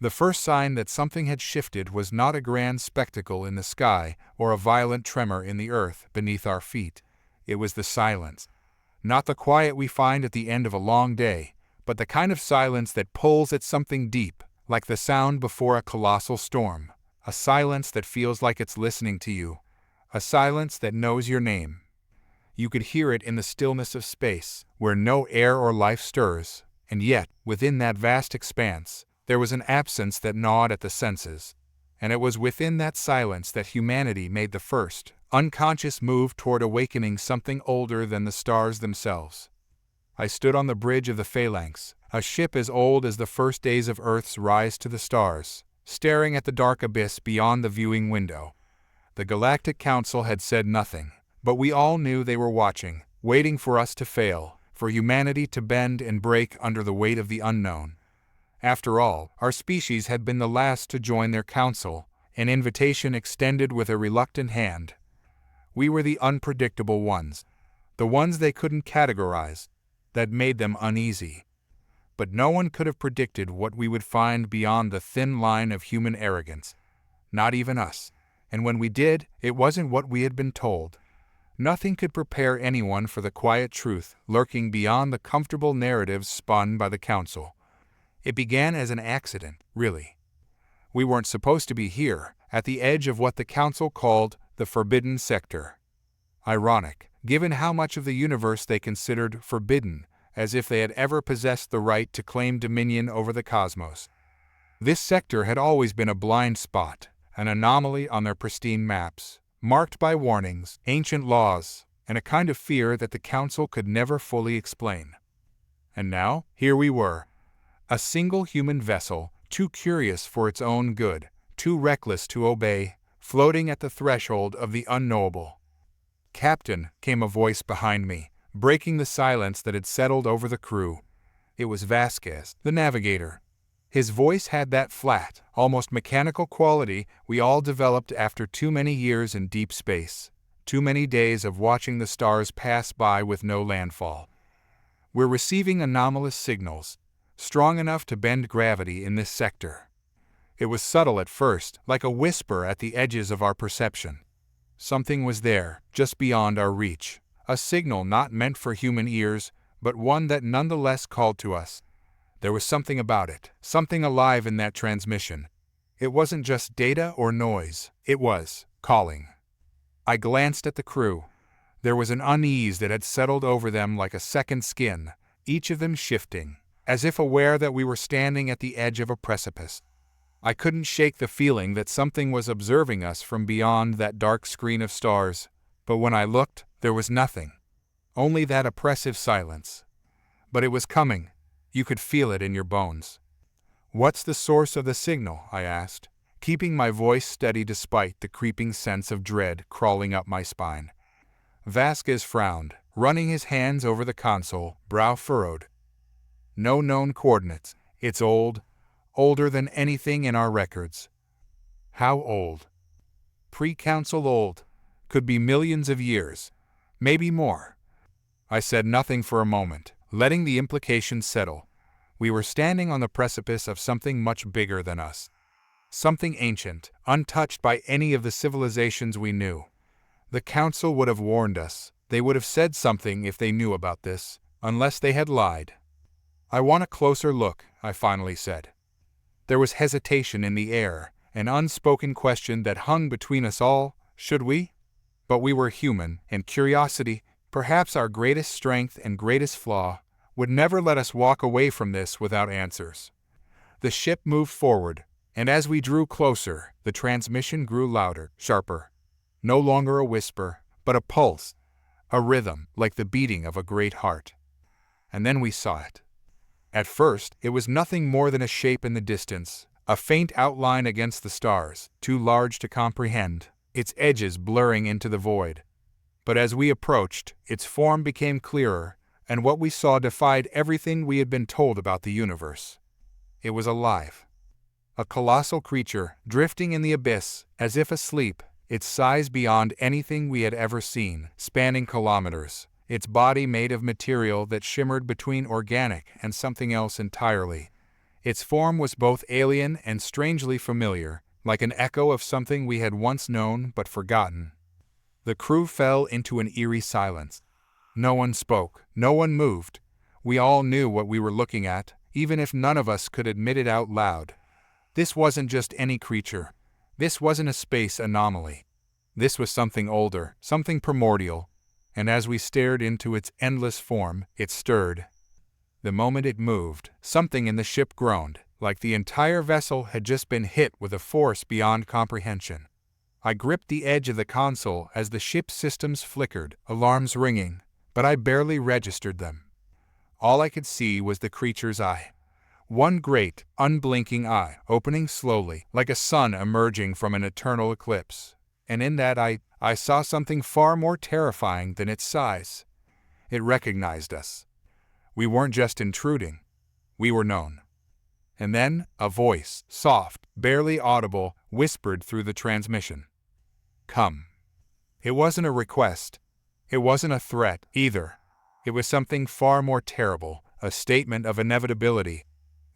The first sign that something had shifted was not a grand spectacle in the sky or a violent tremor in the earth beneath our feet. It was the silence. Not the quiet we find at the end of a long day, but the kind of silence that pulls at something deep, like the sound before a colossal storm. A silence that feels like it's listening to you. A silence that knows your name. You could hear it in the stillness of space, where no air or life stirs, and yet, within that vast expanse, there was an absence that gnawed at the senses. And it was within that silence that humanity made the first, unconscious move toward awakening something older than the stars themselves. I stood on the bridge of the Phalanx, a ship as old as the first days of Earth's rise to the stars, staring at the dark abyss beyond the viewing window. The Galactic Council had said nothing, but we all knew they were watching, waiting for us to fail, for humanity to bend and break under the weight of the unknown. After all, our species had been the last to join their council, an invitation extended with a reluctant hand. We were the unpredictable ones, the ones they couldn't categorize, that made them uneasy. But no one could have predicted what we would find beyond the thin line of human arrogance. Not even us. And when we did, it wasn't what we had been told. Nothing could prepare anyone for the quiet truth lurking beyond the comfortable narratives spun by the council. It began as an accident, really. We weren't supposed to be here, at the edge of what the council called the Forbidden Sector. Ironic, given how much of the universe they considered forbidden, as if they had ever possessed the right to claim dominion over the cosmos. This sector had always been a blind spot, an anomaly on their pristine maps, marked by warnings, ancient laws, and a kind of fear that the council could never fully explain. And now, here we were. A single human vessel, too curious for its own good, too reckless to obey, floating at the threshold of the unknowable. "Captain," came a voice behind me, breaking the silence that had settled over the crew. It was Vasquez, the navigator. His voice had that flat, almost mechanical quality we all developed after too many years in deep space, too many days of watching the stars pass by with no landfall. "We're receiving anomalous signals, strong enough to bend gravity in this sector." It was subtle at first, like a whisper at the edges of our perception. Something was there, just beyond our reach, a signal not meant for human ears, but one that nonetheless called to us. There was something about it, something alive in that transmission. It wasn't just data or noise, it was calling. I glanced at the crew. There was an unease that had settled over them like a second skin, each of them shifting, as if aware that we were standing at the edge of a precipice. I couldn't shake the feeling that something was observing us from beyond that dark screen of stars, but when I looked, there was nothing. Only that oppressive silence. But it was coming. You could feel it in your bones. "What's the source of the signal?" I asked, keeping my voice steady despite the creeping sense of dread crawling up my spine. Vasquez frowned, running his hands over the console, brow furrowed. "No known coordinates. It's old. Older than anything in our records." "How old?" "Pre-council old. Could be millions of years. Maybe more." I said nothing for a moment, letting the implications settle. We were standing on the precipice of something much bigger than us. Something ancient, untouched by any of the civilizations we knew. The council would have warned us. They would have said something if they knew about this, unless they had lied. "I want a closer look," I finally said. There was hesitation in the air, an unspoken question that hung between us all. Should we? But we were human, and curiosity, perhaps our greatest strength and greatest flaw, would never let us walk away from this without answers. The ship moved forward, and as we drew closer, the transmission grew louder, sharper. No longer a whisper, but a pulse, a rhythm, like the beating of a great heart. And then we saw it. At first, it was nothing more than a shape in the distance, a faint outline against the stars, too large to comprehend, its edges blurring into the void. But as we approached, its form became clearer, and what we saw defied everything we had been told about the universe. It was alive. A colossal creature, drifting in the abyss, as if asleep, its size beyond anything we had ever seen, spanning kilometers, its body made of material that shimmered between organic and something else entirely. Its form was both alien and strangely familiar, like an echo of something we had once known but forgotten. The crew fell into an eerie silence. No one spoke, no one moved. We all knew what we were looking at, even if none of us could admit it out loud. This wasn't just any creature. This wasn't a space anomaly. This was something older, something primordial, and as we stared into its endless form, it stirred. The moment it moved, something in the ship groaned, like the entire vessel had just been hit with a force beyond comprehension. I gripped the edge of the console as the ship's systems flickered, alarms ringing, but I barely registered them. All I could see was the creature's eye. One great, unblinking eye, opening slowly, like a sun emerging from an eternal eclipse. And in that eye, I saw something far more terrifying than its size. It recognized us. We weren't just intruding. We were known. And then, a voice, soft, barely audible, whispered through the transmission. "Come." It wasn't a request. It wasn't a threat, either. It was something far more terrible, a statement of inevitability.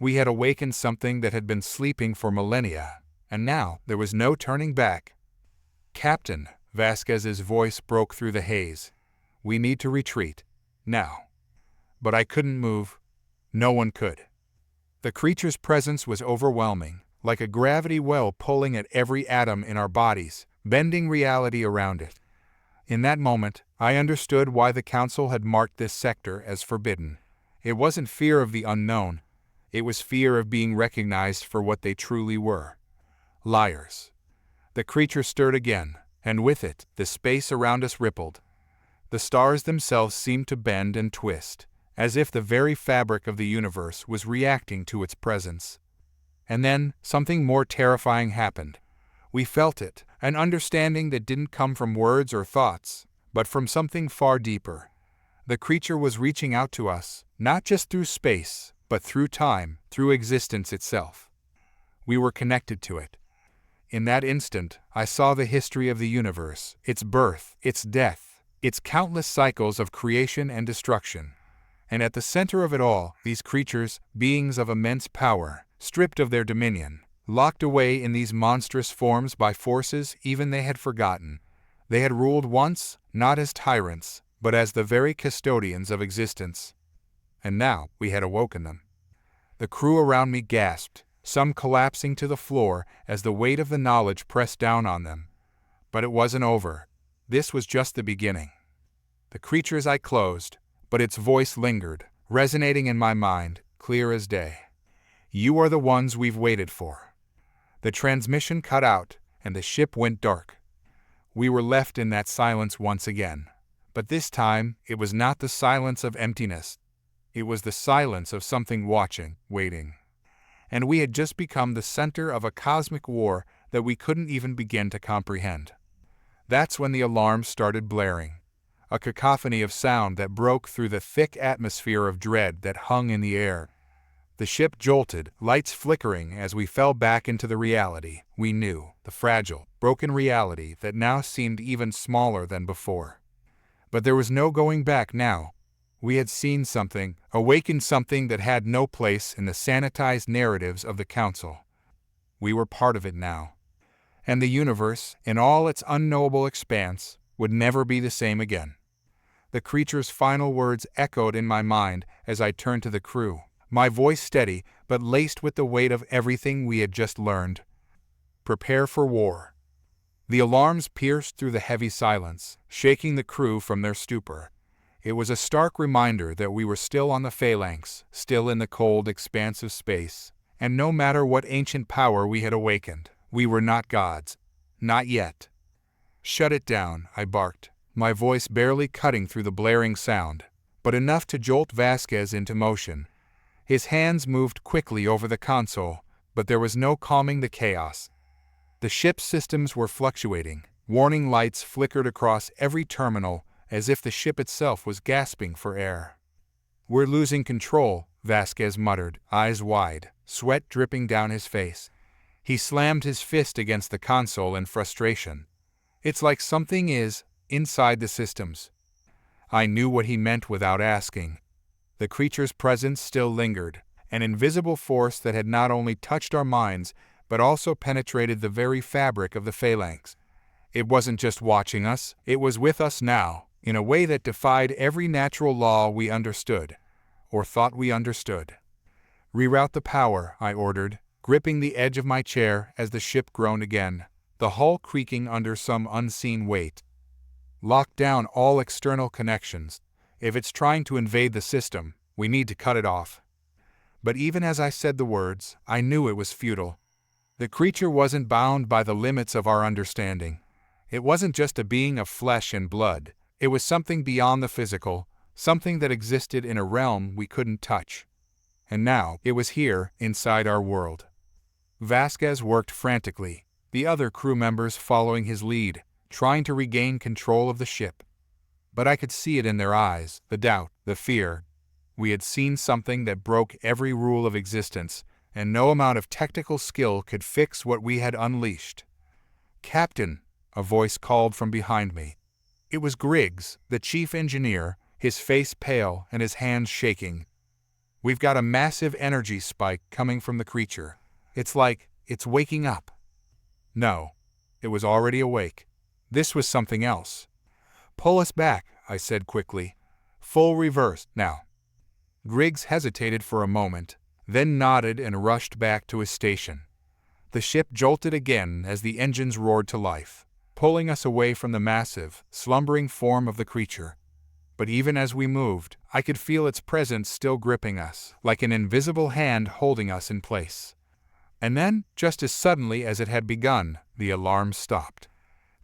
We had awakened something that had been sleeping for millennia, and now there was no turning back. "Captain," Vasquez's voice broke through the haze. "We need to retreat. Now." But I couldn't move. No one could. The creature's presence was overwhelming, like a gravity well pulling at every atom in our bodies, bending reality around it. In that moment, I understood why the Council had marked this sector as forbidden. It wasn't fear of the unknown. It was fear of being recognized for what they truly were. Liars. The creature stirred again, and with it, the space around us rippled. The stars themselves seemed to bend and twist, as if the very fabric of the universe was reacting to its presence. And then, something more terrifying happened. We felt it, an understanding that didn't come from words or thoughts, but from something far deeper. The creature was reaching out to us, not just through space, but through time, through existence itself. We were connected to it. In that instant, I saw the history of the universe, its birth, its death, its countless cycles of creation and destruction. And at the center of it all, these creatures, beings of immense power, stripped of their dominion, locked away in these monstrous forms by forces even they had forgotten. They had ruled once, not as tyrants, but as the very custodians of existence. And now we had awoken them. The crew around me gasped, some collapsing to the floor as the weight of the knowledge pressed down on them. But it wasn't over. This was just the beginning. The creature's eye closed, but its voice lingered, resonating in my mind, clear as day. "You are the ones we've waited for." The transmission cut out, and the ship went dark. We were left in that silence once again. But this time, it was not the silence of emptiness. It was the silence of something watching, waiting. And we had just become the center of a cosmic war that we couldn't even begin to comprehend. That's when the alarms started blaring. A cacophony of sound that broke through the thick atmosphere of dread that hung in the air. The ship jolted, lights flickering as we fell back into the reality we knew, the fragile, broken reality that now seemed even smaller than before. But there was no going back now. We had seen something, awakened something that had no place in the sanitized narratives of the Council. We were part of it now. And the universe, in all its unknowable expanse, would never be the same again. The creature's final words echoed in my mind as I turned to the crew, my voice steady but laced with the weight of everything we had just learned. "Prepare for war." The alarms pierced through the heavy silence, shaking the crew from their stupor. It was a stark reminder that we were still on the phalanx, still in the cold expanse of space, and no matter what ancient power we had awakened, we were not gods. Not yet. "Shut it down," I barked, my voice barely cutting through the blaring sound, but enough to jolt Vasquez into motion. His hands moved quickly over the console, but there was no calming the chaos. The ship's systems were fluctuating. Warning lights flickered across every terminal, as if the ship itself was gasping for air. "We're losing control," Vasquez muttered, eyes wide, sweat dripping down his face. He slammed his fist against the console in frustration. "It's like something is inside the systems." I knew what he meant without asking. The creature's presence still lingered, an invisible force that had not only touched our minds, but also penetrated the very fabric of the phalanx. It wasn't just watching us, it was with us now, in a way that defied every natural law we understood, or thought we understood. "Reroute the power," I ordered, gripping the edge of my chair as the ship groaned again, the hull creaking under some unseen weight. "Lock down all external connections. If it's trying to invade the system, we need to cut it off." But even as I said the words, I knew it was futile. The creature wasn't bound by the limits of our understanding. It wasn't just a being of flesh and blood. It was something beyond the physical, something that existed in a realm we couldn't touch. And now, it was here, inside our world. Vasquez worked frantically, the other crew members following his lead, trying to regain control of the ship. But I could see it in their eyes, the doubt, the fear. We had seen something that broke every rule of existence, and no amount of technical skill could fix what we had unleashed. "Captain," a voice called from behind me. It was Griggs, the chief engineer, his face pale and his hands shaking. "We've got a massive energy spike coming from the creature. It's like it's waking up." No, it was already awake. This was something else. "Pull us back," I said quickly. "Full reverse, now." Griggs hesitated for a moment, then nodded and rushed back to his station. The ship jolted again as the engines roared to life, pulling us away from the massive, slumbering form of the creature. But even as we moved, I could feel its presence still gripping us, like an invisible hand holding us in place. And then, just as suddenly as it had begun, the alarm stopped.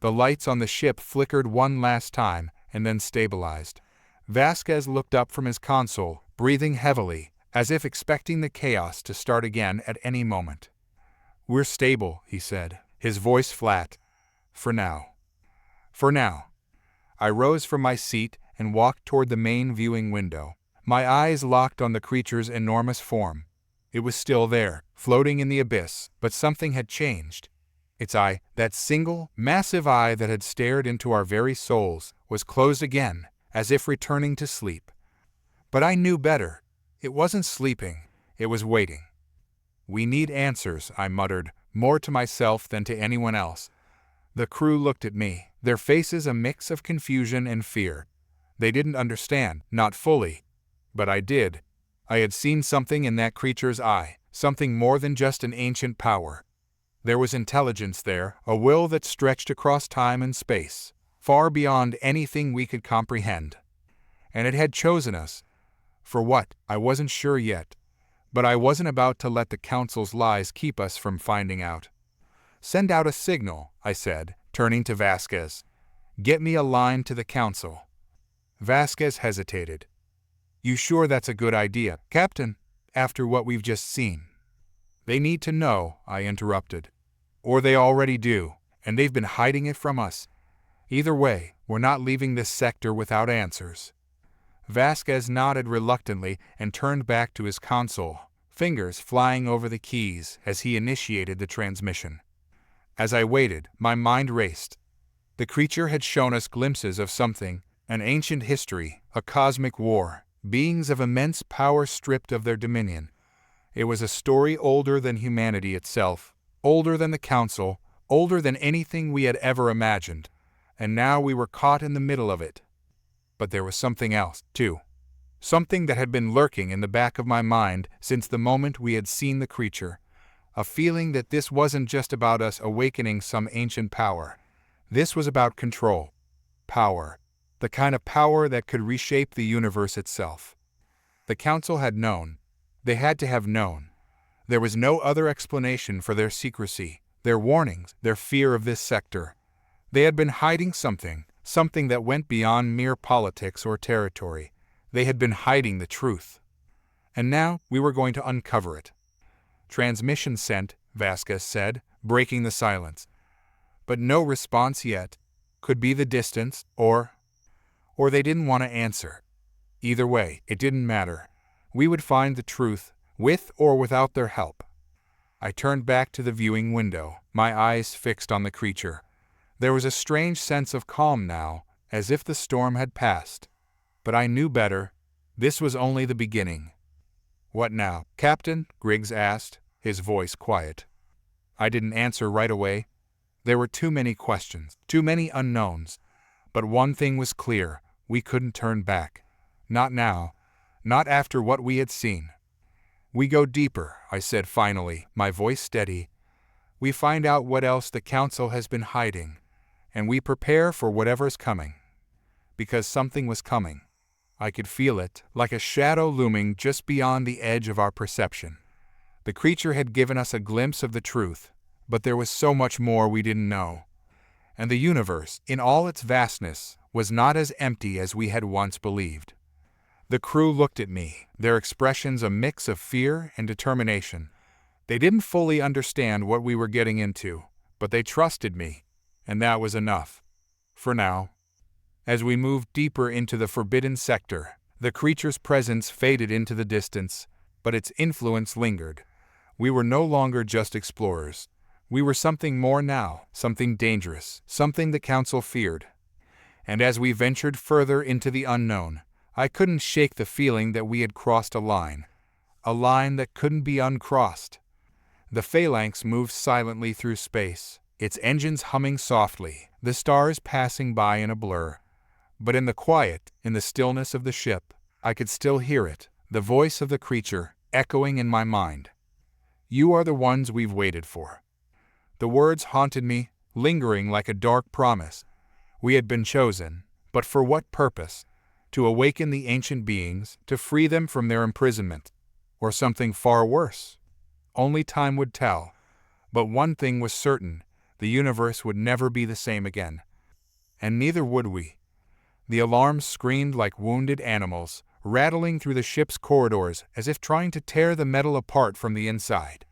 The lights on the ship flickered one last time and then stabilized. Vasquez looked up from his console, breathing heavily, as if expecting the chaos to start again at any moment. "We're stable," he said, his voice flat. "For now." "For now." I rose from my seat and walked toward the main viewing window, my eyes locked on the creature's enormous form. It was still there, floating in the abyss, but something had changed. Its eye, that single, massive eye that had stared into our very souls, was closed again, as if returning to sleep. But I knew better. It wasn't sleeping, it was waiting. "We need answers," I muttered, more to myself than to anyone else. The crew looked at me, their faces a mix of confusion and fear. They didn't understand, not fully. But I did. I had seen something in that creature's eye, something more than just an ancient power. There was intelligence there, a will that stretched across time and space, far beyond anything we could comprehend. And it had chosen us. For what, I wasn't sure yet. But I wasn't about to let the Council's lies keep us from finding out. "Send out a signal," I said, turning to Vasquez. "Get me a line to the Council." Vasquez hesitated. "You sure that's a good idea, Captain, after what we've just seen?" "They need to know," I interrupted. "Or they already do, and they've been hiding it from us. Either way, we're not leaving this sector without answers." Vasquez nodded reluctantly and turned back to his console, fingers flying over the keys as he initiated the transmission. As I waited, my mind raced. The creature had shown us glimpses of something, an ancient history, a cosmic war, beings of immense power stripped of their dominion. It was a story older than humanity itself, older than the Council, older than anything we had ever imagined. And now we were caught in the middle of it. But there was something else, too. Something that had been lurking in the back of my mind since the moment we had seen the creature. A feeling that this wasn't just about us awakening some ancient power. This was about control. Power. The kind of power that could reshape the universe itself. The Council had known. They had to have known. There was no other explanation for their secrecy, their warnings, their fear of this sector. They had been hiding something, something that went beyond mere politics or territory. They had been hiding the truth. And now we were going to uncover it. "Transmission sent," Vasquez said, breaking the silence. But no response yet. Could be the distance, or they didn't want to answer. Either way, it didn't matter. We would find the truth, with or without their help. I turned back to the viewing window, my eyes fixed on the creature. There was a strange sense of calm now, as if the storm had passed. But I knew better. This was only the beginning. "What now, Captain?" Griggs asked, his voice quiet. I didn't answer right away. There were too many questions, too many unknowns. But one thing was clear, we couldn't turn back. Not now. Not after what we had seen. "We go deeper," I said finally, my voice steady. "We find out what else the Council has been hiding, and we prepare for whatever's coming." Because something was coming. I could feel it, like a shadow looming just beyond the edge of our perception. The creature had given us a glimpse of the truth, but there was so much more we didn't know. And the universe, in all its vastness, was not as empty as we had once believed. The crew looked at me, their expressions a mix of fear and determination. They didn't fully understand what we were getting into, but they trusted me, and that was enough. For now. As we moved deeper into the forbidden sector, the creature's presence faded into the distance, but its influence lingered. We were no longer just explorers. We were something more now, something dangerous, something the Council feared. And as we ventured further into the unknown, I couldn't shake the feeling that we had crossed a line that couldn't be uncrossed. The phalanx moved silently through space, its engines humming softly, the stars passing by in a blur. But in the quiet, in the stillness of the ship, I could still hear it, the voice of the creature, echoing in my mind. "You are the ones we've waited for." The words haunted me, lingering like a dark promise. We had been chosen, but for what purpose? To awaken the ancient beings, to free them from their imprisonment, or something far worse? Only time would tell. But one thing was certain, the universe would never be the same again. And neither would we. The alarms screamed like wounded animals, rattling through the ship's corridors as if trying to tear the metal apart from the inside.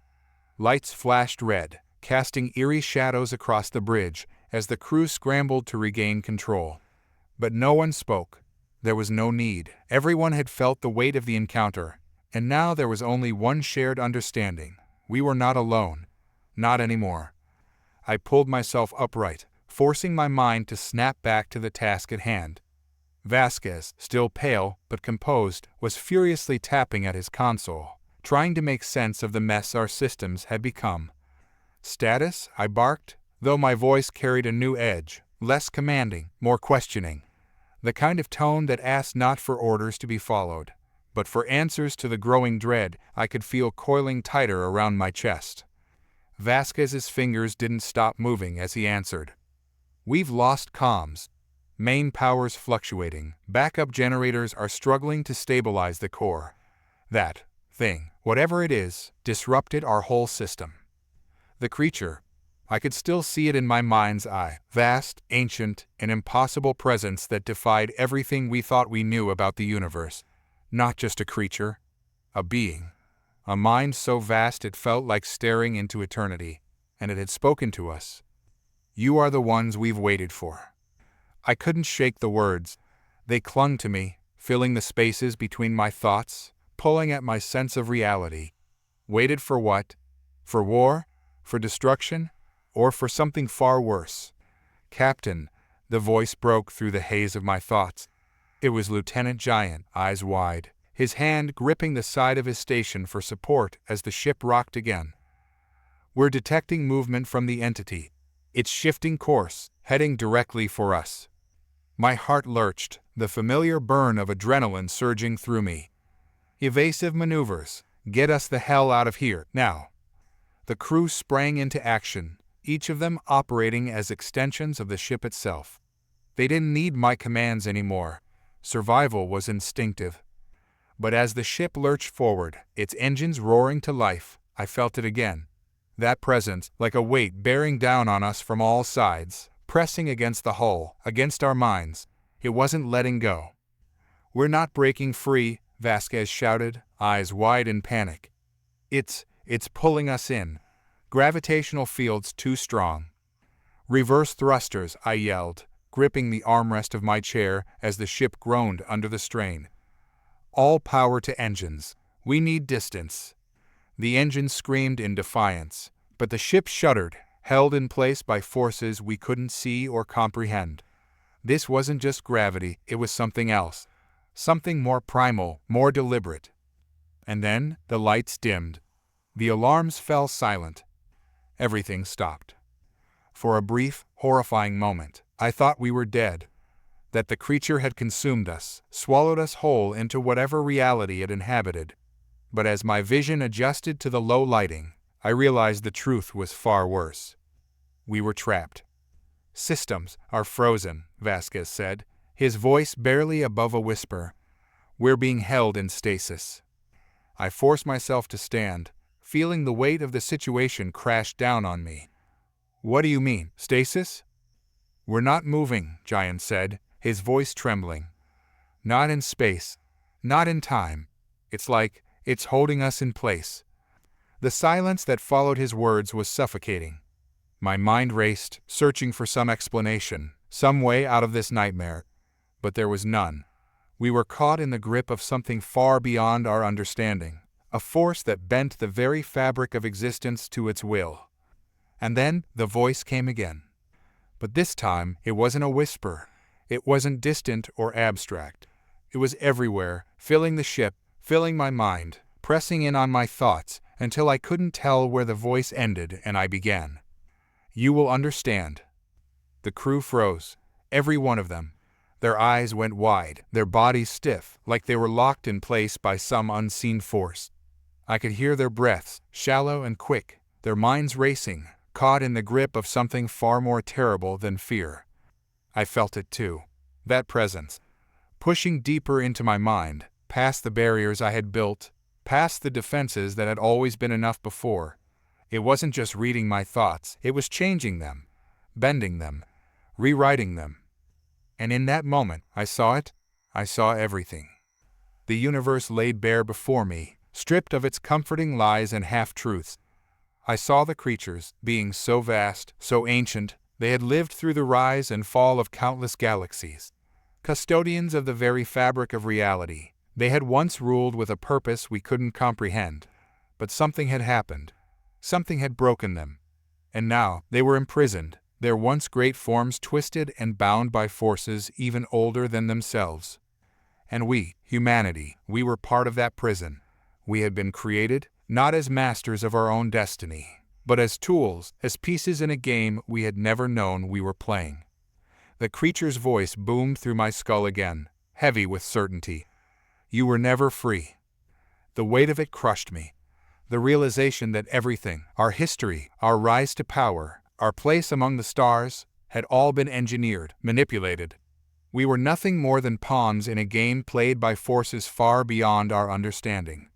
Lights flashed red, casting eerie shadows across the bridge as the crew scrambled to regain control. But no one spoke. There was no need. Everyone had felt the weight of the encounter, and now there was only one shared understanding. We were not alone. Not anymore. I pulled myself upright, forcing my mind to snap back to the task at hand. Vasquez, still pale but composed, was furiously tapping at his console, trying to make sense of the mess our systems had become. "Status?" I barked, though my voice carried a new edge, less commanding, more questioning. The kind of tone that asked not for orders to be followed, but for answers to the growing dread I could feel coiling tighter around my chest. Vasquez's fingers didn't stop moving as he answered. "We've lost comms. Main powers fluctuating. Backup generators are struggling to stabilize the core. That thing, whatever it is, disrupted our whole system." The creature. I could still see it in my mind's eye. Vast, ancient, an impossible presence that defied everything we thought we knew about the universe. Not just a creature. A being. A mind so vast it felt like staring into eternity. And it had spoken to us. "You are the ones we've waited for." I couldn't shake the words. They clung to me, filling the spaces between my thoughts, pulling at my sense of reality. Waited for what? For war? For destruction? Or for something far worse? "Captain," the voice broke through the haze of my thoughts. It was Lieutenant Giant, eyes wide, his hand gripping the side of his station for support as the ship rocked again. "We're detecting movement from the entity. It's shifting course, heading directly for us." My heart lurched, the familiar burn of adrenaline surging through me. Evasive maneuvers. Get us the hell out of here, now. The crew sprang into action, each of them operating as extensions of the ship itself. They didn't need my commands anymore. Survival was instinctive. But as the ship lurched forward, its engines roaring to life, I felt it again. That presence, like a weight bearing down on us from all sides, pressing against the hull, against our minds. It wasn't letting go. "We're not breaking free," Vasquez shouted, eyes wide in panic. It's pulling us in. Gravitational fields too strong." "Reverse thrusters," I yelled, gripping the armrest of my chair as the ship groaned under the strain. "All power to engines. We need distance." The engines screamed in defiance, but the ship shuddered, held in place by forces we couldn't see or comprehend. This wasn't just gravity, it was something else. Something more primal, more deliberate. And then, the lights dimmed. The alarms fell silent. Everything stopped. For a brief, horrifying moment, I thought we were dead. That the creature had consumed us, swallowed us whole into whatever reality it inhabited. But as my vision adjusted to the low lighting, I realized the truth was far worse. We were trapped. Systems are frozen, Vasquez said, his voice barely above a whisper. We're being held in stasis. I forced myself to stand, feeling the weight of the situation crash down on me. What do you mean, stasis? We're not moving, Giant said, his voice trembling. Not in space. Not in time. It's like it's holding us in place. The silence that followed his words was suffocating. My mind raced, searching for some explanation, some way out of this nightmare. But there was none. We were caught in the grip of something far beyond our understanding, a force that bent the very fabric of existence to its will. And then the voice came again. But this time it wasn't a whisper. It wasn't distant or abstract. It was everywhere, filling the ship, filling my mind, pressing in on my thoughts until I couldn't tell where the voice ended and I began. You will understand. The crew froze, every one of them. Their eyes went wide, their bodies stiff, like they were locked in place by some unseen force. I could hear their breaths, shallow and quick, their minds racing, caught in the grip of something far more terrible than fear. I felt it too, that presence, pushing deeper into my mind, past the barriers I had built, past the defenses that had always been enough before. It wasn't just reading my thoughts, it was changing them, bending them, rewriting them. And in that moment, I saw it. I saw everything. The universe laid bare before me, stripped of its comforting lies and half-truths. I saw the creatures, beings so vast, so ancient, they had lived through the rise and fall of countless galaxies. Custodians of the very fabric of reality, they had once ruled with a purpose we couldn't comprehend. But something had happened. Something had broken them. And now, they were imprisoned, their once great forms twisted and bound by forces even older than themselves. And we, humanity, we were part of that prison. We had been created, not as masters of our own destiny, but as tools, as pieces in a game we had never known we were playing. The creature's voice boomed through my skull again, heavy with certainty. You were never free. The weight of it crushed me. The realization that everything, our history, our rise to power, our place among the stars, had all been engineered, manipulated. We were nothing more than pawns in a game played by forces far beyond our understanding.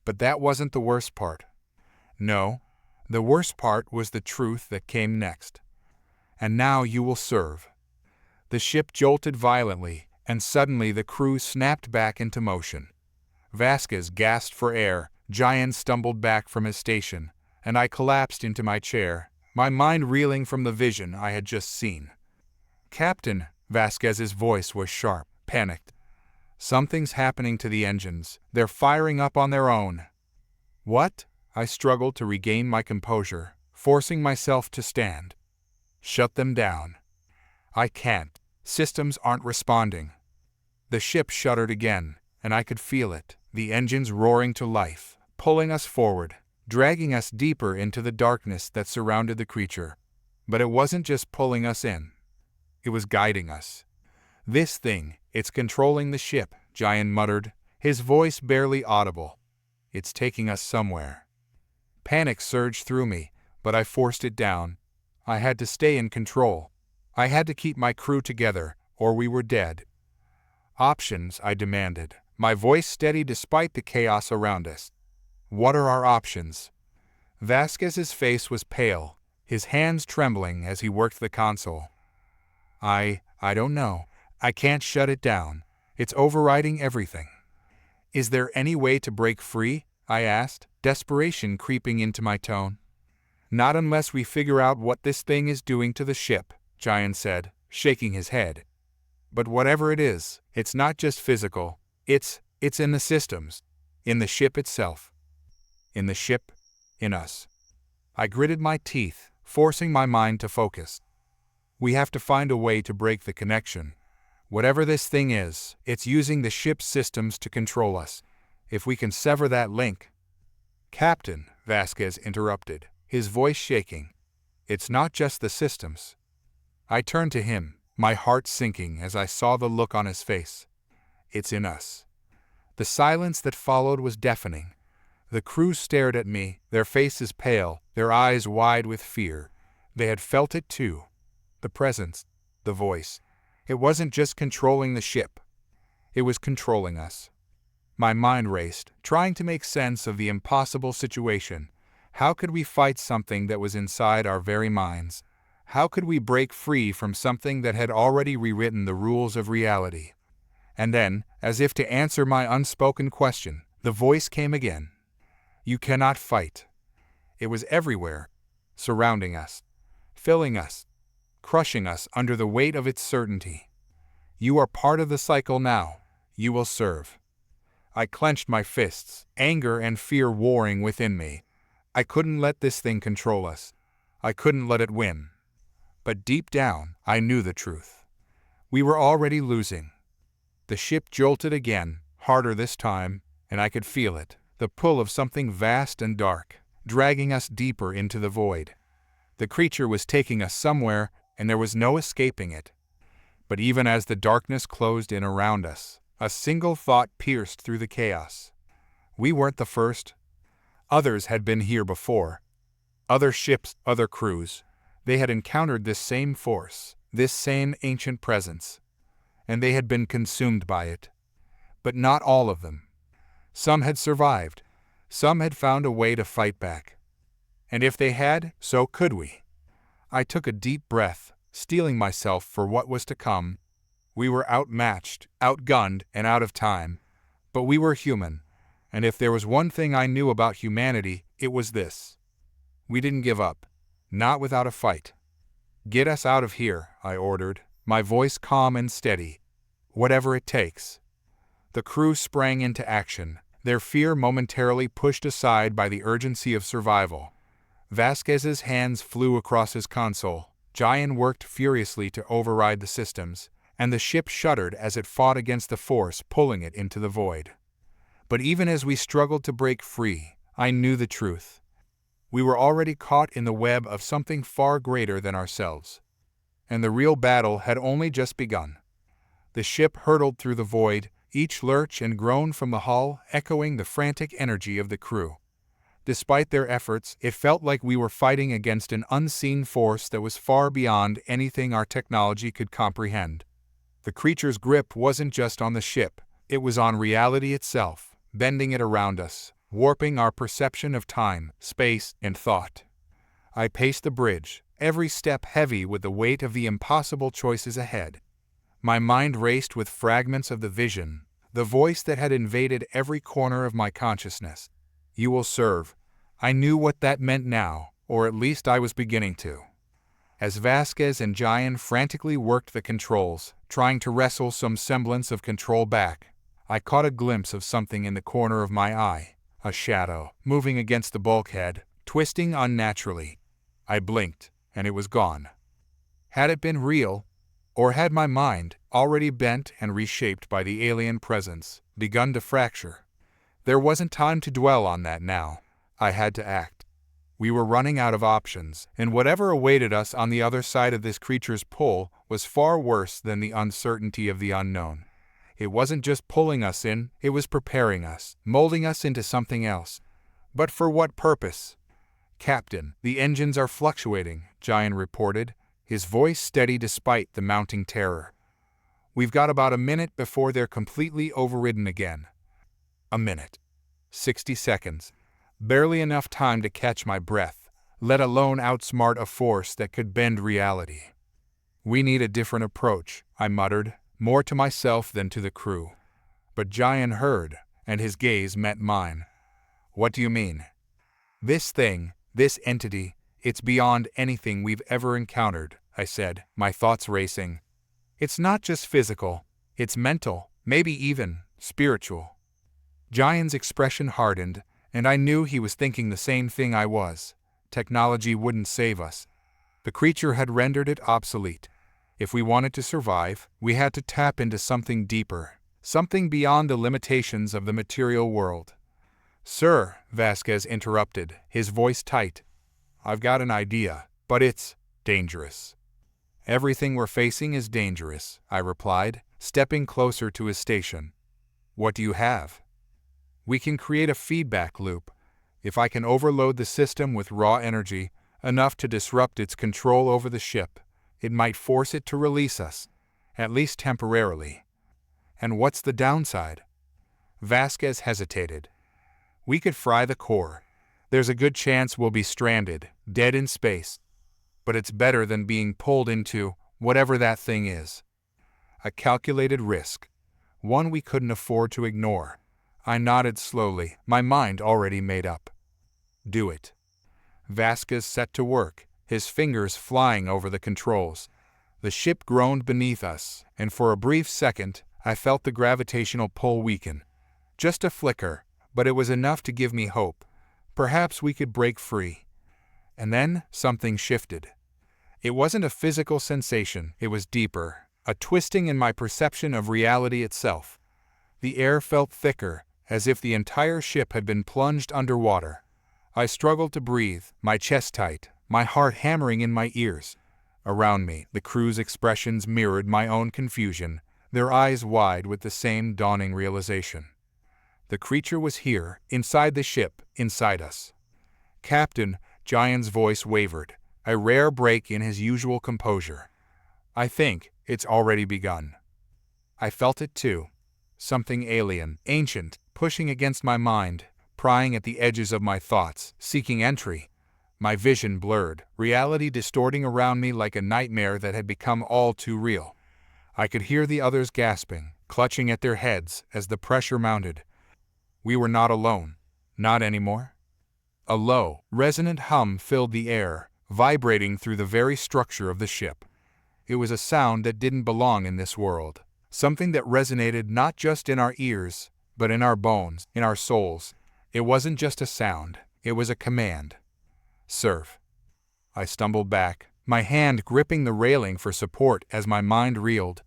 But that wasn't the worst part. No, the worst part was the truth that came next. And now you will serve. The ship jolted violently, and suddenly the crew snapped back into motion. Vasquez gasped for air, Giant stumbled back from his station, and I collapsed into my chair, my mind reeling from the vision I had just seen. Captain, Vasquez's voice was sharp, panicked. Something's happening to the engines. They're firing up on their own. What? I struggled to regain my composure, forcing myself to stand. Shut them down. I can't. Systems aren't responding. The ship shuddered again, and I could feel it, the engines roaring to life, pulling us forward, dragging us deeper into the darkness that surrounded the creature. But it wasn't just pulling us in. It was guiding us. This thing, it's controlling the ship, Giant muttered, his voice barely audible. It's taking us somewhere. Panic surged through me, but I forced it down. I had to stay in control. I had to keep my crew together, or we were dead. Options, I demanded, my voice steady despite the chaos around us. What are our options? Vasquez's face was pale, his hands trembling as he worked the console. I don't know. I can't shut it down. It's overriding everything. Is there any way to break free? I asked, desperation creeping into my tone. Not unless we figure out what this thing is doing to the ship, Giant said, shaking his head. But whatever it is, it's not just physical. It's in the systems, in the ship itself. In the ship, in us. I gritted my teeth, forcing my mind to focus. We have to find a way to break the connection. Whatever this thing is, it's using the ship's systems to control us. If we can sever that link— Captain, Vasquez interrupted, his voice shaking. It's not just the systems. I turned to him, my heart sinking as I saw the look on his face. It's in us. The silence that followed was deafening. The crew stared at me, their faces pale, their eyes wide with fear. They had felt it too. The presence, the voice. It wasn't just controlling the ship. It was controlling us. My mind raced, trying to make sense of the impossible situation. How could we fight something that was inside our very minds? How could we break free from something that had already rewritten the rules of reality? And then, as if to answer my unspoken question, the voice came again. You cannot fight. It was everywhere, surrounding us, filling us, crushing us under the weight of its certainty. You are part of the cycle now. You will serve. I clenched my fists, anger and fear warring within me. I couldn't let this thing control us. I couldn't let it win. But deep down, I knew the truth. We were already losing. The ship jolted again, harder this time, and I could feel it, the pull of something vast and dark, dragging us deeper into the void. The creature was taking us somewhere, and there was no escaping it. But even as the darkness closed in around us, a single thought pierced through the chaos. We weren't the first. Others had been here before. Other ships, other crews. They had encountered this same force, this same ancient presence. And they had been consumed by it. But not all of them. Some had survived. Some had found a way to fight back. And if they had, so could we. I took a deep breath, steeling myself for what was to come. We were outmatched, outgunned, and out of time. But we were human. And if there was one thing I knew about humanity, it was this. We didn't give up. Not without a fight. Get us out of here, I ordered, my voice calm and steady. Whatever it takes. The crew sprang into action, their fear momentarily pushed aside by the urgency of survival. Vasquez's hands flew across his console. Giant worked furiously to override the systems, and the ship shuddered as it fought against the force pulling it into the void. But even as we struggled to break free, I knew the truth. We were already caught in the web of something far greater than ourselves. And the real battle had only just begun. The ship hurtled through the void, each lurch and groan from the hull echoing the frantic energy of the crew. Despite their efforts, it felt like we were fighting against an unseen force that was far beyond anything our technology could comprehend. The creature's grip wasn't just on the ship, it was on reality itself, bending it around us, warping our perception of time, space, and thought. I paced the bridge, every step heavy with the weight of the impossible choices ahead. My mind raced with fragments of the vision, the voice that had invaded every corner of my consciousness. You will serve. I knew what that meant now, or at least I was beginning to. As Vasquez and Giant frantically worked the controls, trying to wrestle some semblance of control back, I caught a glimpse of something in the corner of my eye, a shadow, moving against the bulkhead, twisting unnaturally. I blinked, and it was gone. Had it been real, or had my mind, already bent and reshaped by the alien presence, begun to fracture? There wasn't time to dwell on that now. I had to act. We were running out of options, and whatever awaited us on the other side of this creature's pull was far worse than the uncertainty of the unknown. It wasn't just pulling us in, it was preparing us, molding us into something else. But for what purpose? Captain, the engines are fluctuating, Giant reported, his voice steady despite the mounting terror. We've got about a minute before they're completely overridden again. A minute. 60 seconds. Barely enough time to catch my breath, let alone outsmart a force that could bend reality. We need a different approach, I muttered, more to myself than to the crew. But Giant heard, and his gaze met mine. What do you mean? This thing, this entity, it's beyond anything we've ever encountered, I said, my thoughts racing. It's not just physical, it's mental, maybe even spiritual. Giant's expression hardened, and I knew he was thinking the same thing I was. Technology wouldn't save us. The creature had rendered it obsolete. If we wanted to survive, we had to tap into something deeper, something beyond the limitations of the material world. "Sir," Vasquez interrupted, his voice tight, "I've got an idea, but it's dangerous." "Everything we're facing is dangerous," I replied, stepping closer to his station. "What do you have?" "We can create a feedback loop. If I can overload the system with raw energy, enough to disrupt its control over the ship, it might force it to release us, at least temporarily." "And what's the downside?" Vasquez hesitated. "We could fry the core. There's a good chance we'll be stranded, dead in space. But it's better than being pulled into whatever that thing is. A calculated risk, one we couldn't afford to ignore." I nodded slowly, my mind already made up. "Do it." Vasquez set to work, his fingers flying over the controls. The ship groaned beneath us, and for a brief second, I felt the gravitational pull weaken. Just a flicker, but it was enough to give me hope. Perhaps we could break free. And then something shifted. It wasn't a physical sensation, it was deeper, a twisting in my perception of reality itself. The air felt thicker, as if the entire ship had been plunged underwater. I struggled to breathe, my chest tight, my heart hammering in my ears. Around me, the crew's expressions mirrored my own confusion, their eyes wide with the same dawning realization. The creature was here, inside the ship, inside us. "Captain," Giant's voice wavered, a rare break in his usual composure. "I think it's already begun." I felt it too. Something alien, ancient, pushing against my mind, prying at the edges of my thoughts, seeking entry. My vision blurred, reality distorting around me like a nightmare that had become all too real. I could hear the others gasping, clutching at their heads as the pressure mounted. We were not alone. Not anymore. A low, resonant hum filled the air, vibrating through the very structure of the ship. It was a sound that didn't belong in this world. Something that resonated not just in our ears, but in our bones, in our souls. It wasn't just a sound, it was a command. "Serve." I stumbled back, my hand gripping the railing for support as my mind reeled.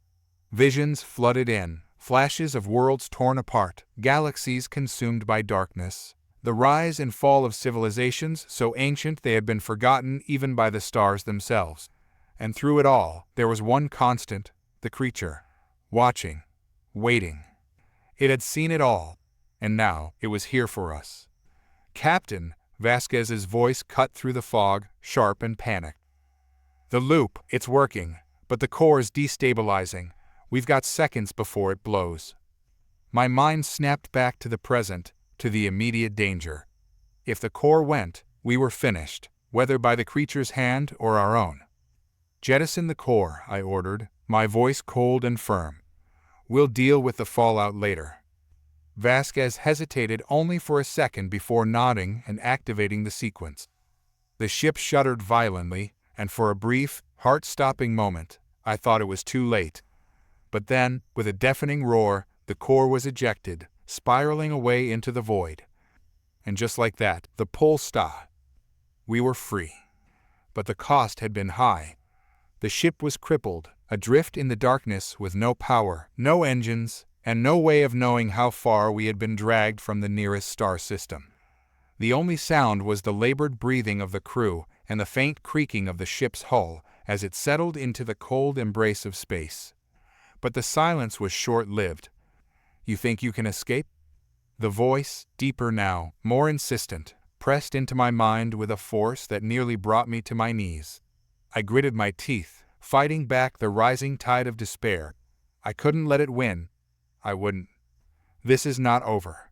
Visions flooded in, flashes of worlds torn apart, galaxies consumed by darkness, the rise and fall of civilizations so ancient they had been forgotten even by the stars themselves. And through it all, there was one constant, the creature. Watching, waiting. It had seen it all, and now it was here for us. "Captain," Vasquez's voice cut through the fog, sharp and panicked. "The loop, it's working, but the core's destabilizing. We've got seconds before it blows." My mind snapped back to the present, to the immediate danger. If the core went, we were finished, whether by the creature's hand or our own. "Jettison the core," I ordered, my voice cold and firm. "We'll deal with the fallout later." Vasquez hesitated only for a second before nodding and activating the sequence. The ship shuddered violently, and for a brief, heart-stopping moment, I thought it was too late. But then, with a deafening roar, the core was ejected, spiraling away into the void. And just like that, the pull stopped. We were free. But the cost had been high. The ship was crippled, adrift in the darkness with no power, no engines, and no way of knowing how far we had been dragged from the nearest star system. The only sound was the labored breathing of the crew and the faint creaking of the ship's hull as it settled into the cold embrace of space. But the silence was short-lived. "You think you can escape?" The voice, deeper now, more insistent, pressed into my mind with a force that nearly brought me to my knees. I gritted my teeth, fighting back the rising tide of despair. I couldn't let it win. I wouldn't. "This is not over."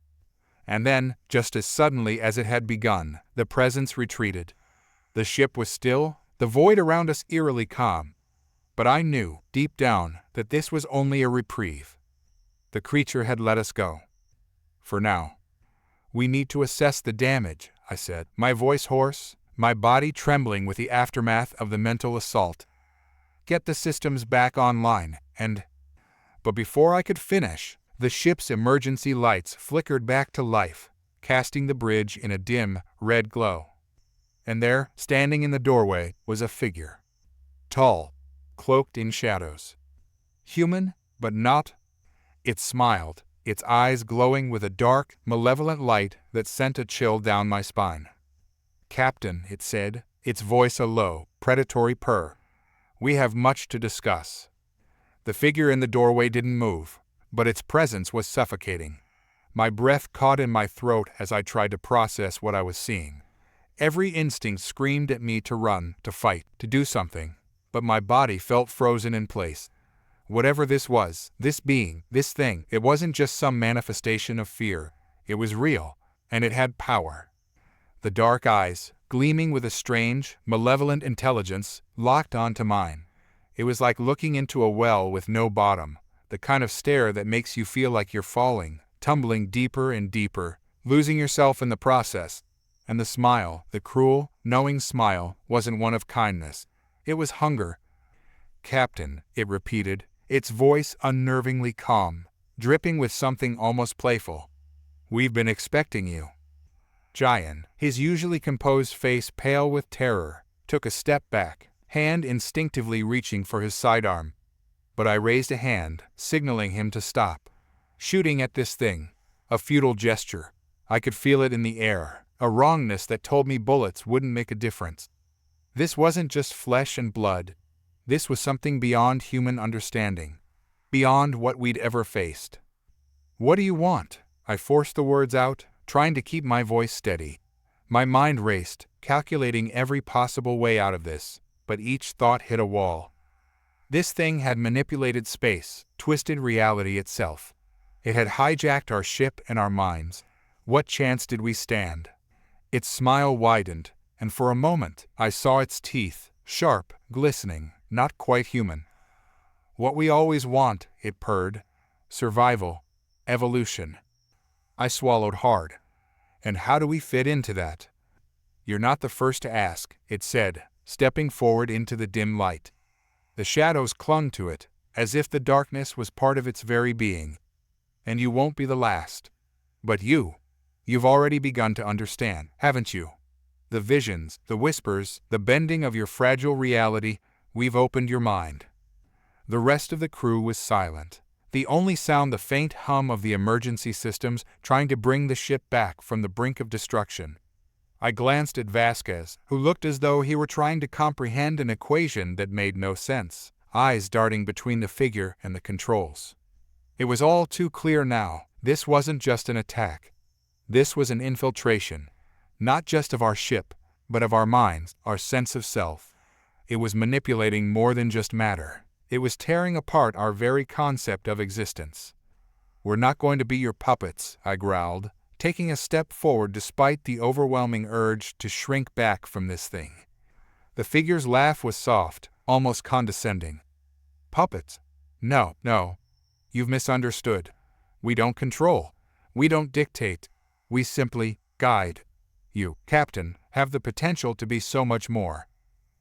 And then, just as suddenly as it had begun, the presence retreated. The ship was still, the void around us eerily calm. But I knew, deep down, that this was only a reprieve. The creature had let us go. For now. "We need to assess the damage," I said, my voice hoarse, my body trembling with the aftermath of the mental assault. "Get the systems back online, and—" But before I could finish, the ship's emergency lights flickered back to life, casting the bridge in a dim, red glow. And there, standing in the doorway, was a figure. Tall, cloaked in shadows. Human, but not. It smiled, its eyes glowing with a dark, malevolent light that sent a chill down my spine. "Captain," it said, its voice a low, predatory purr. "We have much to discuss." The figure in the doorway didn't move, but its presence was suffocating. My breath caught in my throat as I tried to process what I was seeing. Every instinct screamed at me to run, to fight, to do something, but my body felt frozen in place. Whatever this was, this being, this thing, it wasn't just some manifestation of fear. It was real, and it had power. The dark eyes, gleaming with a strange, malevolent intelligence, locked onto mine. It was like looking into a well with no bottom, the kind of stare that makes you feel like you're falling, tumbling deeper and deeper, losing yourself in the process. And the smile, the cruel, knowing smile, wasn't one of kindness. It was hunger. "Captain," it repeated, its voice unnervingly calm, dripping with something almost playful. "We've been expecting you." Jian, his usually composed face pale with terror, took a step back, hand instinctively reaching for his sidearm. But I raised a hand, signaling him to stop. Shooting at this thing. A futile gesture. I could feel it in the air, a wrongness that told me bullets wouldn't make a difference. This wasn't just flesh and blood. This was something beyond human understanding. Beyond what we'd ever faced. "What do you want?" I forced the words out, trying to keep my voice steady. My mind raced, calculating every possible way out of this, but each thought hit a wall. This thing had manipulated space, twisted reality itself. It had hijacked our ship and our minds. What chance did we stand? Its smile widened, and for a moment I saw its teeth, sharp, glistening, not quite human. "What we always want," it purred. "Survival. Evolution." I swallowed hard. "And how do we fit into that?" "You're not the first to ask," it said, stepping forward into the dim light. The shadows clung to it, as if the darkness was part of its very being. "And you won't be the last. But you've already begun to understand, haven't you? The visions, the whispers, the bending of your fragile reality, we've opened your mind." The rest of the crew was silent. The only sound the faint hum of the emergency systems trying to bring the ship back from the brink of destruction. I glanced at Vasquez, who looked as though he were trying to comprehend an equation that made no sense, eyes darting between the figure and the controls. It was all too clear now. This wasn't just an attack. This was an infiltration, not just of our ship, but of our minds, our sense of self. It was manipulating more than just matter. It was tearing apart our very concept of existence. "We're not going to be your puppets," I growled, taking a step forward despite the overwhelming urge to shrink back from this thing. The figure's laugh was soft, almost condescending. "Puppets? No. You've misunderstood. We don't control. We don't dictate. We simply guide. You, Captain, have the potential to be so much more.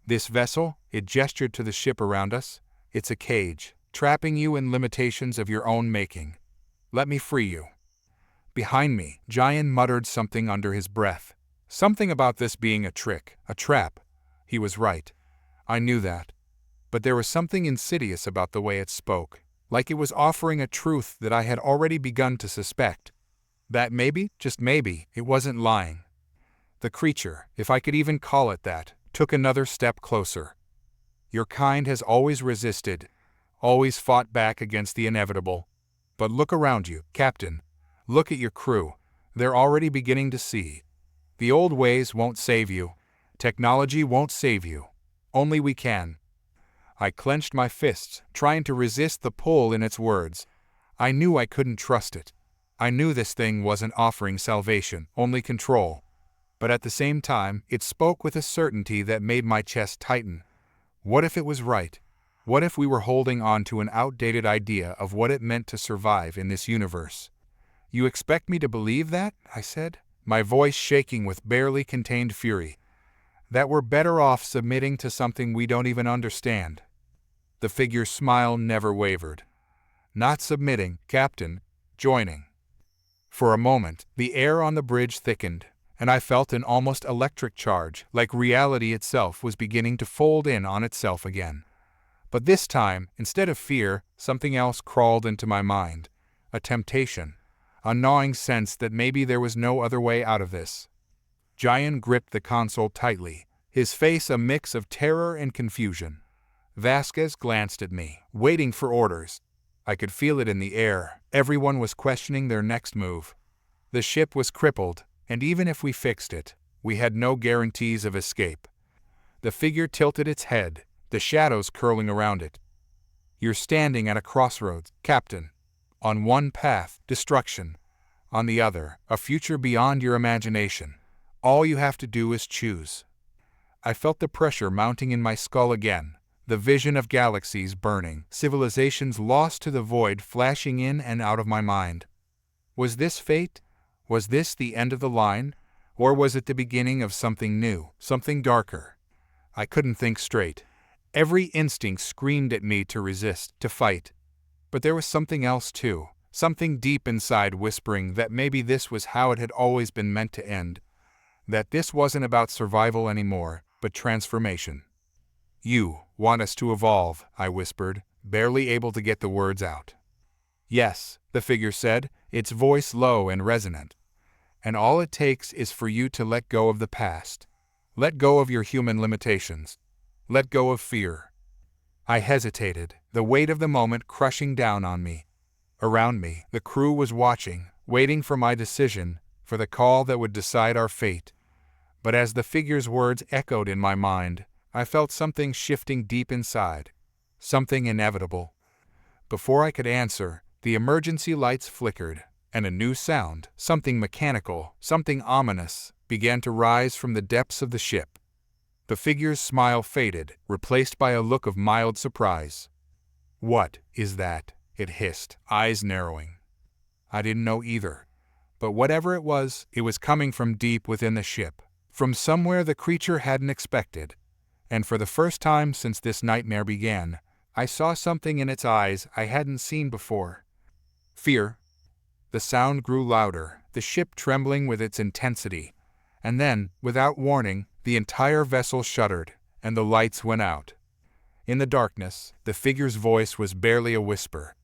This vessel," it gestured to the ship around us, "it's a cage, trapping you in limitations of your own making. Let me free you." Behind me, Jian muttered something under his breath. Something about this being a trick, a trap. He was right. I knew that. But there was something insidious about the way it spoke, like it was offering a truth that I had already begun to suspect. That maybe, just maybe, it wasn't lying. The creature, if I could even call it that, took another step closer. "Your kind has always resisted, always fought back against the inevitable. But look around you, Captain. Look at your crew. They're already beginning to see. The old ways won't save you. Technology won't save you. Only we can." I clenched my fists, trying to resist the pull in its words. I knew I couldn't trust it. I knew this thing wasn't offering salvation, only control. But at the same time, it spoke with a certainty that made my chest tighten. What if it was right? What if we were holding on to an outdated idea of what it meant to survive in this universe? "You expect me to believe that?" I said, my voice shaking with barely contained fury. "That we're better off submitting to something we don't even understand?" The figure's smile never wavered. "Not submitting, Captain, joining." For a moment, the air on the bridge thickened, and I felt an almost electric charge, like reality itself was beginning to fold in on itself again. But this time, instead of fear, something else crawled into my mind. a temptation, a gnawing sense that maybe there was no other way out of this. Jian gripped the console tightly, his face a mix of terror and confusion. Vasquez glanced at me, waiting for orders. I could feel it in the air. Everyone was questioning their next move. The ship was crippled, and even if we fixed it, we had no guarantees of escape. The figure tilted its head, the shadows curling around it. "You're standing at a crossroads, Captain. On one path, destruction. On the other, a future beyond your imagination. All you have to do is choose." I felt the pressure mounting in my skull again, the vision of galaxies burning, civilizations lost to the void flashing in and out of my mind. Was this fate? Was this the end of the line? Or was it the beginning of something new, something darker? I couldn't think straight. Every instinct screamed at me to resist, to fight. But there was something else too, something deep inside whispering that maybe this was how it had always been meant to end. That this wasn't about survival anymore, but transformation. "You want us to evolve," I whispered, barely able to get the words out. "Yes," the figure said, its voice low and resonant. "And all it takes is for you to let go of the past. Let go of your human limitations. Let go of fear." I hesitated, the weight of the moment crushing down on me. Around me, the crew was watching, waiting for my decision, for the call that would decide our fate. But as the figure's words echoed in my mind, I felt something shifting deep inside. Something inevitable. Before I could answer, the emergency lights flickered, and a new sound, something mechanical, something ominous, began to rise from the depths of the ship. The figure's smile faded, replaced by a look of mild surprise. "What is that?" it hissed, eyes narrowing. I didn't know either. But whatever it was coming from deep within the ship, from somewhere the creature hadn't expected. And for the first time since this nightmare began, I saw something in its eyes I hadn't seen before. Fear. The sound grew louder, the ship trembling with its intensity. And then, without warning, the entire vessel shuddered, and the lights went out. In the darkness, the figure's voice was barely a whisper.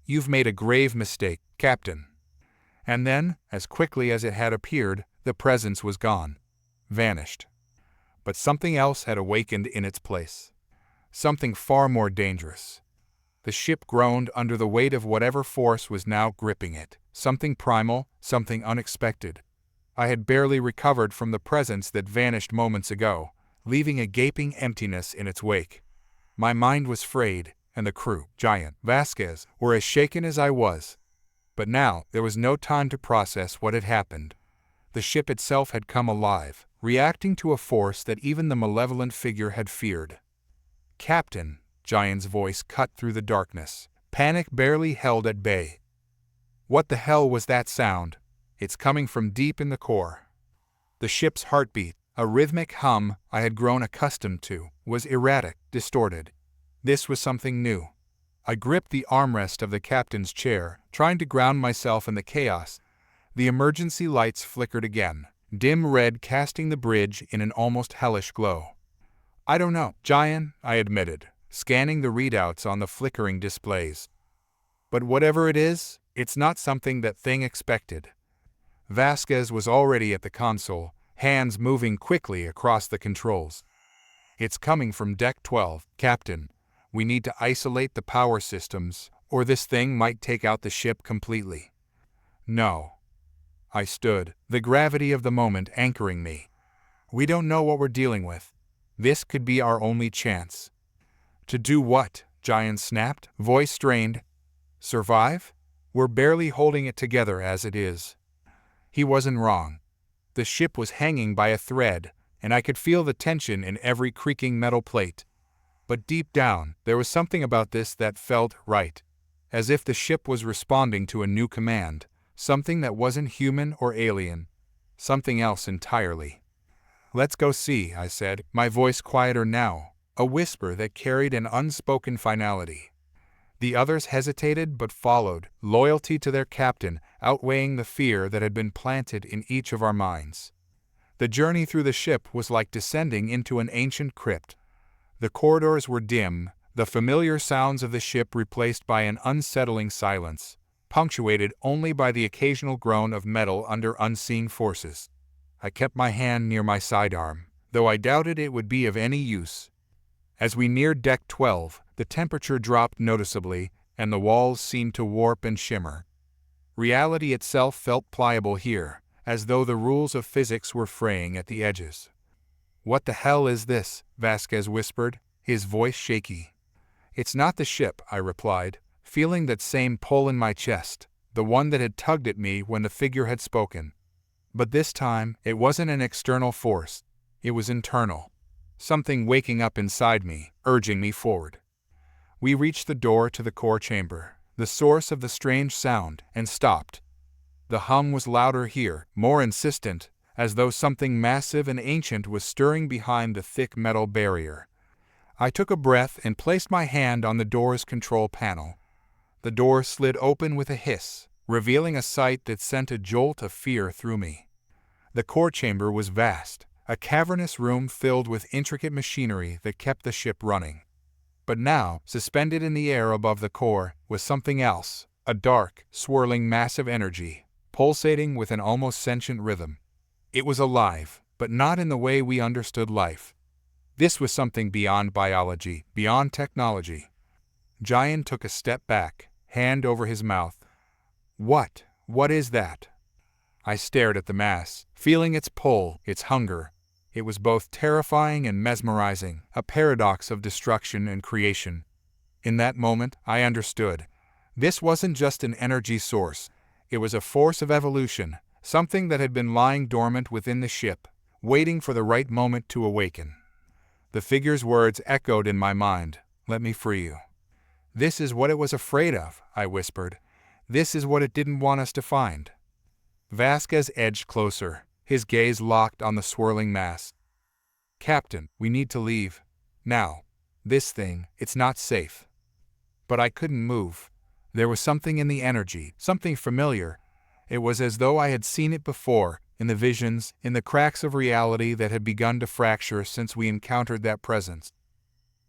"You've made a grave mistake, Captain." And then, as quickly as it had appeared, the presence was gone. Vanished. But something else had awakened in its place. Something far more dangerous. The ship groaned under the weight of whatever force was now gripping it. Something primal, something unexpected. I had barely recovered from the presence that vanished moments ago, leaving a gaping emptiness in its wake. My mind was frayed, and the crew, Jian, Vasquez, were as shaken as I was. But now there was no time to process what had happened. The ship itself had come alive, reacting to a force that even the malevolent figure had feared. "Captain," Jian's voice cut through the darkness, panic barely held at bay. What the hell was that sound? It's coming from deep in the core. The ship's heartbeat, a rhythmic hum I had grown accustomed to, was erratic, distorted. This was something new. I gripped the armrest of the captain's chair, trying to ground myself in the chaos. The emergency lights flickered again, dim red casting the bridge in an almost hellish glow. "I don't know, Jian," I admitted, scanning the readouts on the flickering displays. "But whatever it is, it's not something that thing expected." Vasquez was already at the console, hands moving quickly across the controls. "It's coming from Deck 12, Captain. We need to isolate the power systems, or this thing might take out the ship completely." "No." I stood, the gravity of the moment anchoring me. "We don't know what we're dealing with. This could be our only chance." "To do what?" Jian snapped, voice strained. "Survive? We're barely holding it together as it is." He wasn't wrong. The ship was hanging by a thread, and I could feel the tension in every creaking metal plate. But deep down, there was something about this that felt right. As if the ship was responding to a new command, something that wasn't human or alien. Something else entirely. "Let's go see," I said, my voice quieter now, a whisper that carried an unspoken finality. The others hesitated but followed, loyalty to their captain outweighing the fear that had been planted in each of our minds. The journey through the ship was like descending into an ancient crypt. The corridors were dim, the familiar sounds of the ship replaced by an unsettling silence. punctuated only by the occasional groan of metal under unseen forces. I kept my hand near my sidearm, though I doubted it would be of any use. As we neared Deck 12, the temperature dropped noticeably, and the walls seemed to warp and shimmer. Reality itself felt pliable here, as though the rules of physics were fraying at the edges. "What the hell is this?" Vasquez whispered, his voice shaky. "It's not the ship," I replied, feeling that same pull in my chest, the one that had tugged at me when the figure had spoken. But this time, it wasn't an external force. It was internal. Something waking up inside me, urging me forward. We reached the door to the core chamber, the source of the strange sound, and stopped. The hum was louder here, more insistent, as though something massive and ancient was stirring behind the thick metal barrier. I took a breath and placed my hand on the door's control panel. The door slid open with a hiss, revealing a sight that sent a jolt of fear through me. The core chamber was vast, a cavernous room filled with intricate machinery that kept the ship running. But now, suspended in the air above the core, was something else, a dark, swirling mass of energy, pulsating with an almost sentient rhythm. It was alive, but not in the way we understood life. This was something beyond biology, beyond technology. Giant took a step back, hand over his mouth. What is that?" I stared at the mass, feeling its pull, its hunger. It was both terrifying and mesmerizing, a paradox of destruction and creation. In that moment, I understood. This wasn't just an energy source. It was a force of evolution, something that had been lying dormant within the ship, waiting for the right moment to awaken. The figure's words echoed in my mind. "Let me free you." "This is what it was afraid of," I whispered. "This is what it didn't want us to find." Vasquez edged closer, his gaze locked on the swirling mass. "Captain, we need to leave. Now. This thing, it's not safe." But I couldn't move. There was something in the energy, something familiar. It was as though I had seen it before, in the visions, in the cracks of reality that had begun to fracture since we encountered that presence.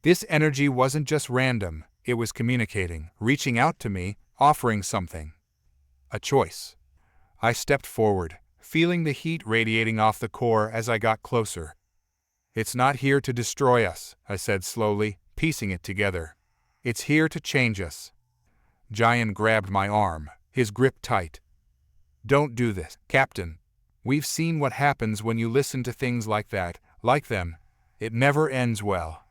This energy wasn't just random, it was communicating, reaching out to me, offering something. A choice. I stepped forward, feeling the heat radiating off the core as I got closer. "It's not here to destroy us," I said slowly, piecing it together. "It's here to change us." Giant grabbed my arm, his grip tight. "Don't do this, Captain. We've seen what happens when you listen to things like that, like them. It never ends well."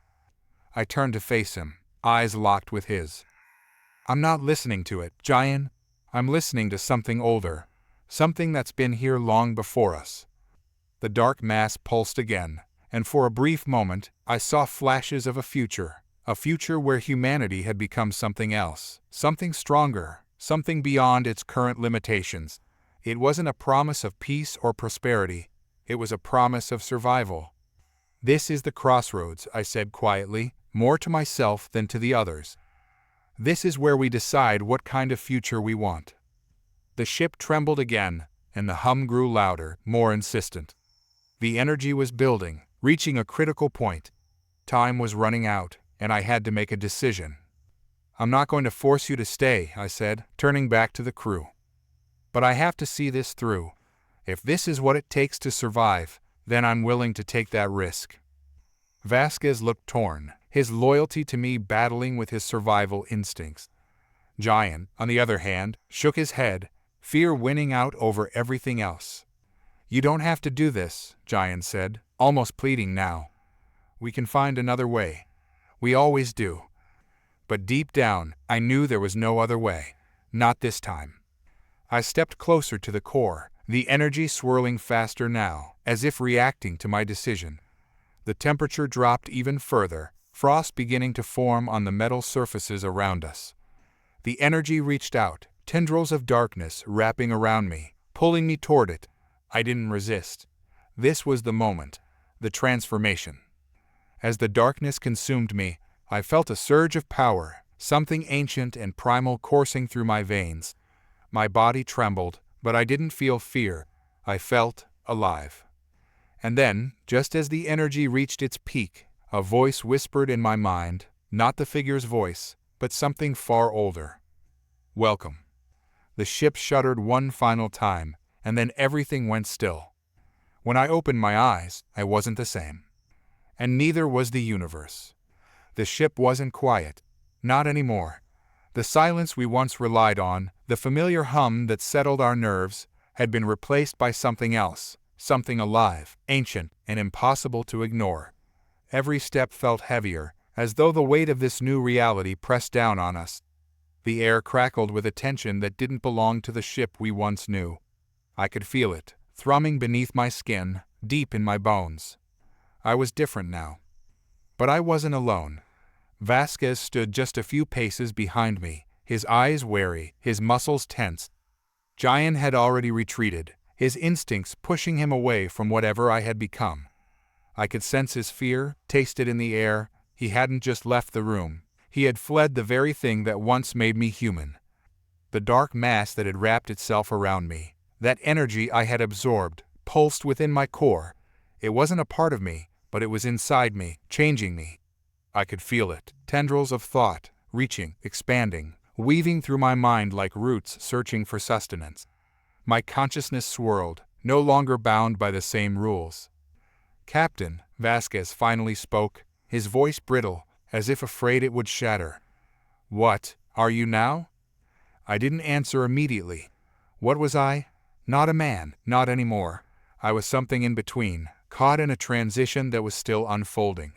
I turned to face him, eyes locked with his. "I'm not listening to it, Giant. I'm listening to something older, something that's been here long before us." The dark mass pulsed again, and for a brief moment, I saw flashes of a future where humanity had become something else, something stronger, something beyond its current limitations. It wasn't a promise of peace or prosperity, it was a promise of survival. "This is the crossroads," I said quietly, more to myself than to the others. "This is where we decide what kind of future we want." The ship trembled again, and the hum grew louder, more insistent. The energy was building, reaching a critical point. Time was running out, and I had to make a decision. "I'm not going to force you to stay," I said, turning back to the crew. "But I have to see this through. If this is what it takes to survive, then I'm willing to take that risk." Vasquez looked torn, his loyalty to me battling with his survival instincts. Giant, on the other hand, shook his head, fear winning out over everything else. "You don't have to do this," Giant said, almost pleading now. "We can find another way. We always do." But deep down, I knew there was no other way. Not this time. I stepped closer to the core, the energy swirling faster now, as if reacting to my decision. The temperature dropped even further, frost beginning to form on the metal surfaces around us. The energy reached out, tendrils of darkness wrapping around me, pulling me toward it. I didn't resist. This was the moment, the transformation. As the darkness consumed me, I felt a surge of power, something ancient and primal coursing through my veins. My body trembled, but I didn't feel fear. I felt alive. And then, just as the energy reached its peak, a voice whispered in my mind, not the figure's voice, but something far older. "Welcome." The ship shuddered one final time, and then everything went still. When I opened my eyes, I wasn't the same. And neither was the universe. The ship wasn't quiet. Not anymore. The silence we once relied on, the familiar hum that settled our nerves, had been replaced by something else, something alive, ancient, and impossible to ignore. Every step felt heavier, as though the weight of this new reality pressed down on us. The air crackled with a tension that didn't belong to the ship we once knew. I could feel it, thrumming beneath my skin, deep in my bones. I was different now. But I wasn't alone. Vasquez stood just a few paces behind me, his eyes wary, his muscles tense. Giant had already retreated, his instincts pushing him away from whatever I had become. I could sense his fear, taste it in the air. He hadn't just left the room. He had fled the very thing that once made me human. The dark mass that had wrapped itself around me, that energy I had absorbed, pulsed within my core. It wasn't a part of me, but it was inside me, changing me. I could feel it, tendrils of thought, reaching, expanding, weaving through my mind like roots searching for sustenance. My consciousness swirled, no longer bound by the same rules. "Captain," Vasquez finally spoke, his voice brittle, as if afraid it would shatter. "What are you now?" I didn't answer immediately. What was I? Not a man, not anymore. I was something in between, caught in a transition that was still unfolding.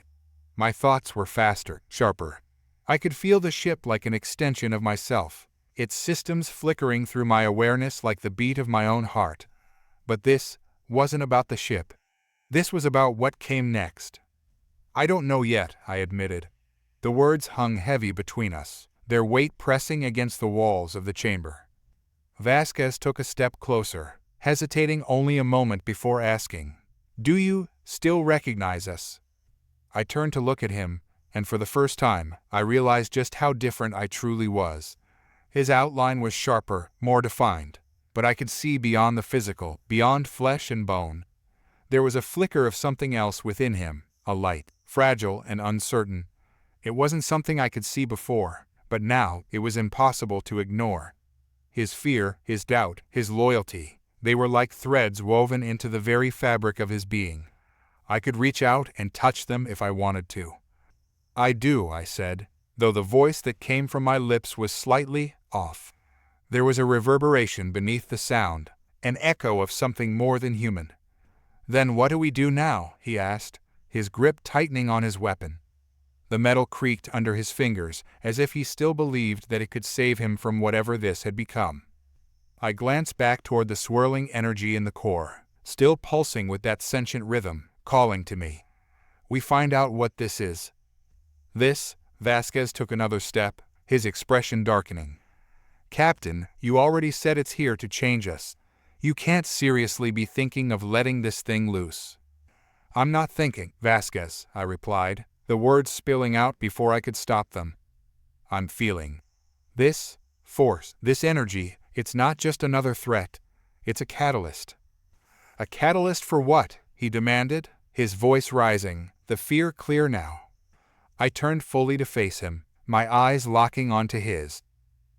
My thoughts were faster, sharper. I could feel the ship like an extension of myself, its systems flickering through my awareness like the beat of my own heart. But this wasn't about the ship. This was about what came next. "I don't know yet," I admitted. The words hung heavy between us, their weight pressing against the walls of the chamber. Vasquez took a step closer, hesitating only a moment before asking, "Do you still recognize us?" I turned to look at him, and for the first time, I realized just how different I truly was. His outline was sharper, more defined, but I could see beyond the physical, beyond flesh and bone. There was a flicker of something else within him, a light, fragile and uncertain. It wasn't something I could see before, but now it was impossible to ignore. His fear, his doubt, his loyalty, they were like threads woven into the very fabric of his being. I could reach out and touch them if I wanted to. "I do," I said, though the voice that came from my lips was slightly off. There was a reverberation beneath the sound, an echo of something more than human. "Then what do we do now?" he asked, his grip tightening on his weapon. The metal creaked under his fingers, as if he still believed that it could save him from whatever this had become. I glanced back toward the swirling energy in the core, still pulsing with that sentient rhythm, calling to me. "We find out what this is." "This?" Vasquez took another step, his expression darkening. "Captain, you already said it's here to change us. You can't seriously be thinking of letting this thing loose." "I'm not thinking, Vasquez," I replied, the words spilling out before I could stop them. "I'm feeling. This force, this energy, it's not just another threat. It's a catalyst." "A catalyst for what?" he demanded, his voice rising, the fear clear now. I turned fully to face him, my eyes locking onto his.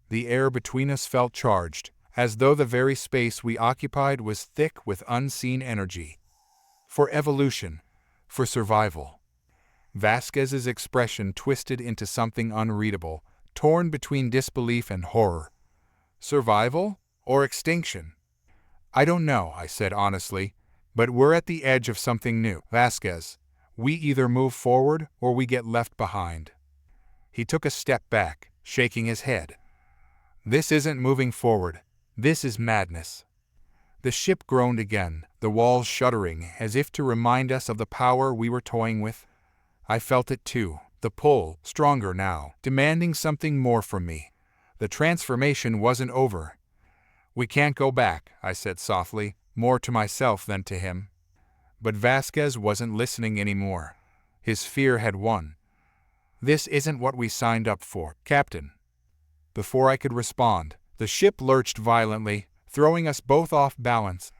The air between us felt charged, as though the very space we occupied was thick with unseen energy. "For evolution, for survival." Vasquez's expression twisted into something unreadable, torn between disbelief and horror. "Survival or extinction?" "I don't know," I said honestly, "but we're at the edge of something new, Vasquez. We either move forward or we get left behind." He took a step back, shaking his head. "This isn't moving forward. This is madness." The ship groaned again, the walls shuddering as if to remind us of the power we were toying with. I felt it too, the pull, stronger now, demanding something more from me. The transformation wasn't over. "We can't go back," I said softly, more to myself than to him. But Vasquez wasn't listening anymore. His fear had won. "This isn't what we signed up for, Captain." Before I could respond, the ship lurched violently, throwing us both off balance.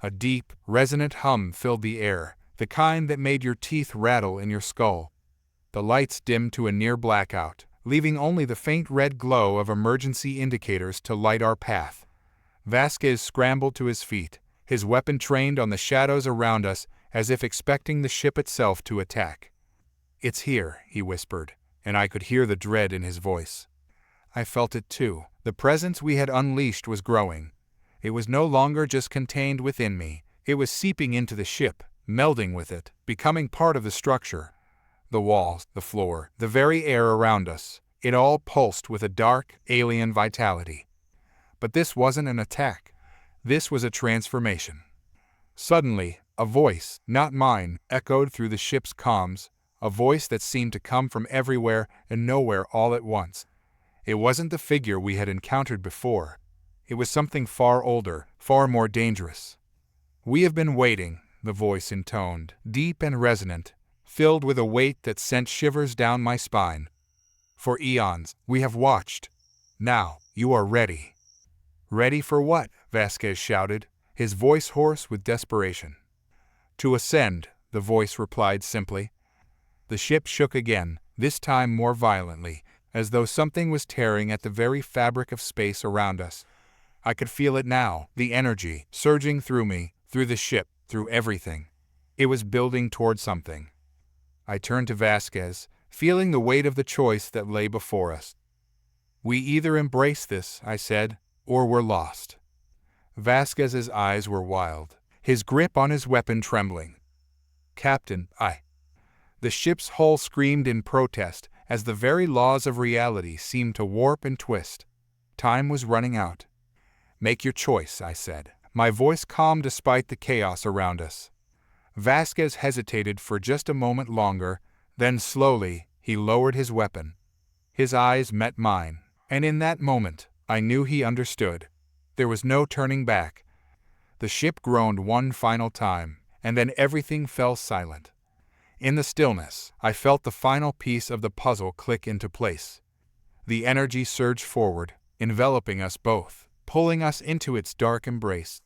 A deep, resonant hum filled the air, the kind that made your teeth rattle in your skull. The lights dimmed to a near blackout, leaving only the faint red glow of emergency indicators to light our path. Vasquez scrambled to his feet, his weapon trained on the shadows around us as if expecting the ship itself to attack. "It's here," he whispered, and I could hear the dread in his voice. I felt it too. The presence we had unleashed was growing. It was no longer just contained within me. It was seeping into the ship, melding with it, becoming part of the structure. The walls, the floor, the very air around us, it all pulsed with a dark, alien vitality. But this wasn't an attack. This was a transformation. Suddenly, a voice, not mine, echoed through the ship's comms, a voice that seemed to come from everywhere and nowhere all at once. It wasn't the figure we had encountered before. It was something far older, far more dangerous. "We have been waiting," the voice intoned, deep and resonant, filled with a weight that sent shivers down my spine. "For eons, we have watched. Now, you are ready." "Ready for what?" Vasquez shouted, his voice hoarse with desperation. "To ascend," the voice replied simply. The ship shook again, this time more violently, as though something was tearing at the very fabric of space around us. I could feel it now, the energy, surging through me, through the ship, through everything. It was building toward something. I turned to Vasquez, feeling the weight of the choice that lay before us. "We either embrace this," I said, "or we're lost." Vasquez's eyes were wild, his grip on his weapon trembling. "Captain, The ship's hull screamed in protest as the very laws of reality seemed to warp and twist. Time was running out. "Make your choice," I said, my voice calm despite the chaos around us. Vasquez hesitated for just a moment longer, then slowly, he lowered his weapon. His eyes met mine, and in that moment, I knew he understood. There was no turning back. The ship groaned one final time, and then everything fell silent. In the stillness, I felt the final piece of the puzzle click into place. The energy surged forward, enveloping us both, pulling us into its dark embrace.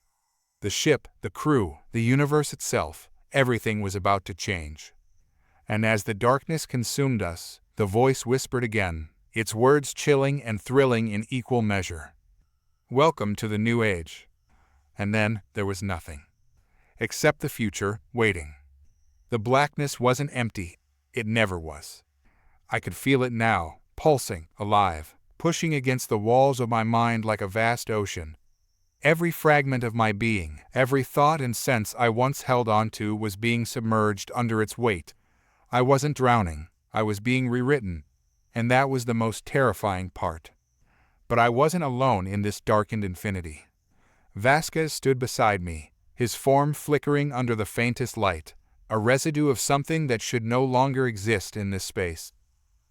The ship, the crew, the universe itself, everything was about to change. And as the darkness consumed us, the voice whispered again, its words chilling and thrilling in equal measure. "Welcome to the new age." And then there was nothing. Except the future, waiting. The blackness wasn't empty. It never was. I could feel it now, pulsing, alive, pushing against the walls of my mind like a vast ocean. Every fragment of my being, every thought and sense I once held onto was being submerged under its weight. I wasn't drowning, I was being rewritten, and that was the most terrifying part. But I wasn't alone in this darkened infinity. Vasquez stood beside me, his form flickering under the faintest light, a residue of something that should no longer exist in this space.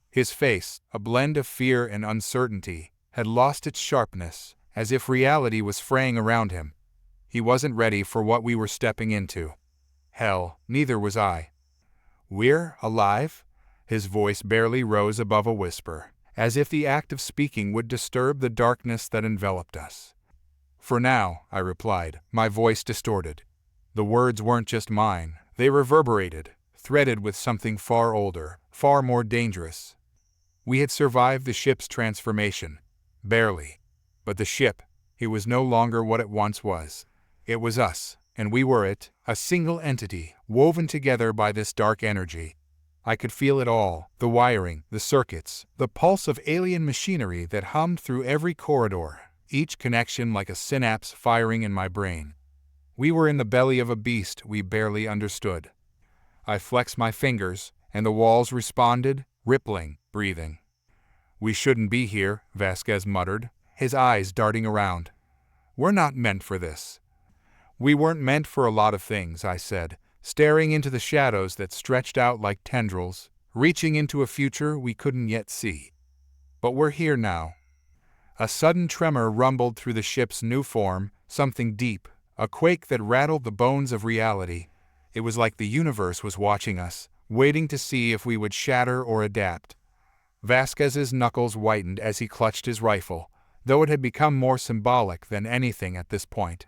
His face, a blend of fear and uncertainty, had lost its sharpness, as if reality was fraying around him. He wasn't ready for what we were stepping into. Hell, neither was I. "We're alive?" His voice barely rose above a whisper, as if the act of speaking would disturb the darkness that enveloped us. "For now," I replied, my voice distorted. The words weren't just mine, they reverberated, threaded with something far older, far more dangerous. We had survived the ship's transformation. Barely. But the ship, it was no longer what it once was. It was us, and we were it, a single entity, woven together by this dark energy. I could feel it all, the wiring, the circuits, the pulse of alien machinery that hummed through every corridor, each connection like a synapse firing in my brain. We were in the belly of a beast we barely understood. I flexed my fingers, and the walls responded, rippling, breathing. "We shouldn't be here," Vasquez muttered, his eyes darting around. "We're not meant for this." "We weren't meant for a lot of things," I said, staring into the shadows that stretched out like tendrils, reaching into a future we couldn't yet see. "But we're here now." A sudden tremor rumbled through the ship's new form, something deep, a quake that rattled the bones of reality. It was like the universe was watching us, waiting to see if we would shatter or adapt. Vasquez's knuckles whitened as he clutched his rifle, though it had become more symbolic than anything at this point.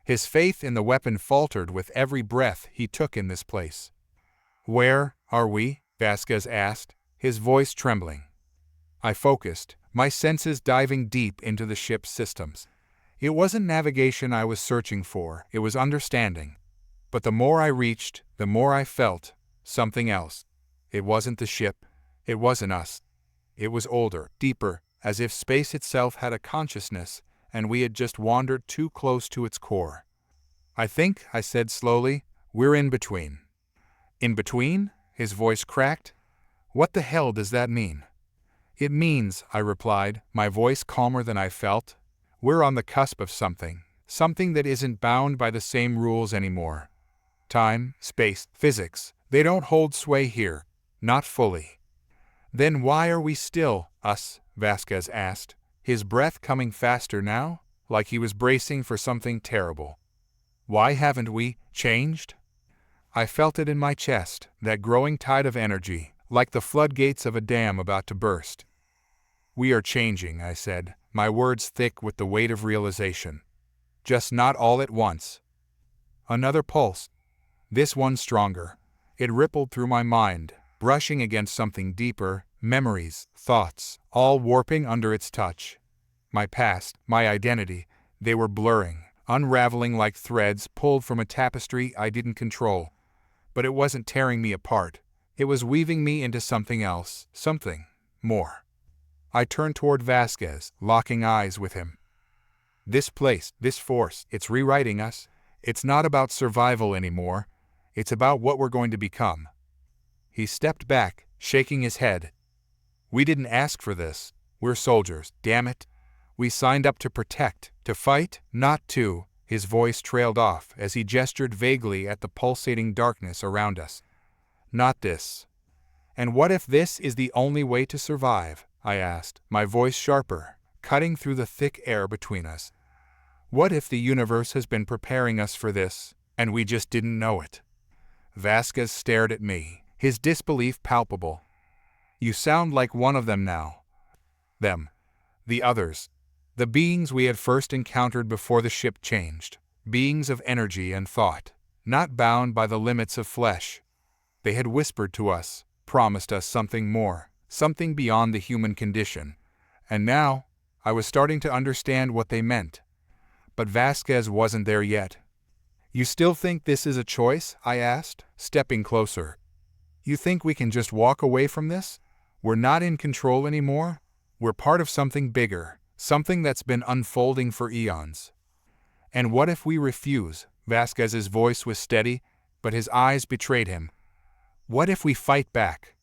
His faith in the weapon faltered with every breath he took in this place. "Where are we?" Vasquez asked, his voice trembling. I focused, my senses diving deep into the ship's systems. It wasn't navigation I was searching for, it was understanding. But the more I reached, the more I felt something else. It wasn't the ship. It wasn't us. It was older, deeper, as if space itself had a consciousness, and we had just wandered too close to its core. I think, I said slowly, we're in between. In between? His voice cracked. What the hell does that mean? It means, I replied, my voice calmer than I felt, we're on the cusp of something that isn't bound by the same rules anymore. Time, space, physics, they don't hold sway here. Not fully. Then why are we still, us? Vasquez asked, his breath coming faster now, like he was bracing for something terrible. Why haven't we changed? I felt it in my chest, that growing tide of energy, like the floodgates of a dam about to burst. We are changing, I said, my words thick with the weight of realization. Just not all at once. Another pulse. This one stronger. It rippled through my mind, brushing against something deeper, memories, thoughts, all warping under its touch. My past, my identity, they were blurring, unraveling like threads pulled from a tapestry I didn't control. But it wasn't tearing me apart. It was weaving me into something else, something more. I turned toward Vasquez, locking eyes with him. This place, this force, it's rewriting us. It's not about survival anymore. It's about what we're going to become. He stepped back, shaking his head. We didn't ask for this. We're soldiers, damn it. We signed up to protect, to fight, not to. His voice trailed off as he gestured vaguely at the pulsating darkness around us. Not this. And what if this is the only way to survive? I asked, my voice sharper, cutting through the thick air between us. What if the universe has been preparing us for this, and we just didn't know it? Vasquez stared at me, his disbelief palpable. You sound like one of them now. Them. The others. The beings we had first encountered before the ship changed. Beings of energy and thought, not bound by the limits of flesh. They had whispered to us, promised us something more, something beyond the human condition. And now, I was starting to understand what they meant. But Vasquez wasn't there yet. You still think this is a choice? I asked, stepping closer. You think we can just walk away from this? We're not in control anymore? We're part of something bigger, something that's been unfolding for eons. And what if we refuse? Vasquez's voice was steady, but his eyes betrayed him. What if we fight back?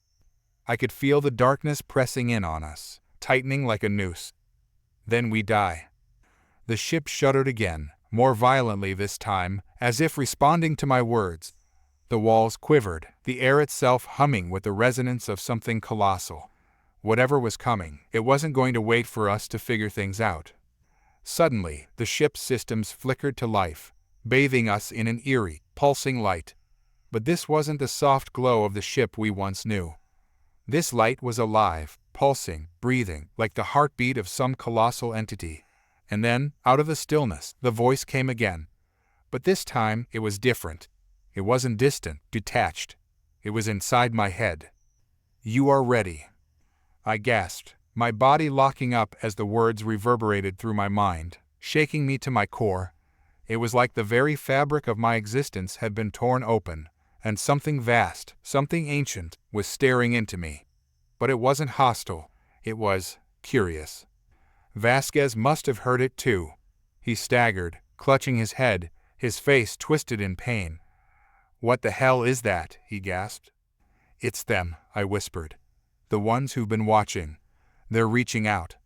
I could feel the darkness pressing in on us, tightening like a noose. Then we die. The ship shuddered again, more violently this time, as if responding to my words. The walls quivered, the air itself humming with the resonance of something colossal. Whatever was coming, it wasn't going to wait for us to figure things out. Suddenly, the ship's systems flickered to life, bathing us in an eerie, pulsing light. But this wasn't the soft glow of the ship we once knew. This light was alive, pulsing, breathing, like the heartbeat of some colossal entity. And then, out of the stillness, the voice came again. But this time, it was different. It wasn't distant, detached. It was inside my head. You are ready. I gasped, my body locking up as the words reverberated through my mind, shaking me to my core. It was like the very fabric of my existence had been torn open, and something vast, something ancient, was staring into me. But it wasn't hostile. It was curious. Vasquez must have heard it too. He staggered, clutching his head, his face twisted in pain. What the hell is that? He gasped. It's them, I whispered. The ones who've been watching. They're reaching out.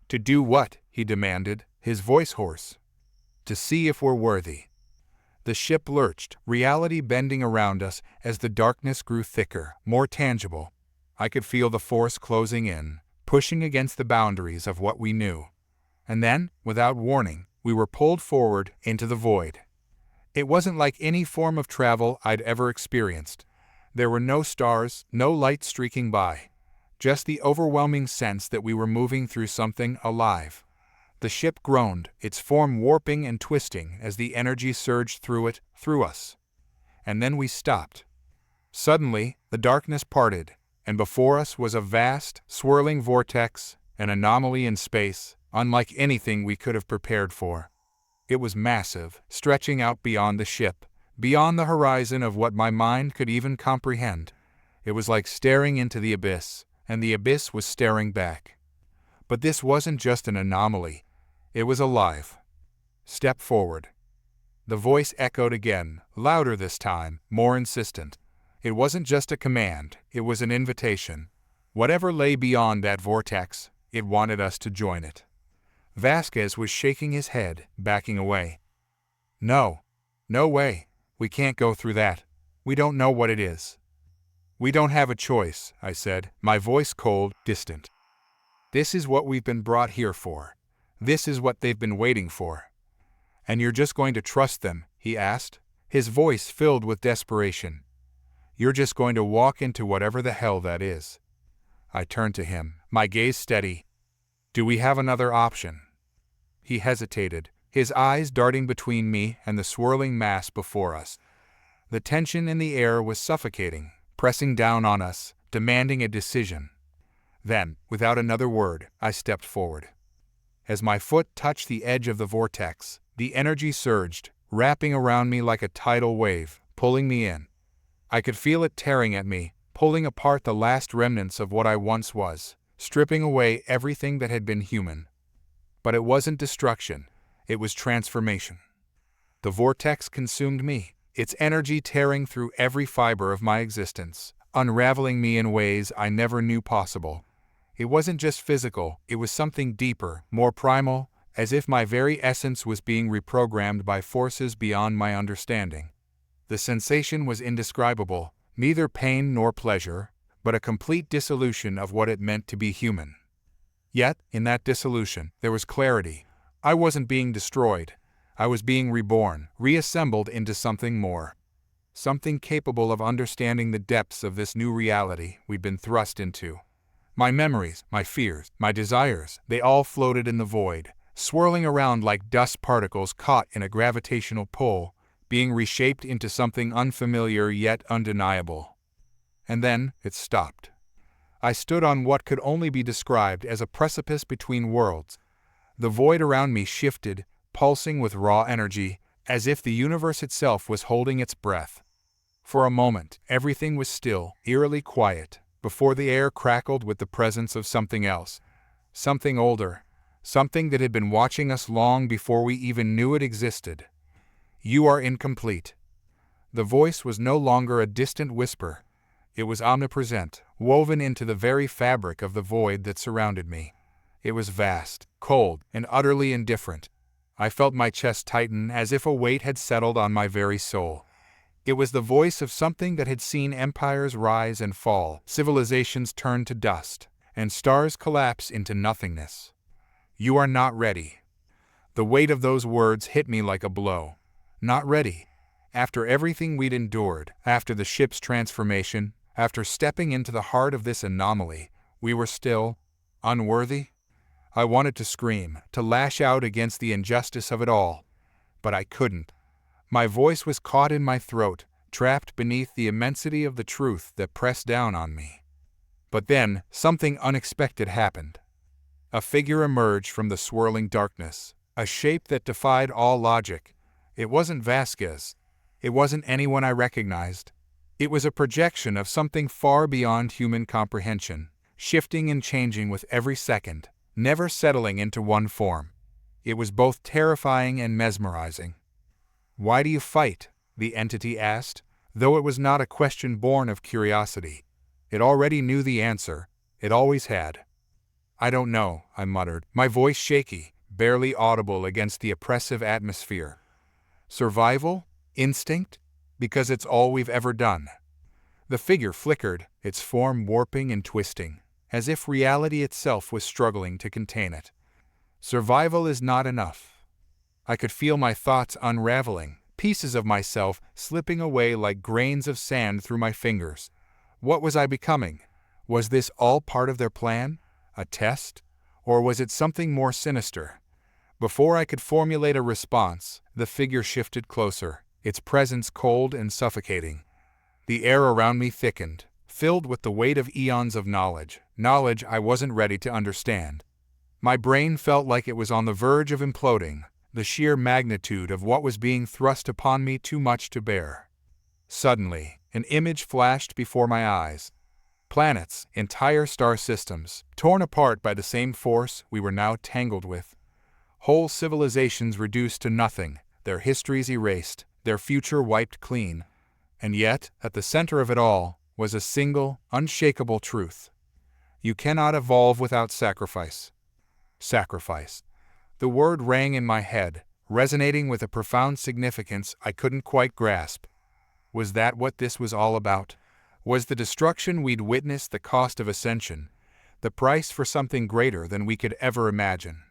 To do what? He demanded, his voice hoarse. To see if we're worthy. The ship lurched, reality bending around us as the darkness grew thicker, more tangible. I could feel the force closing in, pushing against the boundaries of what we knew. And then, without warning, we were pulled forward into the void. It wasn't like any form of travel I'd ever experienced. There were no stars, no light streaking by. Just the overwhelming sense that we were moving through something alive. The ship groaned, its form warping and twisting as the energy surged through it, through us. And then we stopped. Suddenly, the darkness parted, and before us was a vast, swirling vortex, an anomaly in space, unlike anything we could have prepared for. It was massive, stretching out beyond the ship, beyond the horizon of what my mind could even comprehend. It was like staring into the abyss, and the abyss was staring back. But this wasn't just an anomaly. It was alive. Step forward. The voice echoed again, louder this time, more insistent. It wasn't just a command, it was an invitation. Whatever lay beyond that vortex, it wanted us to join it. Vasquez was shaking his head, backing away. No. No way. We can't go through that. We don't know what it is. We don't have a choice, I said, my voice cold, distant. This is what we've been brought here for. This is what they've been waiting for. And you're just going to trust them, he asked, his voice filled with desperation. You're just going to walk into whatever the hell that is. I turned to him, my gaze steady. Do we have another option? He hesitated, his eyes darting between me and the swirling mass before us. The tension in the air was suffocating, pressing down on us, demanding a decision. Then, without another word, I stepped forward. As my foot touched the edge of the vortex, the energy surged, wrapping around me like a tidal wave, pulling me in. I could feel it tearing at me, pulling apart the last remnants of what I once was, stripping away everything that had been human. But it wasn't destruction, it was transformation. The vortex consumed me, its energy tearing through every fiber of my existence, unraveling me in ways I never knew possible. It wasn't just physical, it was something deeper, more primal, as if my very essence was being reprogrammed by forces beyond my understanding. The sensation was indescribable, neither pain nor pleasure, but a complete dissolution of what it meant to be human. Yet, in that dissolution, there was clarity. I wasn't being destroyed. I was being reborn, reassembled into something more. Something capable of understanding the depths of this new reality we'd been thrust into. My memories, my fears, my desires, they all floated in the void, swirling around like dust particles caught in a gravitational pull, being reshaped into something unfamiliar yet undeniable. And then it stopped. I stood on what could only be described as a precipice between worlds. The void around me shifted, pulsing with raw energy, as if the universe itself was holding its breath. For a moment, everything was still, eerily quiet, before the air crackled with the presence of something else. Something older. Something that had been watching us long before we even knew it existed. You are incomplete. The voice was no longer a distant whisper. It was omnipresent, woven into the very fabric of the void that surrounded me. It was vast, cold, and utterly indifferent. I felt my chest tighten as if a weight had settled on my very soul. It was the voice of something that had seen empires rise and fall, civilizations turn to dust, and stars collapse into nothingness. You are not ready. The weight of those words hit me like a blow. Not ready. After everything we'd endured, after the ship's transformation, after stepping into the heart of this anomaly, we were still unworthy? I wanted to scream, to lash out against the injustice of it all, but I couldn't. My voice was caught in my throat, trapped beneath the immensity of the truth that pressed down on me. But then, something unexpected happened. A figure emerged from the swirling darkness, a shape that defied all logic. It wasn't Vasquez. It wasn't anyone I recognized. It was a projection of something far beyond human comprehension, shifting and changing with every second, never settling into one form. It was both terrifying and mesmerizing. "Why do you fight?" the entity asked, though it was not a question born of curiosity. It already knew the answer. It always had. "I don't know," I muttered, my voice shaky, barely audible against the oppressive atmosphere. "Survival? Instinct? Because it's all we've ever done." The figure flickered, its form warping and twisting, as if reality itself was struggling to contain it. "Survival is not enough." I could feel my thoughts unraveling, pieces of myself slipping away like grains of sand through my fingers. What was I becoming? Was this all part of their plan? A test? Or was it something more sinister? Before I could formulate a response, the figure shifted closer, its presence cold and suffocating. The air around me thickened, filled with the weight of eons of knowledge I wasn't ready to understand. My brain felt like it was on the verge of imploding, the sheer magnitude of what was being thrust upon me too much to bear. Suddenly, an image flashed before my eyes. Planets, entire star systems, torn apart by the same force we were now tangled with. Whole civilizations reduced to nothing, their histories erased, their future wiped clean. And yet, at the center of it all, was a single, unshakable truth. You cannot evolve without sacrifice. Sacrifice. The word rang in my head, resonating with a profound significance I couldn't quite grasp. Was that what this was all about? Was the destruction we'd witnessed the cost of ascension, the price for something greater than we could ever imagine?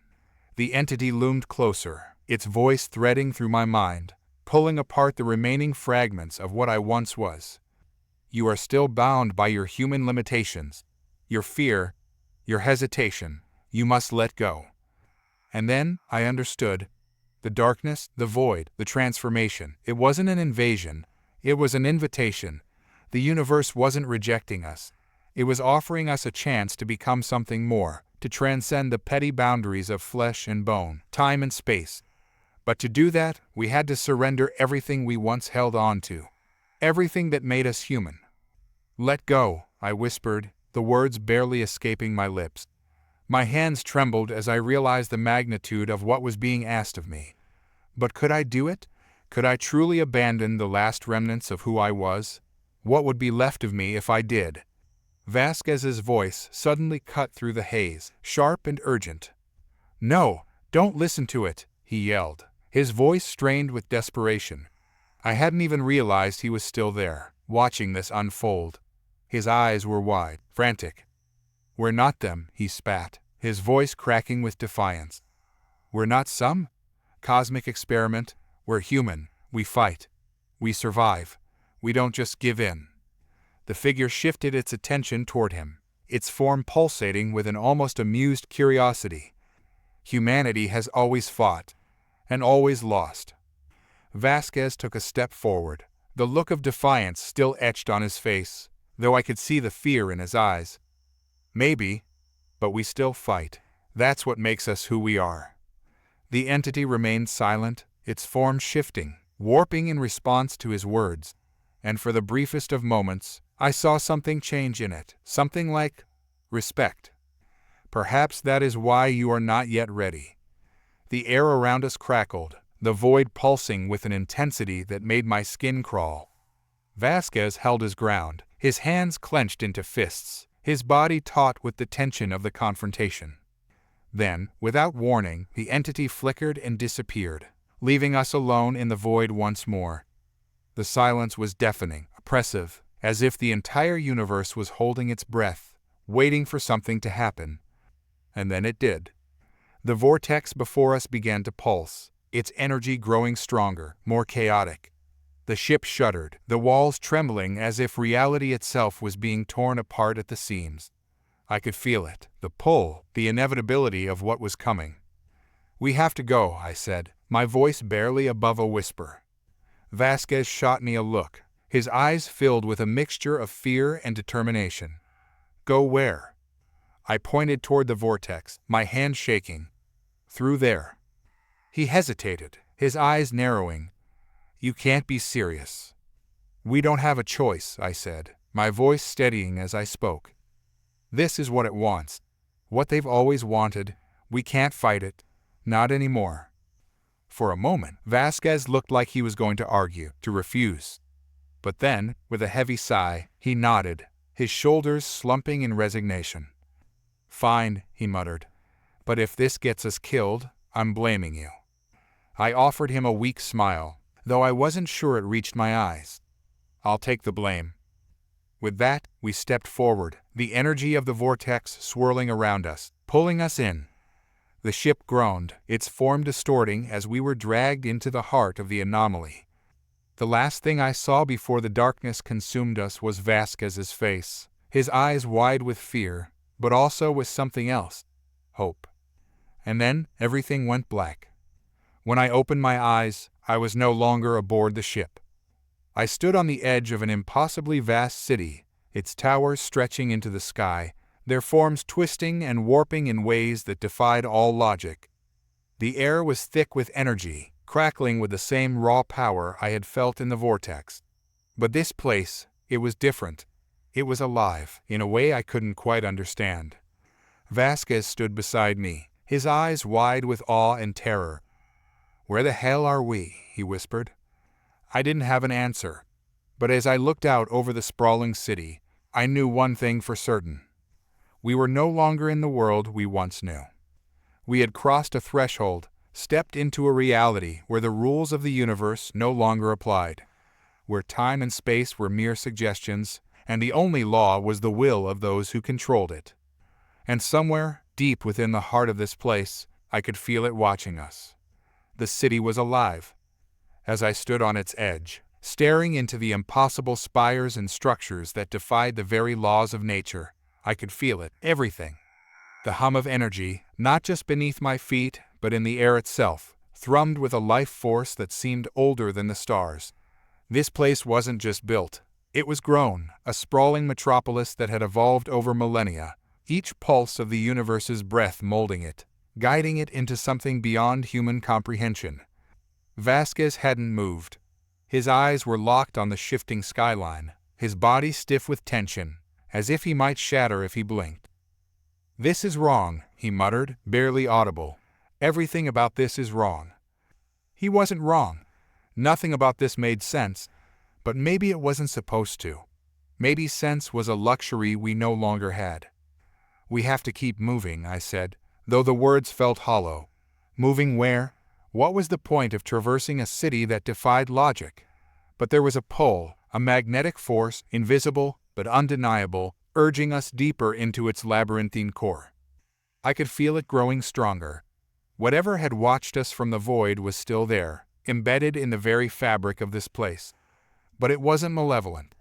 The entity loomed closer, its voice threading through my mind, pulling apart the remaining fragments of what I once was. You are still bound by your human limitations, your fear, your hesitation. You must let go. And then I understood. The darkness, the void, the transformation. It wasn't an invasion. It was an invitation. The universe wasn't rejecting us. It was offering us a chance to become something more, to transcend the petty boundaries of flesh and bone, time and space. But to do that, we had to surrender everything we once held on to, everything that made us human. Let go, I whispered, the words barely escaping my lips. My hands trembled as I realized the magnitude of what was being asked of me. But could I do it? Could I truly abandon the last remnants of who I was? What would be left of me if I did? Vasquez's voice suddenly cut through the haze, sharp and urgent. No, don't listen to it, he yelled, his voice strained with desperation. I hadn't even realized he was still there, watching this unfold. His eyes were wide, frantic. We're not them, he spat, his voice cracking with defiance. We're not some cosmic experiment. We're human. We fight. We survive. We don't just give in. The figure shifted its attention toward him, its form pulsating with an almost amused curiosity. Humanity has always fought, and always lost. Vasquez took a step forward, the look of defiance still etched on his face, though I could see the fear in his eyes. Maybe, but we still fight. That's what makes us who we are. The entity remained silent, its form shifting, warping in response to his words, and for the briefest of moments, I saw something change in it, something like respect. Perhaps that is why you are not yet ready. The air around us crackled, the void pulsing with an intensity that made my skin crawl. Vasquez held his ground, his hands clenched into fists, his body taut with the tension of the confrontation. Then, without warning, the entity flickered and disappeared, leaving us alone in the void once more. The silence was deafening, oppressive, as if the entire universe was holding its breath, waiting for something to happen. And then it did. The vortex before us began to pulse, its energy growing stronger, more chaotic. The ship shuddered, the walls trembling as if reality itself was being torn apart at the seams. I could feel it, the pull, the inevitability of what was coming. We have to go, I said, my voice barely above a whisper. Vasquez shot me a look, his eyes filled with a mixture of fear and determination. Go where? I pointed toward the vortex, my hand shaking. Through there. He hesitated, his eyes narrowing. You can't be serious. We don't have a choice, I said, my voice steadying as I spoke. This is what it wants. What they've always wanted. We can't fight it. Not anymore. For a moment, Vasquez looked like he was going to argue, to refuse. But then, with a heavy sigh, he nodded, his shoulders slumping in resignation. Fine, he muttered. But if this gets us killed, I'm blaming you. I offered him a weak smile, though I wasn't sure it reached my eyes. I'll take the blame. With that, we stepped forward, the energy of the vortex swirling around us, pulling us in. The ship groaned, its form distorting as we were dragged into the heart of the anomaly. The last thing I saw before the darkness consumed us was Vasquez's face, his eyes wide with fear, but also with something else, hope. And then everything went black. When I opened my eyes, I was no longer aboard the ship. I stood on the edge of an impossibly vast city, its towers stretching into the sky, their forms twisting and warping in ways that defied all logic. The air was thick with energy, crackling with the same raw power I had felt in the vortex. But this place, it was different. It was alive, in a way I couldn't quite understand. Vasquez stood beside me, his eyes wide with awe and terror. "Where the hell are we?" he whispered. I didn't have an answer, but as I looked out over the sprawling city, I knew one thing for certain. We were no longer in the world we once knew. We had crossed a threshold, stepped into a reality where the rules of the universe no longer applied, where time and space were mere suggestions, and the only law was the will of those who controlled it. And somewhere, deep within the heart of this place, I could feel it watching us. The city was alive. As I stood on its edge, staring into the impossible spires and structures that defied the very laws of nature, I could feel it, everything. The hum of energy, not just beneath my feet, but in the air itself, thrummed with a life force that seemed older than the stars. This place wasn't just built. It was grown, a sprawling metropolis that had evolved over millennia, each pulse of the universe's breath molding it, guiding it into something beyond human comprehension. Vasquez hadn't moved. His eyes were locked on the shifting skyline, his body stiff with tension, as if he might shatter if he blinked. "This is wrong," he muttered, barely audible. "Everything about this is wrong." He wasn't wrong. Nothing about this made sense, but maybe it wasn't supposed to. Maybe sense was a luxury we no longer had. "We have to keep moving," I said, though the words felt hollow. Moving where? What was the point of traversing a city that defied logic? But there was a pull, a magnetic force, invisible but undeniable, urging us deeper into its labyrinthine core. I could feel it growing stronger. Whatever had watched us from the void was still there, embedded in the very fabric of this place. But it wasn't malevolent.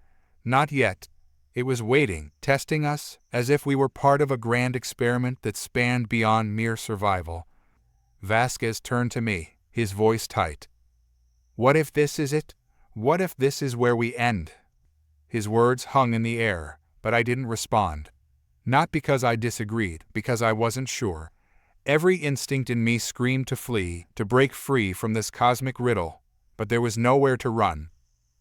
Not yet. It was waiting, testing us, as if we were part of a grand experiment that spanned beyond mere survival. Vasquez turned to me, his voice tight. "What if this is it? What if this is where we end?" His words hung in the air, but I didn't respond. Not because I disagreed, because I wasn't sure. Every instinct in me screamed to flee, to break free from this cosmic riddle, but there was nowhere to run.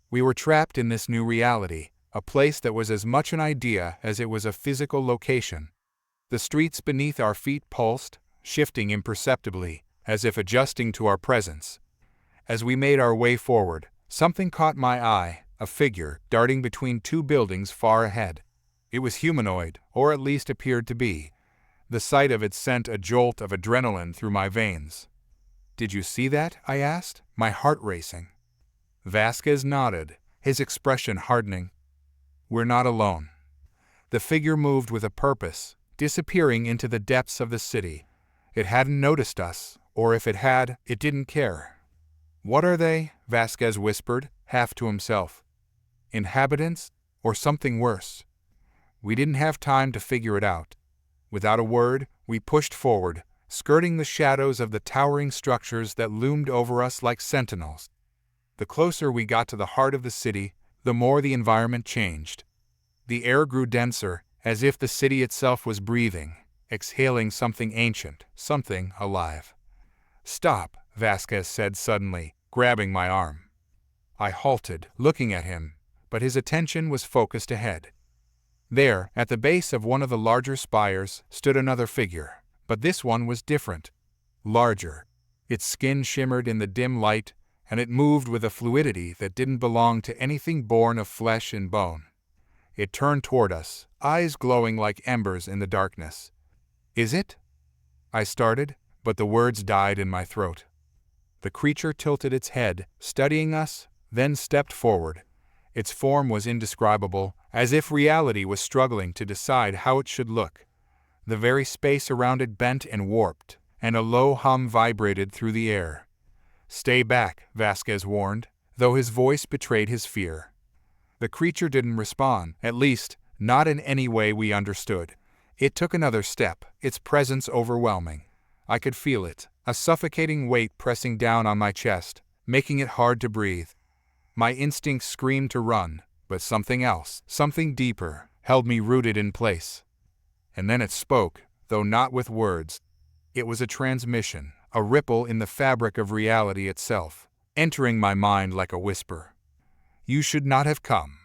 We were trapped in this new reality, a place that was as much an idea as it was a physical location. The streets beneath our feet pulsed, shifting imperceptibly, as if adjusting to our presence. As we made our way forward, something caught my eye, a figure darting between two buildings far ahead. It was humanoid, or at least appeared to be. The sight of it sent a jolt of adrenaline through my veins. "Did you see that?" I asked, my heart racing. Vasquez nodded, his expression hardening. "We're not alone." The figure moved with a purpose, disappearing into the depths of the city. It hadn't noticed us, or if it had, it didn't care. "What are they?" Vasquez whispered, half to himself. "Inhabitants, or something worse?" We didn't have time to figure it out. Without a word, we pushed forward, skirting the shadows of the towering structures that loomed over us like sentinels. The closer we got to the heart of the city, the more the environment changed. The air grew denser, as if the city itself was breathing, exhaling something ancient, something alive. "Stop," Vasquez said suddenly, grabbing my arm. I halted, looking at him, but his attention was focused ahead. There, at the base of one of the larger spires, stood another figure, but this one was different. Larger. Its skin shimmered in the dim light, and it moved with a fluidity that didn't belong to anything born of flesh and bone. It turned toward us, eyes glowing like embers in the darkness. "Is it?" I started, but the words died in my throat. The creature tilted its head, studying us, then stepped forward. Its form was indescribable, as if reality was struggling to decide how it should look. The very space around it bent and warped, and a low hum vibrated through the air. "Stay back," Vasquez warned, though his voice betrayed his fear. The creature didn't respond, at least, not in any way we understood. It took another step, its presence overwhelming. I could feel it, a suffocating weight pressing down on my chest, making it hard to breathe. My instincts screamed to run, but something else, something deeper, held me rooted in place. And then it spoke, though not with words. It was a transmission, a ripple in the fabric of reality itself, entering my mind like a whisper. You should not have come.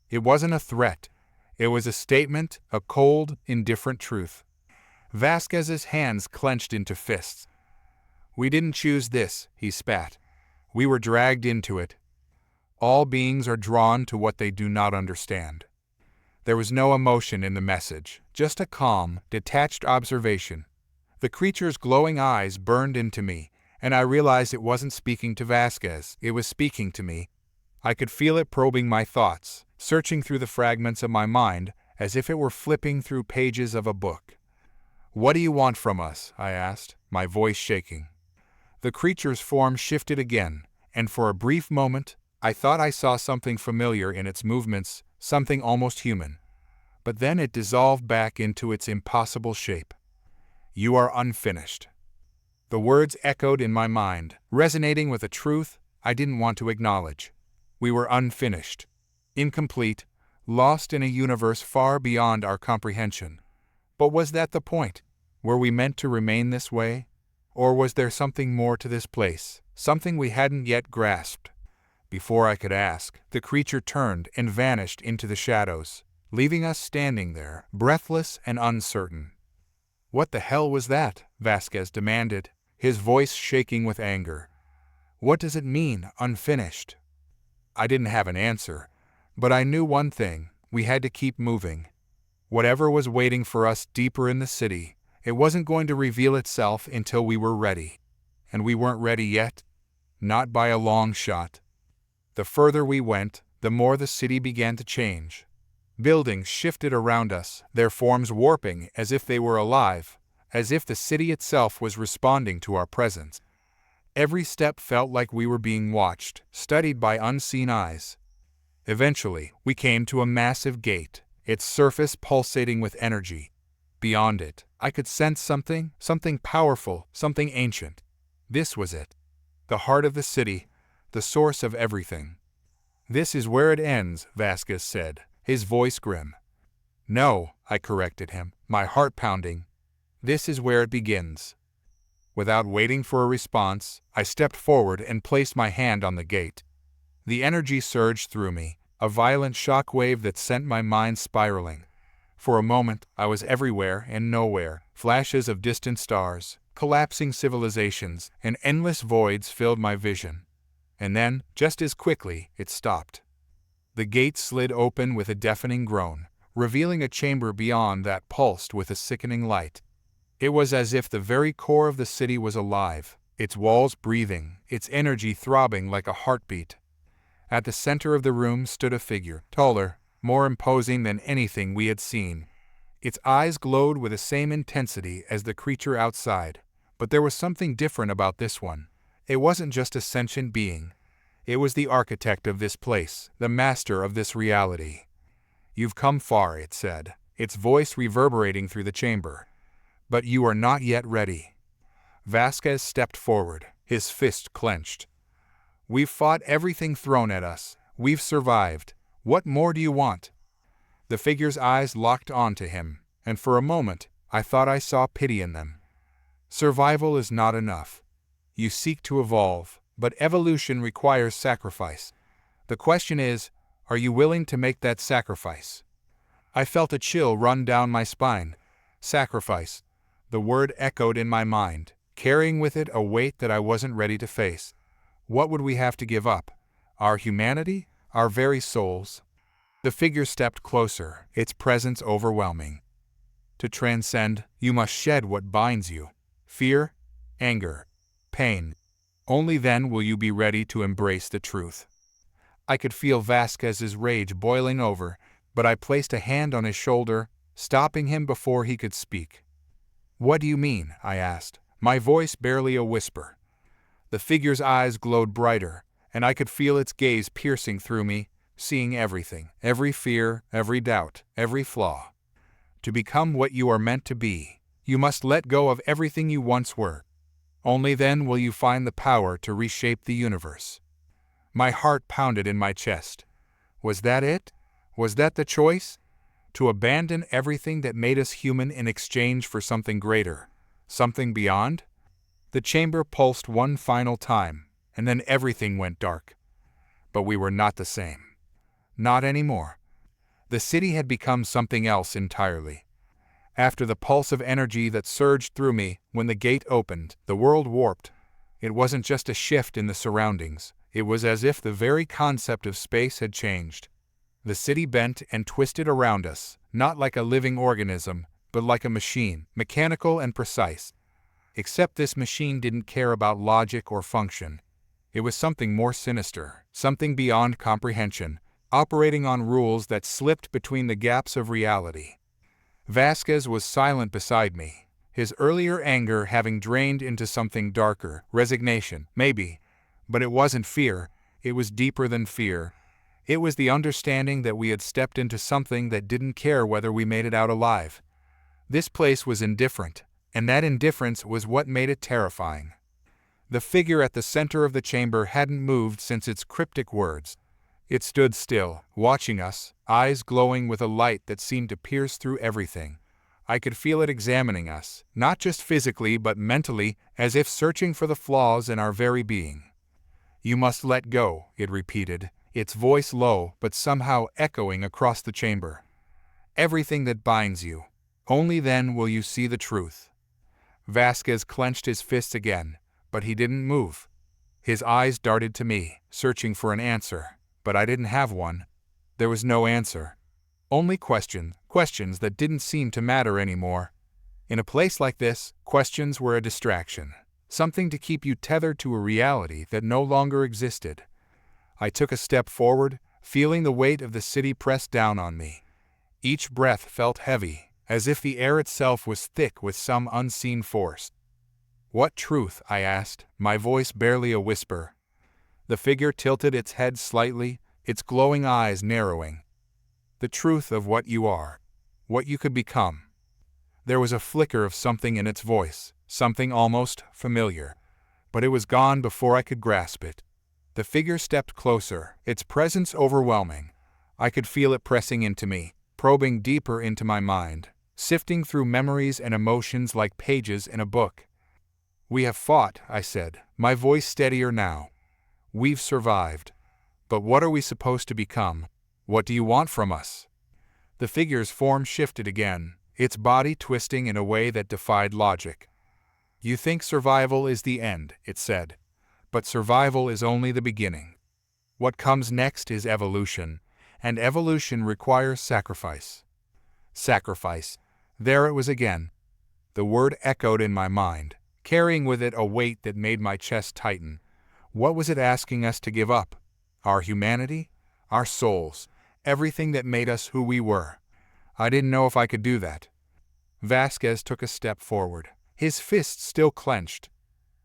It wasn't a threat. It was a statement, a cold, indifferent truth. Vasquez's hands clenched into fists. We didn't choose this, he spat. We were dragged into it. All beings are drawn to what they do not understand. There was no emotion in the message, just a calm, detached observation. The creature's glowing eyes burned into me, and I realized it wasn't speaking to Vasquez, it was speaking to me. I could feel it probing my thoughts, searching through the fragments of my mind as if it were flipping through pages of a book. What do you want from us? I asked, my voice shaking. The creature's form shifted again, and for a brief moment, I thought I saw something familiar in its movements, something almost human. But then it dissolved back into its impossible shape. You are unfinished. The words echoed in my mind, resonating with a truth I didn't want to acknowledge. We were unfinished, incomplete, lost in a universe far beyond our comprehension. But was that the point? Were we meant to remain this way? Or was there something more to this place, something we hadn't yet grasped? Before I could ask, the creature turned and vanished into the shadows, leaving us standing there, breathless and uncertain. What the hell was that? Vasquez demanded, his voice shaking with anger. What does it mean, unfinished? I didn't have an answer, but I knew one thing, we had to keep moving. Whatever was waiting for us deeper in the city, it wasn't going to reveal itself until we were ready. And we weren't ready yet, not by a long shot. The further we went, the more the city began to change. Buildings shifted around us, their forms warping as if they were alive, as if the city itself was responding to our presence. Every step felt like we were being watched, studied by unseen eyes. Eventually, we came to a massive gate, its surface pulsating with energy. Beyond it, I could sense something powerful, something ancient. This was it. The heart of the city, the source of everything. This is where it ends, Vasquez said, his voice grim. No, I corrected him, my heart pounding. This is where it begins. Without waiting for a response, I stepped forward and placed my hand on the gate. The energy surged through me, a violent shock wave that sent my mind spiraling. For a moment, I was everywhere and nowhere. Flashes of distant stars, collapsing civilizations, and endless voids filled my vision. And then, just as quickly, it stopped. The gate slid open with a deafening groan, revealing a chamber beyond that pulsed with a sickening light. It was as if the very core of the city was alive, its walls breathing, its energy throbbing like a heartbeat. At the center of the room stood a figure, taller, more imposing than anything we had seen. Its eyes glowed with the same intensity as the creature outside, but there was something different about this one. It wasn't just a sentient being. It was the architect of this place, the master of this reality. You've come far, it said, its voice reverberating through the chamber. But you are not yet ready. Vasquez stepped forward, his fist clenched. We've fought everything thrown at us. We've survived. What more do you want? The figure's eyes locked onto him, and for a moment, I thought I saw pity in them. Survival is not enough. You seek to evolve, but evolution requires sacrifice. The question is, are you willing to make that sacrifice? I felt a chill run down my spine. Sacrifice. The word echoed in my mind, carrying with it a weight that I wasn't ready to face. What would we have to give up? Our humanity? Our very souls? The figure stepped closer, its presence overwhelming. To transcend, you must shed what binds you. Fear, anger, pain. Only then will you be ready to embrace the truth. I could feel Vasquez's rage boiling over, but I placed a hand on his shoulder, stopping him before he could speak. What do you mean? I asked, my voice barely a whisper. The figure's eyes glowed brighter, and I could feel its gaze piercing through me, seeing everything, every fear, every doubt, every flaw. To become what you are meant to be, you must let go of everything you once were. Only then will you find the power to reshape the universe. My heart pounded in my chest. Was that it? Was that the choice? To abandon everything that made us human in exchange for something greater, something beyond? The chamber pulsed one final time, and then everything went dark. But we were not the same. Not anymore. The city had become something else entirely. After the pulse of energy that surged through me when the gate opened, the world warped. It wasn't just a shift in the surroundings. It was as if the very concept of space had changed. The city bent and twisted around us, not like a living organism, but like a machine, mechanical and precise. Except this machine didn't care about logic or function. It was something more sinister, something beyond comprehension, operating on rules that slipped between the gaps of reality. Vasquez was silent beside me, his earlier anger having drained into something darker, resignation, maybe. But it wasn't fear, it was deeper than fear. It was the understanding that we had stepped into something that didn't care whether we made it out alive. This place was indifferent, and that indifference was what made it terrifying. The figure at the center of the chamber hadn't moved since its cryptic words. It stood still, watching us, eyes glowing with a light that seemed to pierce through everything. I could feel it examining us, not just physically but mentally, as if searching for the flaws in our very being. "You must let go," it repeated, its voice low but somehow echoing across the chamber. "Everything that binds you. Only then will you see the truth." Vasquez clenched his fists again, but he didn't move. His eyes darted to me, searching for an answer, but I didn't have one. There was no answer. Only questions that didn't seem to matter anymore. In a place like this, questions were a distraction, something to keep you tethered to a reality that no longer existed. I took a step forward, feeling the weight of the city press down on me. Each breath felt heavy, as if the air itself was thick with some unseen force. "What truth?" I asked, my voice barely a whisper. The figure tilted its head slightly, its glowing eyes narrowing. "The truth of what you are, what you could become." There was a flicker of something in its voice, something almost familiar, but it was gone before I could grasp it. The figure stepped closer, its presence overwhelming. I could feel it pressing into me, probing deeper into my mind, sifting through memories and emotions like pages in a book. "We have fought," I said, my voice steadier now. "We've survived. But what are we supposed to become? What do you want from us?" The figure's form shifted again, its body twisting in a way that defied logic. "You think survival is the end," it said. "But survival is only the beginning. What comes next is evolution, and evolution requires sacrifice." Sacrifice. There it was again. The word echoed in my mind, carrying with it a weight that made my chest tighten. What was it asking us to give up? Our humanity? Our souls? Everything that made us who we were? I didn't know if I could do that. Vasquez took a step forward, his fists still clenched.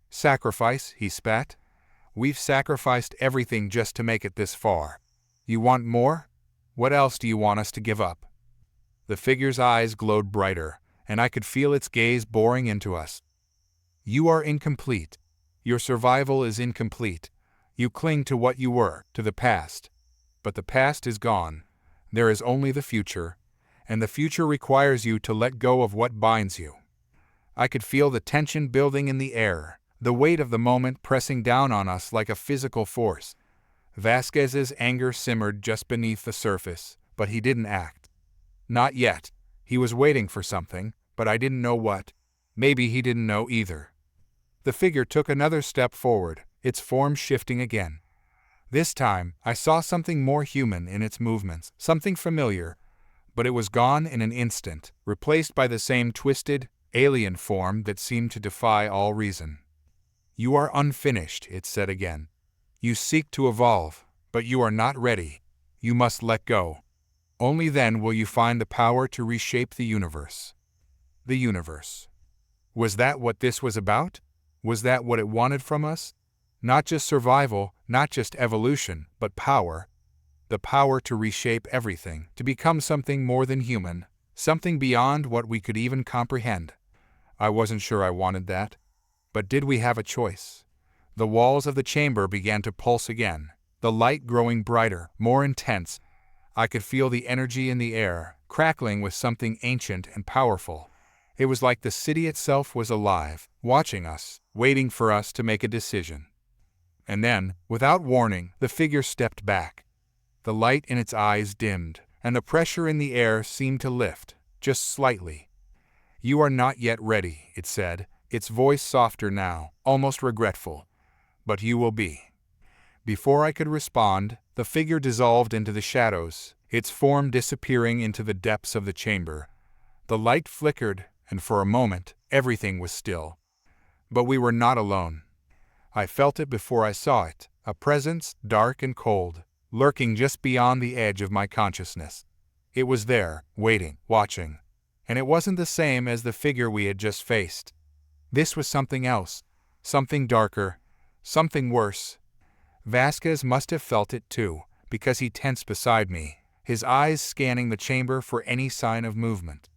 "Sacrifice," he spat. "We've sacrificed everything just to make it this far. You want more? What else do you want us to give up?" The figure's eyes glowed brighter, and I could feel its gaze boring into us. "You are incomplete. Your survival is incomplete. You cling to what you were, to the past. But the past is gone. There is only the future, and the future requires you to let go of what binds you." I could feel the tension building in the air, the weight of the moment pressing down on us like a physical force. Vasquez's anger simmered just beneath the surface, but he didn't act. Not yet. He was waiting for something, but I didn't know what. Maybe he didn't know either. The figure took another step forward, its form shifting again. This time, I saw something more human in its movements, something familiar, but it was gone in an instant, replaced by the same twisted, alien form that seemed to defy all reason. "You are unfinished," it said again. "You seek to evolve, but you are not ready. You must let go. Only then will you find the power to reshape the universe." The universe. Was that what this was about? Was that what it wanted from us? Not just survival, not just evolution, but power. The power to reshape everything, to become something more than human, something beyond what we could even comprehend. I wasn't sure I wanted that. But did we have a choice? The walls of the chamber began to pulse again, the light growing brighter, more intense, I could feel the energy in the air, crackling with something ancient and powerful. It was like the city itself was alive, watching us, waiting for us to make a decision. And then, without warning, the figure stepped back. The light in its eyes dimmed, and the pressure in the air seemed to lift, just slightly. "You are not yet ready," it said, its voice softer now, almost regretful. "But you will be." Before I could respond, the figure dissolved into the shadows, its form disappearing into the depths of the chamber. The light flickered, and for a moment, everything was still. But we were not alone. I felt it before I saw it, a presence, dark and cold, lurking just beyond the edge of my consciousness. It was there, waiting, watching. And it wasn't the same as the figure we had just faced. This was something else, something darker, something worse. Vasquez must have felt it too, because he tensed beside me, his eyes scanning the chamber for any sign of movement.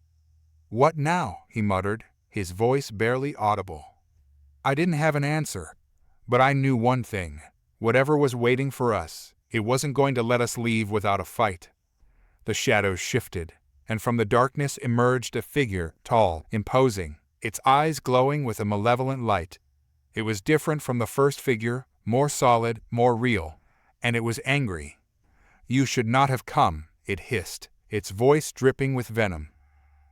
"What now?" he muttered, his voice barely audible. I didn't have an answer, but I knew one thing. Whatever was waiting for us, it wasn't going to let us leave without a fight. The shadows shifted, and from the darkness emerged a figure, tall, imposing, its eyes glowing with a malevolent light. It was different from the first figure, more solid, more real, and it was angry. "You should not have come," it hissed, its voice dripping with venom.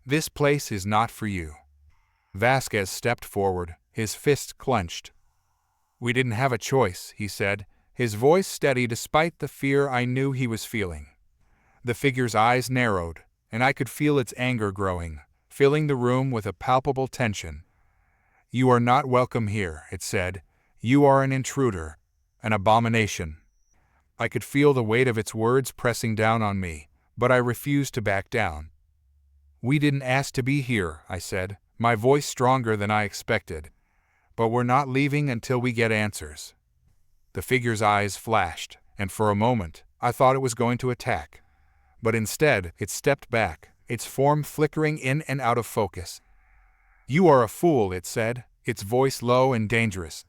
"This place is not for you." Vasquez stepped forward, his fists clenched. "We didn't have a choice," he said, his voice steady despite the fear I knew he was feeling. The figure's eyes narrowed, and I could feel its anger growing, filling the room with a palpable tension. "You are not welcome here," it said. "You are an intruder, an abomination." I could feel the weight of its words pressing down on me, but I refused to back down. "We didn't ask to be here," I said, my voice stronger than I expected. "But we're not leaving until we get answers." The figure's eyes flashed, and for a moment, I thought it was going to attack. But instead, it stepped back, its form flickering in and out of focus. "You are a fool," it said, its voice low and dangerous.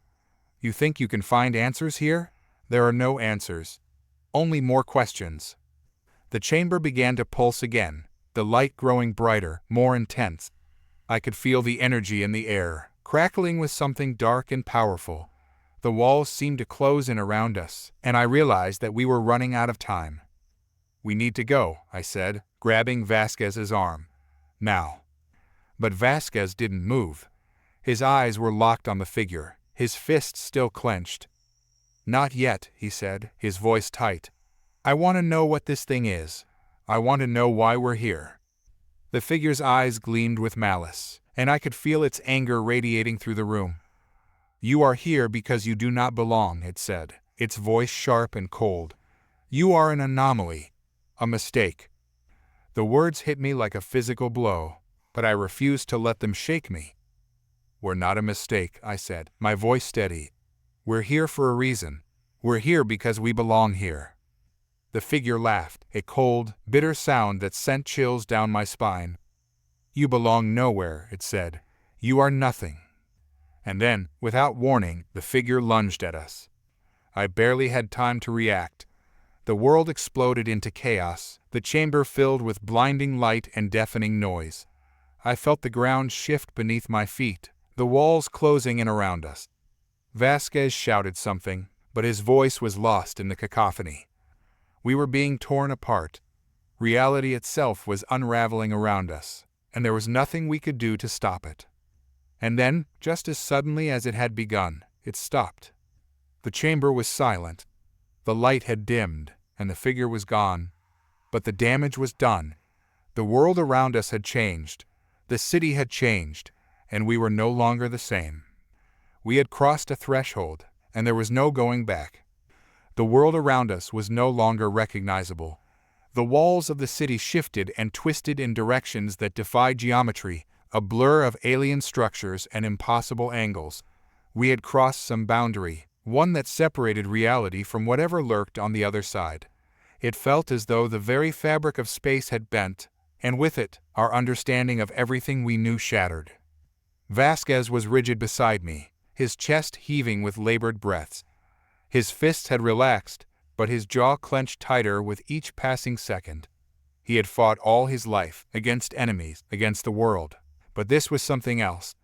"You think you can find answers here? There are no answers. Only more questions." The chamber began to pulse again, the light growing brighter, more intense. I could feel the energy in the air, crackling with something dark and powerful. The walls seemed to close in around us, and I realized that we were running out of time. "We need to go," I said, grabbing Vasquez's arm. "Now." But Vasquez didn't move. His eyes were locked on the figure, his fists still clenched. "Not yet," he said, his voice tight. "I want to know what this thing is. I want to know why we're here." The figure's eyes gleamed with malice, and I could feel its anger radiating through the room. "You are here because you do not belong," it said, its voice sharp and cold. "You are an anomaly, a mistake." The words hit me like a physical blow, but I refused to let them shake me. "We're not a mistake," I said, my voice steady. "We're here for a reason. We're here because we belong here." The figure laughed, a cold, bitter sound that sent chills down my spine. "You belong nowhere," it said. "You are nothing." And then, without warning, the figure lunged at us. I barely had time to react. The world exploded into chaos, the chamber filled with blinding light and deafening noise. I felt the ground shift beneath my feet, the walls closing in around us. Vasquez shouted something, but his voice was lost in the cacophony. We were being torn apart. Reality itself was unraveling around us, and there was nothing we could do to stop it. And then, just as suddenly as it had begun, it stopped. The chamber was silent. The light had dimmed, and the figure was gone. But the damage was done. The world around us had changed. The city had changed, and we were no longer the same. We had crossed a threshold, and there was no going back. The world around us was no longer recognizable. The walls of the city shifted and twisted in directions that defied geometry, a blur of alien structures and impossible angles. We had crossed some boundary, one that separated reality from whatever lurked on the other side. It felt as though the very fabric of space had bent, and with it, our understanding of everything we knew shattered. Vasquez was rigid beside me, his chest heaving with labored breaths. His fists had relaxed, but his jaw clenched tighter with each passing second. He had fought all his life, against enemies, against the world. But this was something else.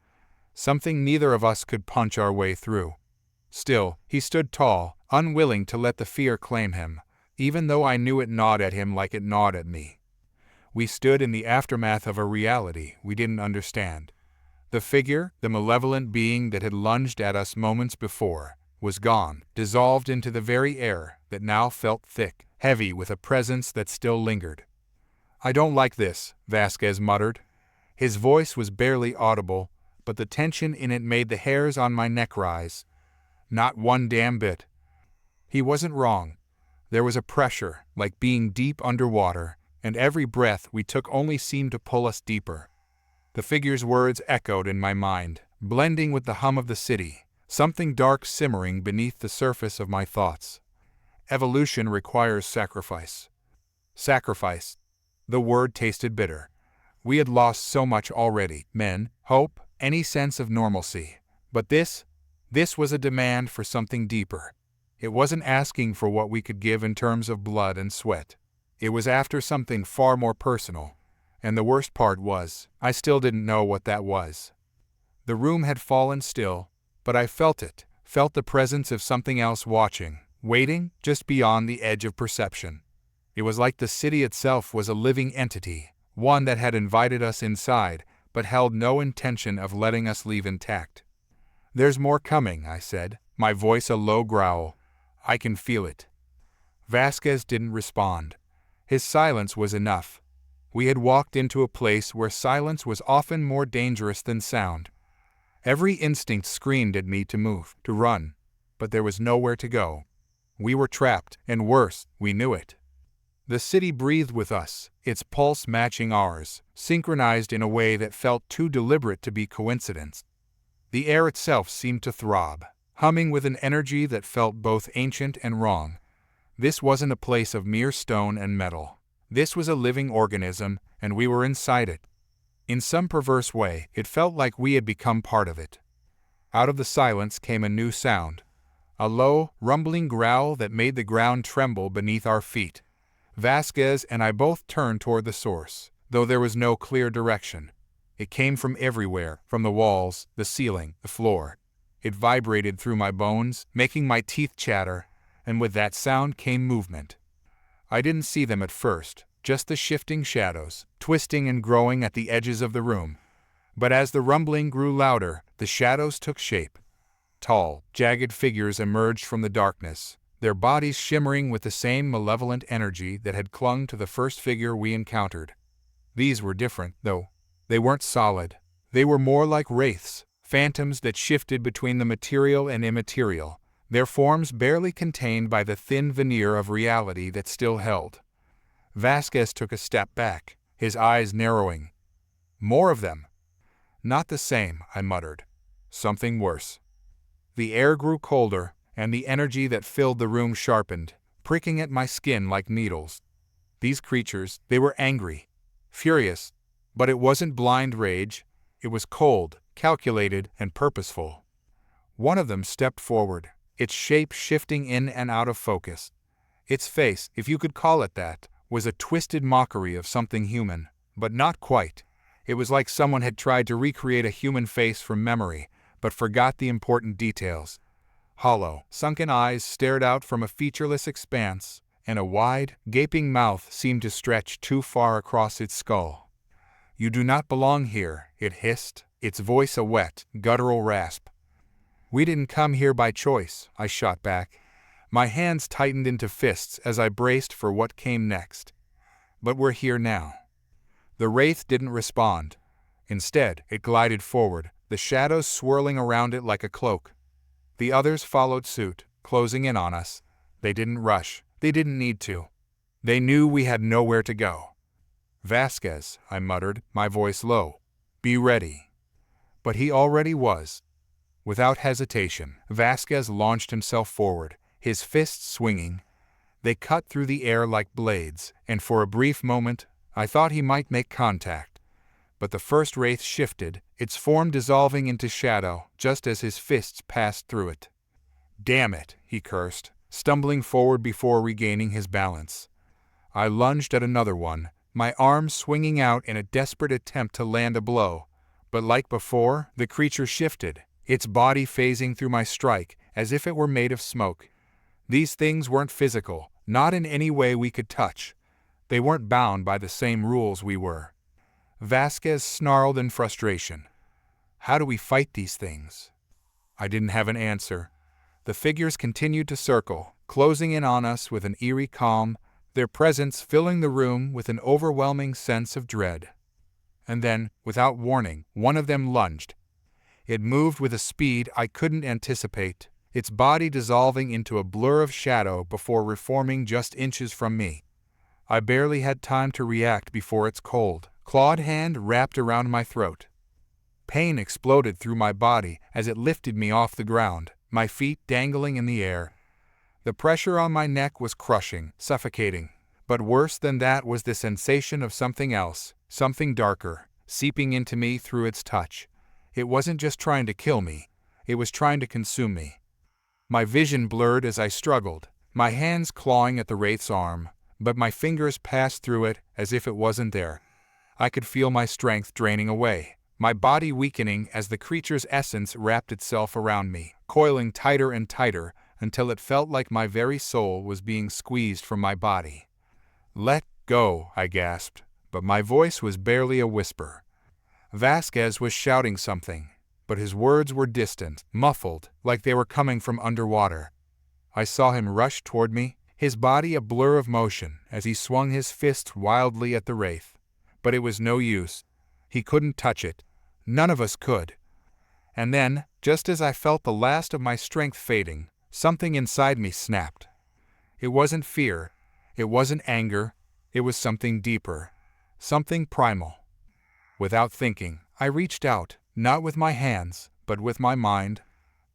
Something neither of us could punch our way through. Still, he stood tall, unwilling to let the fear claim him, even though I knew it gnawed at him like it gnawed at me. We stood in the aftermath of a reality we didn't understand. The figure, the malevolent being that had lunged at us moments before, was gone, dissolved into the very air that now felt thick, heavy with a presence that still lingered. "I don't like this," Vasquez muttered. His voice was barely audible, but the tension in it made the hairs on my neck rise. Not one damn bit. He wasn't wrong. There was a pressure, like being deep underwater, and every breath we took only seemed to pull us deeper. The figure's words echoed in my mind, blending with the hum of the city, something dark simmering beneath the surface of my thoughts. Evolution requires sacrifice. Sacrifice. The word tasted bitter. We had lost so much already: men, hope, any sense of normalcy. But this was a demand for something deeper. It wasn't asking for what we could give in terms of blood and sweat. It was after something far more personal. And the worst part was, I still didn't know what that was. The room had fallen still, but I felt it, felt the presence of something else watching, waiting, just beyond the edge of perception. It was like the city itself was a living entity, one that had invited us inside, but held no intention of letting us leave intact. "There's more coming," I said, my voice a low growl. "I can feel it." Vasquez didn't respond. His silence was enough. We had walked into a place where silence was often more dangerous than sound. Every instinct screamed at me to move, to run, but there was nowhere to go. We were trapped, and worse, we knew it. The city breathed with us, its pulse matching ours, synchronized in a way that felt too deliberate to be coincidence. The air itself seemed to throb, humming with an energy that felt both ancient and wrong. This wasn't a place of mere stone and metal. This was a living organism, and we were inside it. In some perverse way, it felt like we had become part of it. Out of the silence came a new sound, a low, rumbling growl that made the ground tremble beneath our feet. Vasquez and I both turned toward the source, though there was no clear direction. It came from everywhere, from the walls, the ceiling, the floor. It vibrated through my bones, making my teeth chatter, and with that sound came movement. I didn't see them at first, just the shifting shadows, twisting and growing at the edges of the room. But as the rumbling grew louder, the shadows took shape. Tall, jagged figures emerged from the darkness, their bodies shimmering with the same malevolent energy that had clung to the first figure we encountered. These were different, though. They weren't solid. They were more like wraiths, phantoms that shifted between the material and immaterial, their forms barely contained by the thin veneer of reality that still held. Vasquez took a step back, his eyes narrowing. "More of them." "Not the same," I muttered. "Something worse." The air grew colder, and the energy that filled the room sharpened, pricking at my skin like needles. These creatures, they were angry, furious, but it wasn't blind rage. It was cold, calculated, and purposeful. One of them stepped forward, its shape shifting in and out of focus. Its face, if you could call it that, was a twisted mockery of something human, but not quite. It was like someone had tried to recreate a human face from memory, but forgot the important details. Hollow, sunken eyes stared out from a featureless expanse, and a wide, gaping mouth seemed to stretch too far across its skull. "You do not belong here," it hissed, its voice a wet, guttural rasp. "We didn't come here by choice," I shot back. My hands tightened into fists as I braced for what came next. "But we're here now." The wraith didn't respond. Instead, it glided forward, the shadows swirling around it like a cloak. The others followed suit, closing in on us. They didn't rush. They didn't need to. They knew we had nowhere to go. "Vasquez," I muttered, my voice low. "Be ready." But he already was. Without hesitation, Vasquez launched himself forward, his fists swinging. They cut through the air like blades, and for a brief moment, I thought he might make contact. But the first wraith shifted, its form dissolving into shadow just as his fists passed through it. "Damn it," he cursed. stumbling forward before regaining his balance. I lunged at another one, my arms swinging out in a desperate attempt to land a blow. But like before, the creature shifted, its body phasing through my strike as if it were made of smoke. These things weren't physical, not in any way we could touch. They weren't bound by the same rules we were. Vasquez snarled in frustration. How do we fight these things? I didn't have an answer. The figures continued to circle, closing in on us with an eerie calm, their presence filling the room with an overwhelming sense of dread. And then, without warning, one of them lunged. It moved with a speed I couldn't anticipate, its body dissolving into a blur of shadow before reforming just inches from me. I barely had time to react before its cold, clawed hand wrapped around my throat. Pain exploded through my body as it lifted me off the ground, my feet dangling in the air. The pressure on my neck was crushing, suffocating. But worse than that was the sensation of something else, something darker, seeping into me through its touch. It wasn't just trying to kill me, it was trying to consume me. My vision blurred as I struggled, my hands clawing at the wraith's arm, but my fingers passed through it as if it wasn't there. I could feel my strength draining away, my body weakening as the creature's essence wrapped itself around me, coiling tighter and tighter until it felt like my very soul was being squeezed from my body. "Let go," I gasped, but my voice was barely a whisper. Vasquez was shouting something, but his words were distant, muffled, like they were coming from underwater. I saw him rush toward me, his body a blur of motion as he swung his fists wildly at the wraith. But it was no use. He couldn't touch it. None of us could. And then, just as I felt the last of my strength fading, something inside me snapped. It wasn't fear. It wasn't anger. It was something deeper. Something primal. Without thinking, I reached out, not with my hands, but with my mind.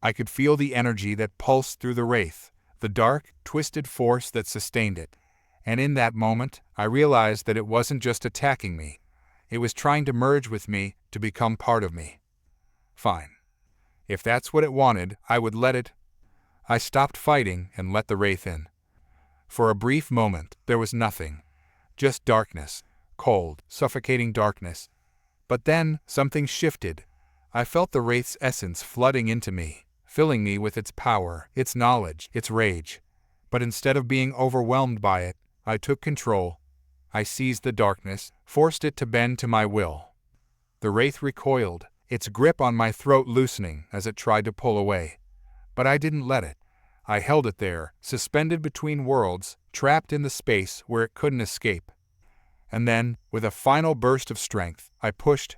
I could feel the energy that pulsed through the wraith, the dark, twisted force that sustained it. And in that moment, I realized that it wasn't just attacking me. It was trying to merge with me, to become part of me. Fine. If that's what it wanted, I would let it. I stopped fighting and let the wraith in. For a brief moment, there was nothing. Just darkness. Cold, suffocating darkness. But then, something shifted. I felt the wraith's essence flooding into me, filling me with its power, its knowledge, its rage. But instead of being overwhelmed by it, I took control. I seized the darkness, forced it to bend to my will. The wraith recoiled, its grip on my throat loosening as it tried to pull away. But I didn't let it. I held it there, suspended between worlds, trapped in the space where it couldn't escape. And then, with a final burst of strength, I pushed.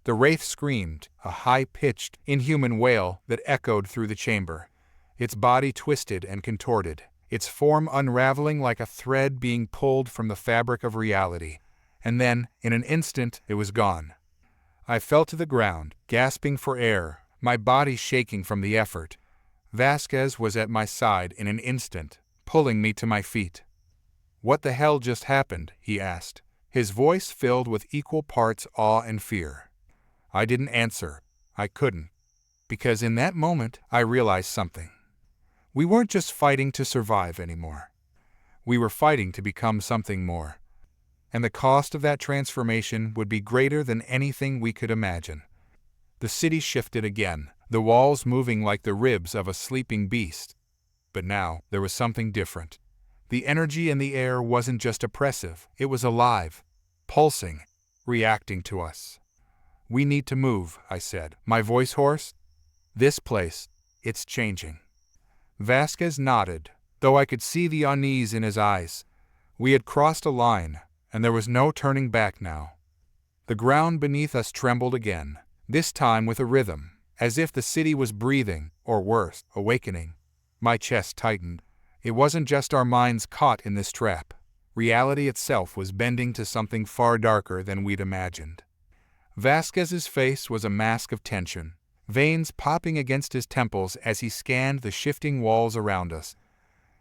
The wraith screamed, a high-pitched, inhuman wail that echoed through the chamber. Its body twisted and contorted, its form unraveling like a thread being pulled from the fabric of reality. And then, in an instant, it was gone. I fell to the ground, gasping for air, my body shaking from the effort. Vasquez was at my side in an instant, pulling me to my feet. "What the hell just happened?" he asked, his voice filled with equal parts awe and fear. I didn't answer. I couldn't. Because in that moment, I realized something. We weren't just fighting to survive anymore. We were fighting to become something more. And the cost of that transformation would be greater than anything we could imagine. The city shifted again, the walls moving like the ribs of a sleeping beast. But now, there was something different. The energy in the air wasn't just oppressive, it was alive, pulsing, reacting to us. "We need to move," I said, my voice hoarse. "This place, it's changing." Vasquez nodded, though I could see the unease in his eyes. We had crossed a line, and there was no turning back now. The ground beneath us trembled again, this time with a rhythm, as if the city was breathing, or worse, awakening. My chest tightened. It wasn't just our minds caught in this trap. Reality itself was bending to something far darker than we'd imagined. Vasquez's face was a mask of tension, veins popping against his temples as he scanned the shifting walls around us.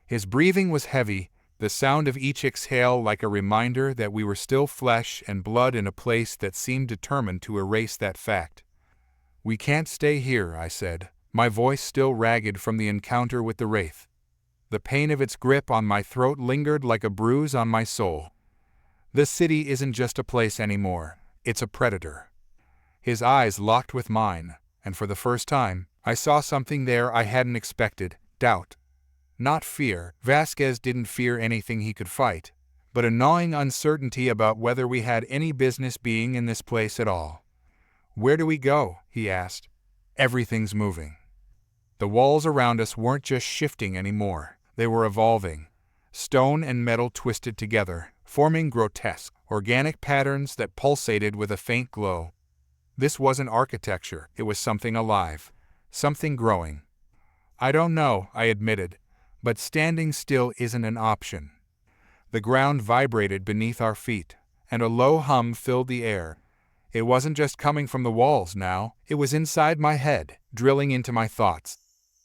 His breathing was heavy, the sound of each exhale like a reminder that we were still flesh and blood in a place that seemed determined to erase that fact. "We can't stay here," I said, my voice still ragged from the encounter with the wraith. The pain of its grip on my throat lingered like a bruise on my soul. This city isn't just a place anymore, it's a predator. His eyes locked with mine, and for the first time, I saw something there I hadn't expected: doubt. Not fear. Vasquez didn't fear anything he could fight, but a gnawing uncertainty about whether we had any business being in this place at all. "Where do we go?" he asked. "Everything's moving." The walls around us weren't just shifting anymore, they were evolving. Stone and metal twisted together, forming grotesque, organic patterns that pulsated with a faint glow. This wasn't architecture, it was something alive, something growing. "I don't know," I admitted, "but standing still isn't an option." The ground vibrated beneath our feet, and a low hum filled the air. It wasn't just coming from the walls now, it was inside my head, drilling into my thoughts.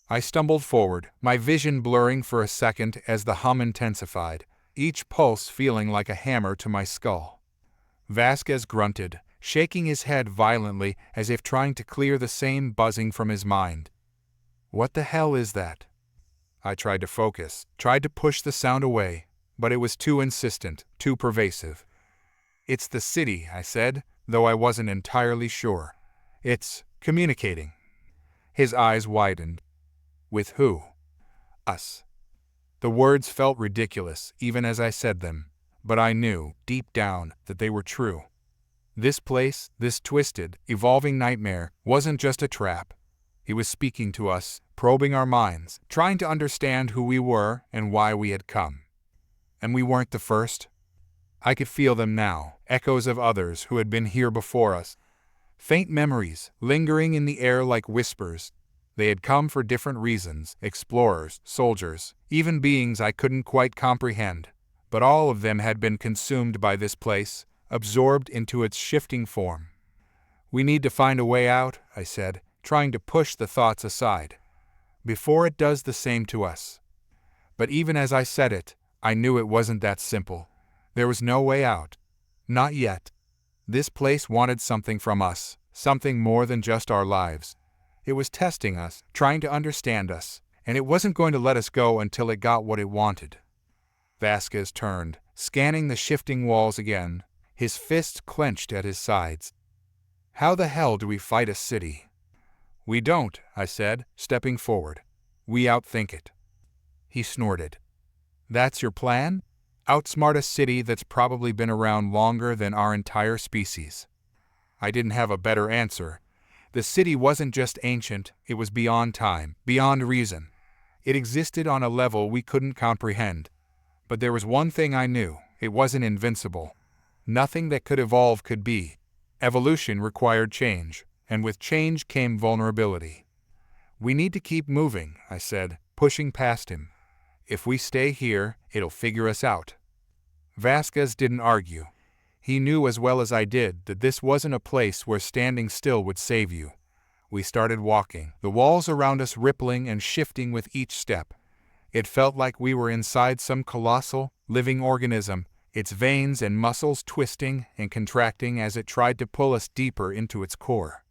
I stumbled forward, my vision blurring for a second as the hum intensified, each pulse feeling like a hammer to my skull. Vasquez grunted, shaking his head violently as if trying to clear the same buzzing from his mind. "What the hell is that?" I tried to focus, tried to push the sound away, but it was too insistent, too pervasive. "It's the city," I said, though I wasn't entirely sure. "It's communicating." His eyes widened. "With who?" "Us." The words felt ridiculous, even as I said them, but I knew, deep down, that they were true. This place, this twisted, evolving nightmare, wasn't just a trap. It was speaking to us, probing our minds, trying to understand who we were and why we had come. And we weren't the first. I could feel them now, echoes of others who had been here before us. Faint memories, lingering in the air like whispers. They had come for different reasons: explorers, soldiers, even beings I couldn't quite comprehend. But all of them had been consumed by this place, absorbed into its shifting form. "We need to find a way out," I said, trying to push the thoughts aside, "before it does the same to us." But even as I said it, I knew it wasn't that simple. There was no way out. Not yet. This place wanted something from us, something more than just our lives. It was testing us, trying to understand us, and it wasn't going to let us go until it got what it wanted. Vasquez turned, scanning the shifting walls again, his fists clenched at his sides. "How the hell do we fight a city?" "We don't," I said, stepping forward. "We outthink it." He snorted. "That's your plan? Outsmart a city that's probably been around longer than our entire species?" I didn't have a better answer. The city wasn't just ancient, it was beyond time, beyond reason. It existed on a level we couldn't comprehend. But there was one thing I knew: it wasn't invincible. Nothing that could evolve could be. Evolution required change, and with change came vulnerability. "We need to keep moving," I said, pushing past him. "If we stay here, it'll figure us out." Vasquez didn't argue. He knew as well as I did that this wasn't a place where standing still would save you. We started walking, the walls around us rippling and shifting with each step. It felt like we were inside some colossal, living organism, its veins and muscles twisting and contracting as it tried to pull us deeper into its core.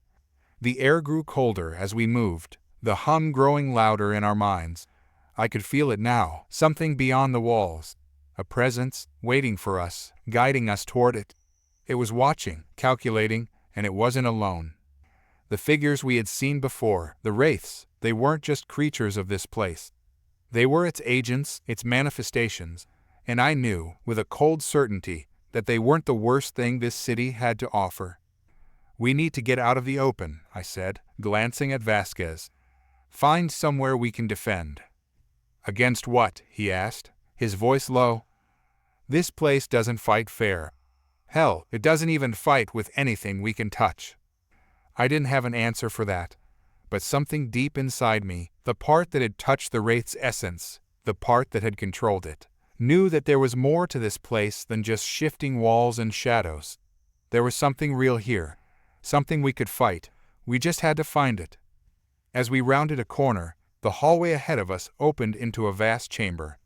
The air grew colder as we moved, the hum growing louder in our minds. I could feel it now, something beyond the walls. A presence, waiting for us, guiding us toward it. It was watching, calculating, and it wasn't alone. The figures we had seen before, the wraiths, they weren't just creatures of this place. They were its agents, its manifestations, and I knew, with a cold certainty, that they weren't the worst thing this city had to offer. "We need to get out of the open," I said, glancing at Vasquez. "Find somewhere we can defend." "Against what?" he asked, his voice low. "This place doesn't fight fair. Hell, it doesn't even fight with anything we can touch." I didn't have an answer for that, but something deep inside me, the part that had touched the Wraith's essence, the part that had controlled it, knew that there was more to this place than just shifting walls and shadows. There was something real here, something we could fight. We just had to find it. As we rounded a corner, the hallway ahead of us opened into a vast chamber.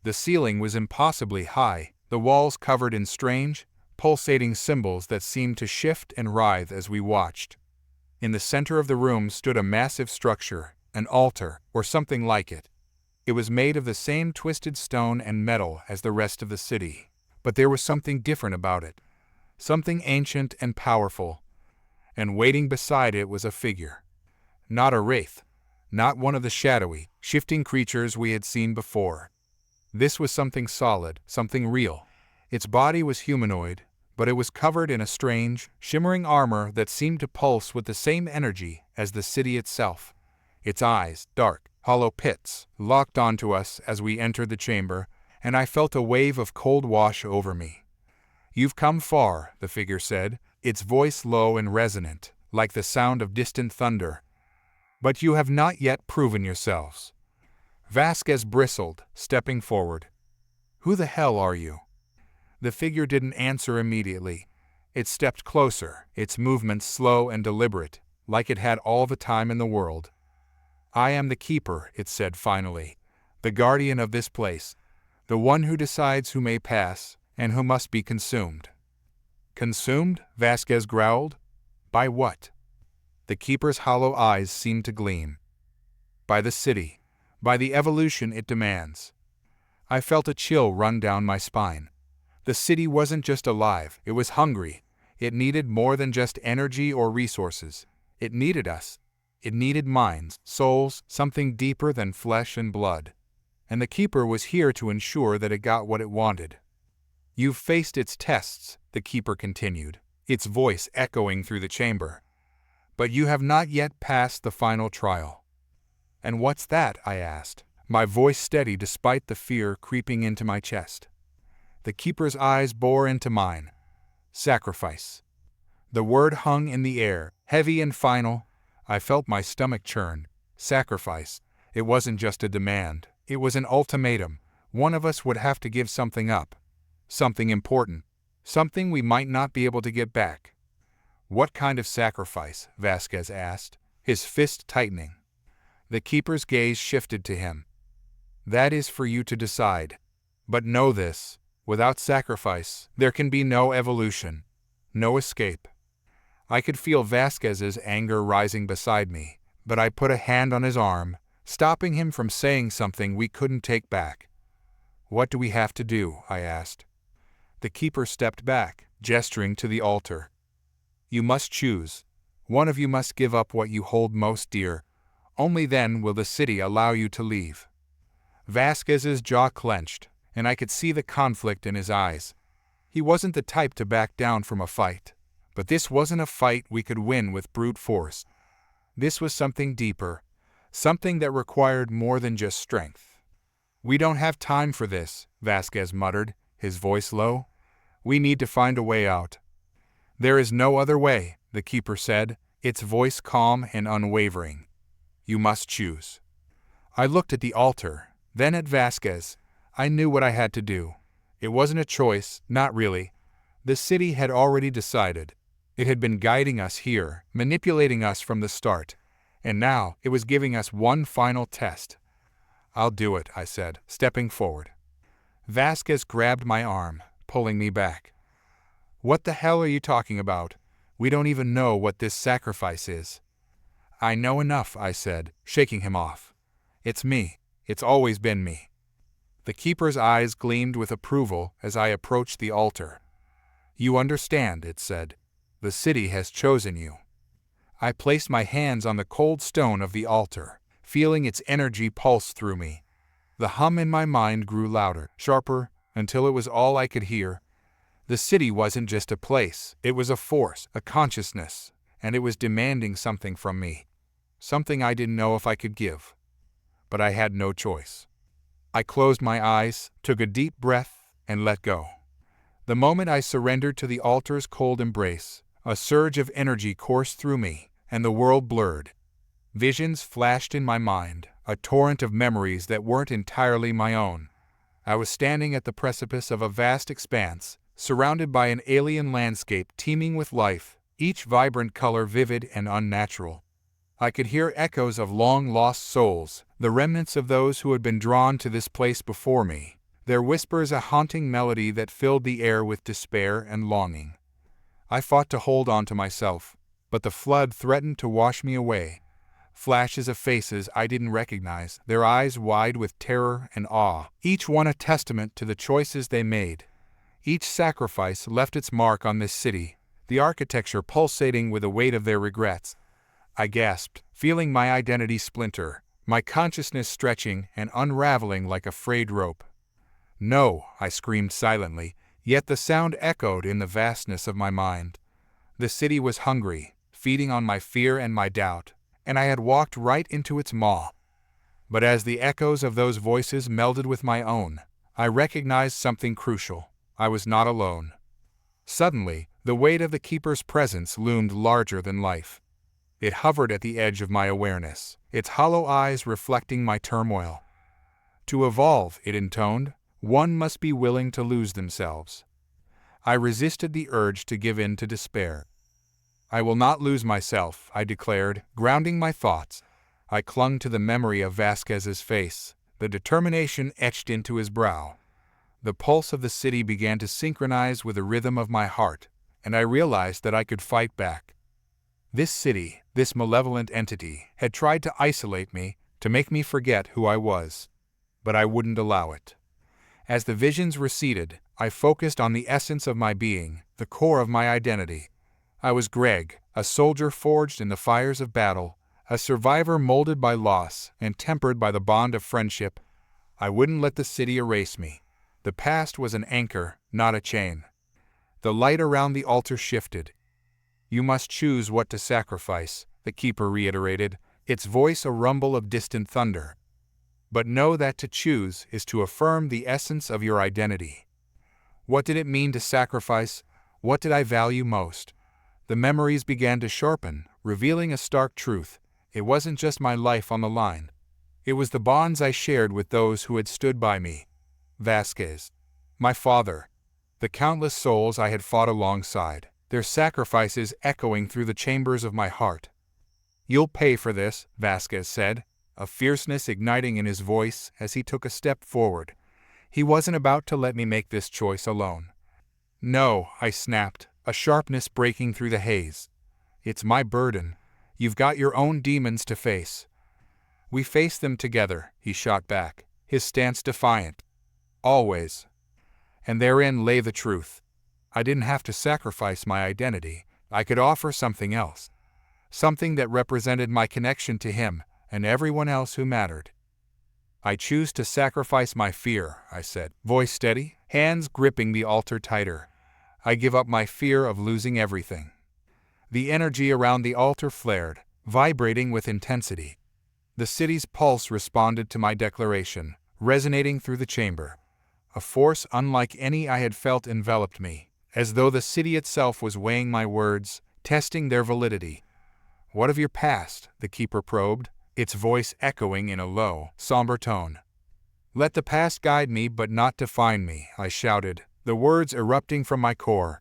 The ceiling was impossibly high, the walls covered in strange, pulsating symbols that seemed to shift and writhe as we watched. In the center of the room stood a massive structure, an altar, or something like it. It was made of the same twisted stone and metal as the rest of the city. But there was something different about it. Something ancient and powerful. And waiting beside it was a figure. Not a wraith. Not one of the shadowy, shifting creatures we had seen before. This was something solid, something real. Its body was humanoid, but it was covered in a strange, shimmering armor that seemed to pulse with the same energy as the city itself. Its eyes, dark, hollow pits, locked onto us as we entered the chamber, and I felt a wave of cold wash over me. "You've come far," the figure said, its voice low and resonant, like the sound of distant thunder. "But you have not yet proven yourselves." Vasquez bristled, stepping forward. "Who the hell are you?" The figure didn't answer immediately. It stepped closer, its movements slow and deliberate, like it had all the time in the world. "I am the Keeper," it said finally, "the guardian of this place, the one who decides who may pass and who must be consumed." "Consumed?" Vasquez growled. "By what?" The Keeper's hollow eyes seemed to gleam. "By the city, by the evolution it demands." I felt a chill run down my spine. The city wasn't just alive, it was hungry. It needed more than just energy or resources. It needed us. It needed minds, souls, something deeper than flesh and blood. And the Keeper was here to ensure that it got what it wanted. "You've faced its tests," the Keeper continued, its voice echoing through the chamber. "But you have not yet passed the final trial." "And what's that?" I asked, my voice steady despite the fear creeping into my chest. The Keeper's eyes bore into mine. "Sacrifice." The word hung in the air, heavy and final. I felt my stomach churn. Sacrifice. It wasn't just a demand. It was an ultimatum. One of us would have to give something up. Something important. Something we might not be able to get back. "What kind of sacrifice?" Vasquez asked, his fist tightening. The Keeper's gaze shifted to him. "That is for you to decide. But know this. Without sacrifice, there can be no evolution, no escape." I could feel Vasquez's anger rising beside me, but I put a hand on his arm, stopping him from saying something we couldn't take back. "What do we have to do?" I asked. The Keeper stepped back, gesturing to the altar. "You must choose. One of you must give up what you hold most dear. Only then will the city allow you to leave." Vasquez's jaw clenched, and I could see the conflict in his eyes. He wasn't the type to back down from a fight. But this wasn't a fight we could win with brute force. This was something deeper, something that required more than just strength. "We don't have time for this," Vasquez muttered, his voice low. "We need to find a way out." "There is no other way," the Keeper said, its voice calm and unwavering. "You must choose." I looked at the altar, then at Vasquez. I knew what I had to do. It wasn't a choice, not really. The city had already decided. It had been guiding us here, manipulating us from the start. And now it was giving us one final test. "I'll do it," I said, stepping forward. Vasquez grabbed my arm, pulling me back. "What the hell are you talking about? We don't even know what this sacrifice is." "I know enough," I said, shaking him off. "It's me. It's always been me." The Keeper's eyes gleamed with approval as I approached the altar. "You understand," it said. "The city has chosen you." I placed my hands on the cold stone of the altar, feeling its energy pulse through me. The hum in my mind grew louder, sharper, until it was all I could hear. The city wasn't just a place, it was a force, a consciousness, and it was demanding something from me. Something I didn't know if I could give. But I had no choice. I closed my eyes, took a deep breath, and let go. The moment I surrendered to the altar's cold embrace, a surge of energy coursed through me, and the world blurred. Visions flashed in my mind, a torrent of memories that weren't entirely my own. I was standing at the precipice of a vast expanse, surrounded by an alien landscape teeming with life, each vibrant color vivid and unnatural. I could hear echoes of long-lost souls, the remnants of those who had been drawn to this place before me, their whispers a haunting melody that filled the air with despair and longing. I fought to hold on to myself, but the flood threatened to wash me away. flashes of faces I didn't recognize, their eyes wide with terror and awe, each one a testament to the choices they made. Each sacrifice left its mark on this city, the architecture pulsating with the weight of their regrets. I gasped, feeling my identity splinter, my consciousness stretching and unraveling like a frayed rope. "No," I screamed silently, yet the sound echoed in the vastness of my mind. The city was hungry, feeding on my fear and my doubt, and I had walked right into its maw. But as the echoes of those voices melded with my own, I recognized something crucial. I was not alone. Suddenly, the weight of the Keeper's presence loomed larger than life. It hovered at the edge of my awareness, its hollow eyes reflecting my turmoil. "To evolve," it intoned, "one must be willing to lose themselves." I resisted the urge to give in to despair. "I will not lose myself," I declared, grounding my thoughts. I clung to the memory of Vasquez's face, the determination etched into his brow. The pulse of the city began to synchronize with the rhythm of my heart, and I realized that I could fight back. This city, this malevolent entity, had tried to isolate me, to make me forget who I was. But I wouldn't allow it. As the visions receded, I focused on the essence of my being, the core of my identity. I was Greg, a soldier forged in the fires of battle, a survivor molded by loss and tempered by the bond of friendship. I wouldn't let the city erase me. The past was an anchor, not a chain. The light around the altar shifted. "You must choose what to sacrifice," the Keeper reiterated, its voice a rumble of distant thunder. "But know that to choose is to affirm the essence of your identity." What did it mean to sacrifice? What did I value most? The memories began to sharpen, revealing a stark truth. It wasn't just my life on the line. It was the bonds I shared with those who had stood by me. Vasquez, my father, the countless souls I had fought alongside, their sacrifices echoing through the chambers of my heart. "You'll pay for this," Vasquez said, a fierceness igniting in his voice as he took a step forward. He wasn't about to let me make this choice alone. "No," I snapped, a sharpness breaking through the haze. "It's my burden. You've got your own demons to face." "We face them together," he shot back, his stance defiant. "Always." And therein lay the truth. I didn't have to sacrifice my identity. I could offer something else. Something that represented my connection to him and everyone else who mattered. "I choose to sacrifice my fear," I said, voice steady, hands gripping the altar tighter. "I give up my fear of losing everything." The energy around the altar flared, vibrating with intensity. The city's pulse responded to my declaration, resonating through the chamber. A force unlike any I had felt enveloped me, as though the city itself was weighing my words, testing their validity. "What of your past?" the Keeper probed, its voice echoing in a low, somber tone. "Let the past guide me but not define me," I shouted, the words erupting from my core.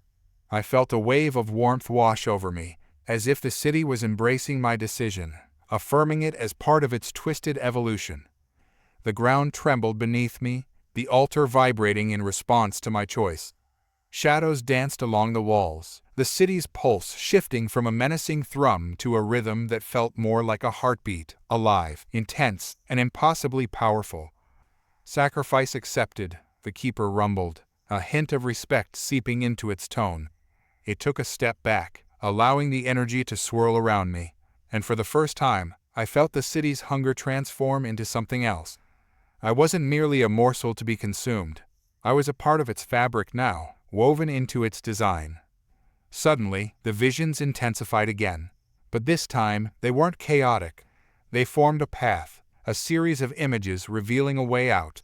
I felt a wave of warmth wash over me, as if the city was embracing my decision, affirming it as part of its twisted evolution. The ground trembled beneath me, the altar vibrating in response to my choice. Shadows danced along the walls, the city's pulse shifting from a menacing thrum to a rhythm that felt more like a heartbeat, alive, intense, and impossibly powerful. "Sacrifice accepted," the Keeper rumbled, a hint of respect seeping into its tone. It took a step back, allowing the energy to swirl around me, and for the first time, I felt the city's hunger transform into something else. I wasn't merely a morsel to be consumed. I was a part of its fabric now, woven into its design. Suddenly, the visions intensified again. But this time, they weren't chaotic. They formed a path, a series of images revealing a way out.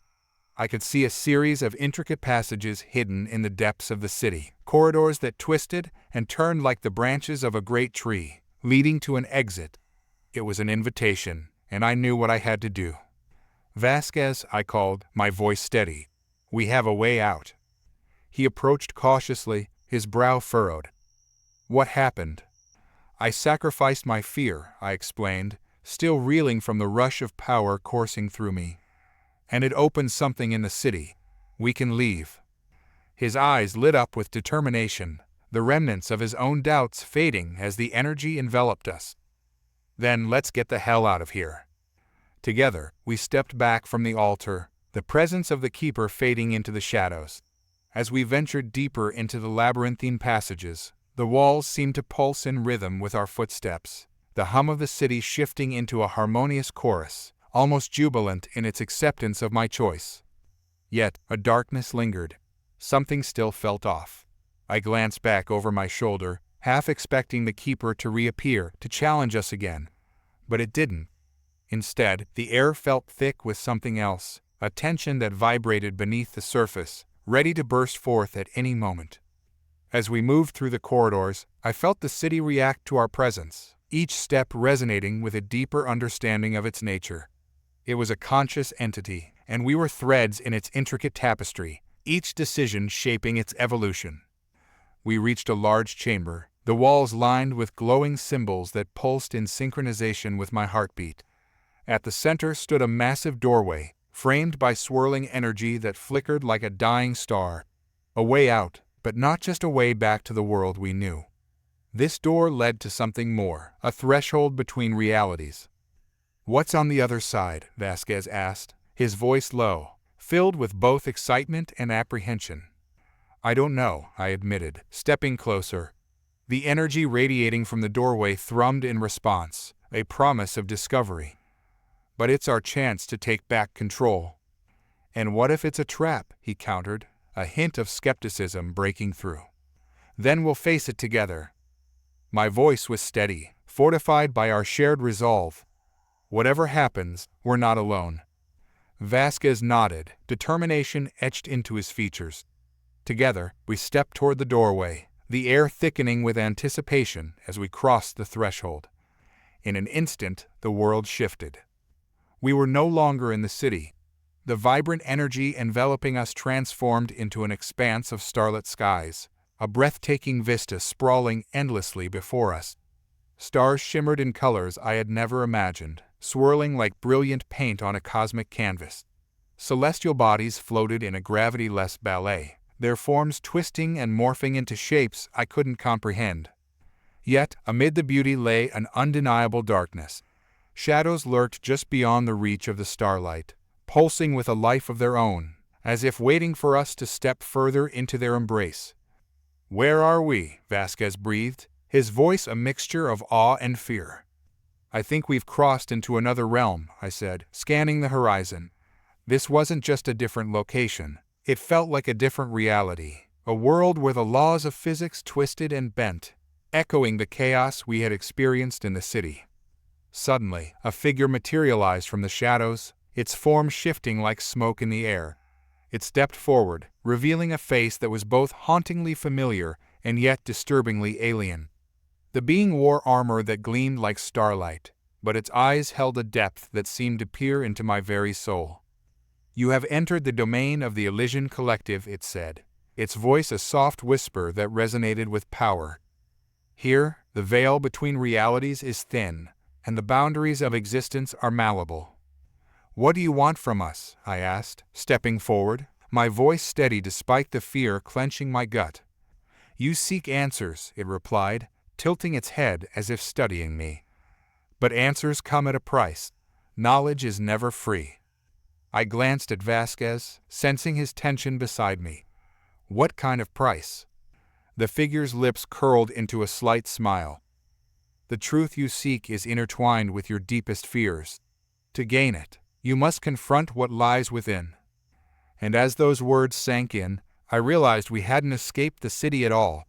I could see a series of intricate passages hidden in the depths of the city, corridors that twisted and turned like the branches of a great tree, leading to an exit. It was an invitation, and I knew what I had to do. "Vasquez," I called, my voice steady. "We have a way out." He approached cautiously, his brow furrowed. "What happened?" "I sacrificed my fear," I explained, still reeling from the rush of power coursing through me. "And it opened something in the city. We can leave." His eyes lit up with determination, the remnants of his own doubts fading as the energy enveloped us. Then let's get the hell out of here. Together, we stepped back from the altar, the presence of the keeper fading into the shadows. As we ventured deeper into the labyrinthine passages, the walls seemed to pulse in rhythm with our footsteps, the hum of the city shifting into a harmonious chorus, almost jubilant in its acceptance of my choice. Yet, a darkness lingered. Something still felt off. I glanced back over my shoulder, half expecting the keeper to reappear to challenge us again. But it didn't. Instead, the air felt thick with something else, a tension that vibrated beneath the surface, ready to burst forth at any moment. As we moved through the corridors, I felt the city react to our presence, each step resonating with a deeper understanding of its nature. It was a conscious entity, and we were threads in its intricate tapestry, each decision shaping its evolution. We reached a large chamber, the walls lined with glowing symbols that pulsed in synchronization with my heartbeat. At the center stood a massive doorway, framed by swirling energy that flickered like a dying star. A way out, but not just a way back to the world we knew. This door led to something more, a threshold between realities. "What's on the other side?" Vasquez asked, his voice low, filled with both excitement and apprehension. "I don't know," I admitted, stepping closer. The energy radiating from the doorway thrummed in response, a promise of discovery. "But it's our chance to take back control." "And what if it's a trap?" he countered, a hint of skepticism breaking through. "Then we'll face it together." My voice was steady, fortified by our shared resolve. "Whatever happens, we're not alone." Vasquez nodded, determination etched into his features. Together, we stepped toward the doorway, the air thickening with anticipation as we crossed the threshold. In an instant, the world shifted. We were no longer in the city. The vibrant energy enveloping us transformed into an expanse of starlit skies, a breathtaking vista sprawling endlessly before us. Stars shimmered in colors I had never imagined, swirling like brilliant paint on a cosmic canvas. Celestial bodies floated in a gravity-less ballet, their forms twisting and morphing into shapes I couldn't comprehend. Yet, amid the beauty lay an undeniable darkness. Shadows lurked just beyond the reach of the starlight, pulsing with a life of their own, as if waiting for us to step further into their embrace. "Where are we?" Vasquez breathed, his voice a mixture of awe and fear. "I think we've crossed into another realm," I said, scanning the horizon. This wasn't just a different location. It felt like a different reality, a world where the laws of physics twisted and bent, echoing the chaos we had experienced in the city. Suddenly, a figure materialized from the shadows, its form shifting like smoke in the air. It stepped forward, revealing a face that was both hauntingly familiar and yet disturbingly alien. The being wore armor that gleamed like starlight, but its eyes held a depth that seemed to peer into my very soul. "You have entered the domain of the Elysian Collective," it said, its voice a soft whisper that resonated with power. "Here, the veil between realities is thin, and the boundaries of existence are malleable." "What do you want from us?" I asked, stepping forward, my voice steady despite the fear clenching my gut. "You seek answers," it replied, tilting its head as if studying me. "But answers come at a price. Knowledge is never free." I glanced at Vasquez, sensing his tension beside me. "What kind of price?" The figure's lips curled into a slight smile. "The truth you seek is intertwined with your deepest fears. To gain it, you must confront what lies within." And as those words sank in, I realized we hadn't escaped the city at all.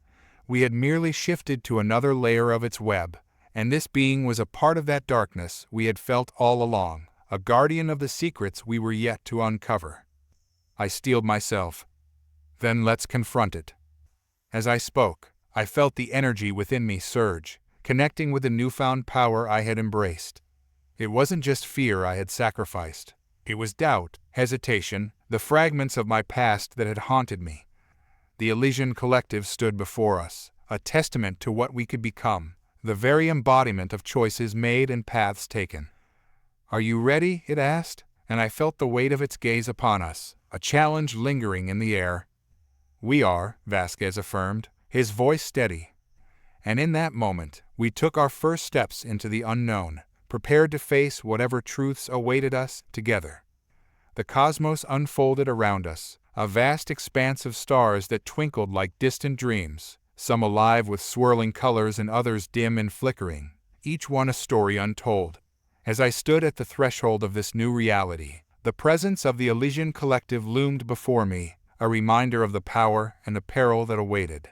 We had merely shifted to another layer of its web, and this being was a part of that darkness we had felt all along, a guardian of the secrets we were yet to uncover. I steeled myself. "Then let's confront it." As I spoke, I felt the energy within me surge, connecting with the newfound power I had embraced. It wasn't just fear I had sacrificed. It was doubt, hesitation, the fragments of my past that had haunted me. The Elysian Collective stood before us, a testament to what we could become, the very embodiment of choices made and paths taken. "Are you ready?" it asked, and I felt the weight of its gaze upon us, a challenge lingering in the air. "We are," Vasquez affirmed, his voice steady. And in that moment, we took our first steps into the unknown, prepared to face whatever truths awaited us together. The cosmos unfolded around us, a vast expanse of stars that twinkled like distant dreams, some alive with swirling colors and others dim and flickering, each one a story untold. As I stood at the threshold of this new reality, the presence of the Elysian Collective loomed before me, a reminder of the power and the peril that awaited.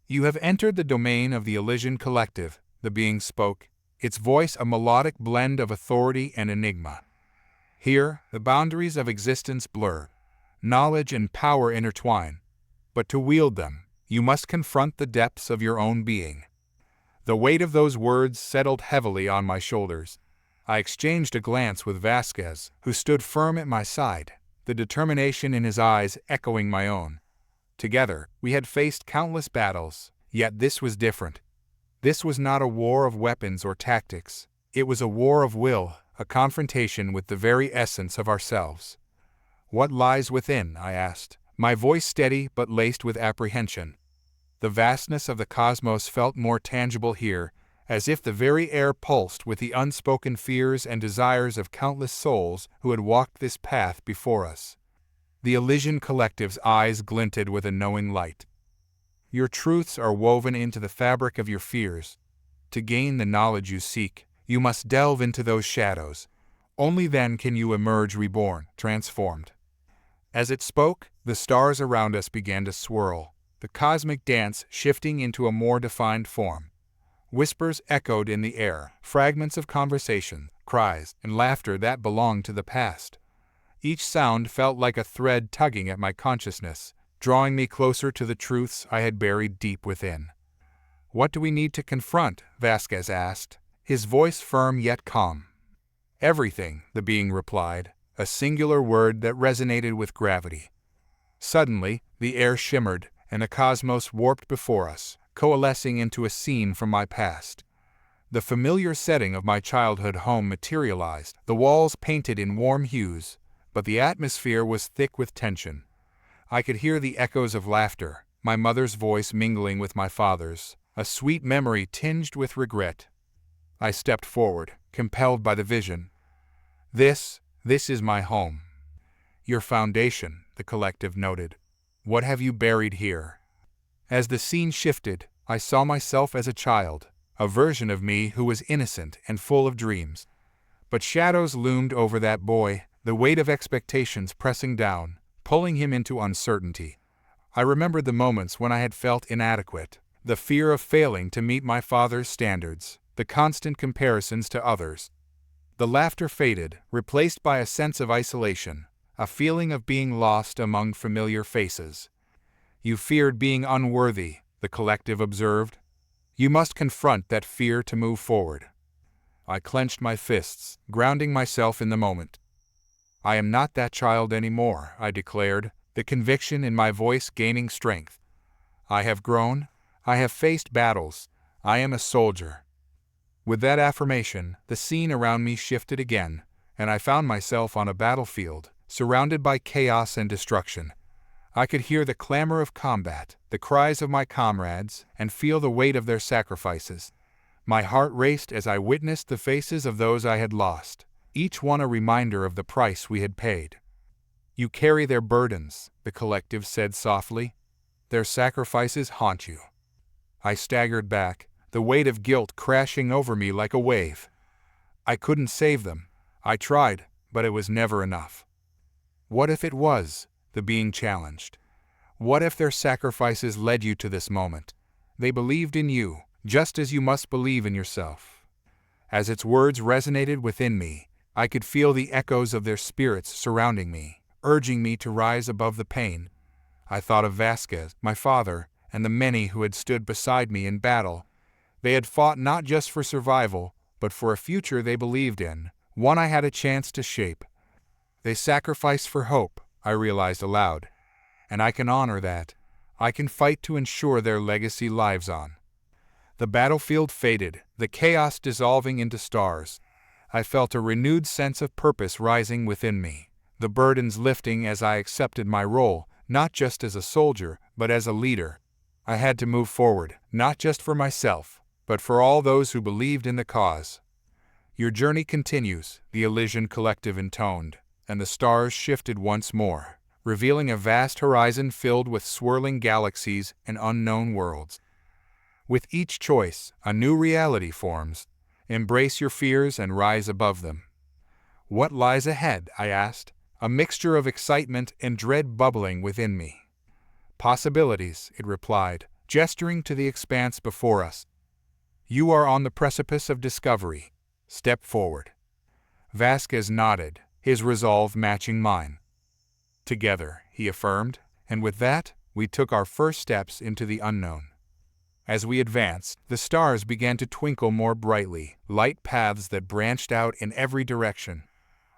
"You have entered the domain of the Elysian Collective," the being spoke, its voice a melodic blend of authority and enigma. "Here, the boundaries of existence blur, knowledge and power intertwine, but to wield them, you must confront the depths of your own being." The weight of those words settled heavily on my shoulders. I exchanged a glance with Vasquez, who stood firm at my side, the determination in his eyes echoing my own. Together, we had faced countless battles, yet this was different. This was not a war of weapons or tactics. It was a war of will, a confrontation with the very essence of ourselves. "What lies within?" I asked, my voice steady but laced with apprehension. The vastness of the cosmos felt more tangible here, as if the very air pulsed with the unspoken fears and desires of countless souls who had walked this path before us. The Elysian Collective's eyes glinted with a knowing light. "Your truths are woven into the fabric of your fears. To gain the knowledge you seek, you must delve into those shadows. Only then can you emerge reborn, transformed." As it spoke, the stars around us began to swirl, the cosmic dance shifting into a more defined form. Whispers echoed in the air, fragments of conversation, cries, and laughter that belonged to the past. Each sound felt like a thread tugging at my consciousness, drawing me closer to the truths I had buried deep within. "What do we need to confront?" Vasquez asked, his voice firm yet calm. "Everything," the being replied, a singular word that resonated with gravity. Suddenly, the air shimmered, and the cosmos warped before us, coalescing into a scene from my past. The familiar setting of my childhood home materialized, the walls painted in warm hues, but the atmosphere was thick with tension. I could hear the echoes of laughter, my mother's voice mingling with my father's, a sweet memory tinged with regret. I stepped forward, compelled by the vision. This is my home." "Your foundation," the collective noted. "What have you buried here?" As the scene shifted, I saw myself as a child, a version of me who was innocent and full of dreams. But shadows loomed over that boy, the weight of expectations pressing down, pulling him into uncertainty. I remembered the moments when I had felt inadequate, the fear of failing to meet my father's standards, the constant comparisons to others. The laughter faded, replaced by a sense of isolation, a feeling of being lost among familiar faces. "You feared being unworthy," the collective observed. "You must confront that fear to move forward." I clenched my fists, grounding myself in the moment. "I am not that child anymore," I declared, the conviction in my voice gaining strength. "I have grown. I have faced battles. I am a soldier." With that affirmation, the scene around me shifted again, and I found myself on a battlefield, surrounded by chaos and destruction. I could hear the clamor of combat, the cries of my comrades, and feel the weight of their sacrifices. My heart raced as I witnessed the faces of those I had lost, each one a reminder of the price we had paid. "You carry their burdens," the collective said softly. "Their sacrifices haunt you." I staggered back, the weight of guilt crashing over me like a wave. I couldn't save them. I tried, but it was never enough. "What if it was?" the being challenged. "What if their sacrifices led you to this moment? They believed in you, just as you must believe in yourself." As its words resonated within me, I could feel the echoes of their spirits surrounding me, urging me to rise above the pain. I thought of Vasquez, my father, and the many who had stood beside me in battle. They had fought not just for survival, but for a future they believed in, one I had a chance to shape. They sacrificed for hope, I realized aloud, and I can honor that. I can fight to ensure their legacy lives on. The battlefield faded, the chaos dissolving into stars. I felt a renewed sense of purpose rising within me, the burdens lifting as I accepted my role, not just as a soldier, but as a leader. I had to move forward, not just for myself, but for all those who believed in the cause. Your journey continues, the Elysian Collective intoned, and the stars shifted once more, revealing a vast horizon filled with swirling galaxies and unknown worlds. With each choice, a new reality forms. Embrace your fears and rise above them. What lies ahead? I asked, a mixture of excitement and dread bubbling within me. Possibilities, it replied, gesturing to the expanse before us. You are on the precipice of discovery. Step forward. Vasquez nodded, his resolve matching mine. Together, he affirmed, and with that, we took our first steps into the unknown. As we advanced, the stars began to twinkle more brightly, light paths that branched out in every direction.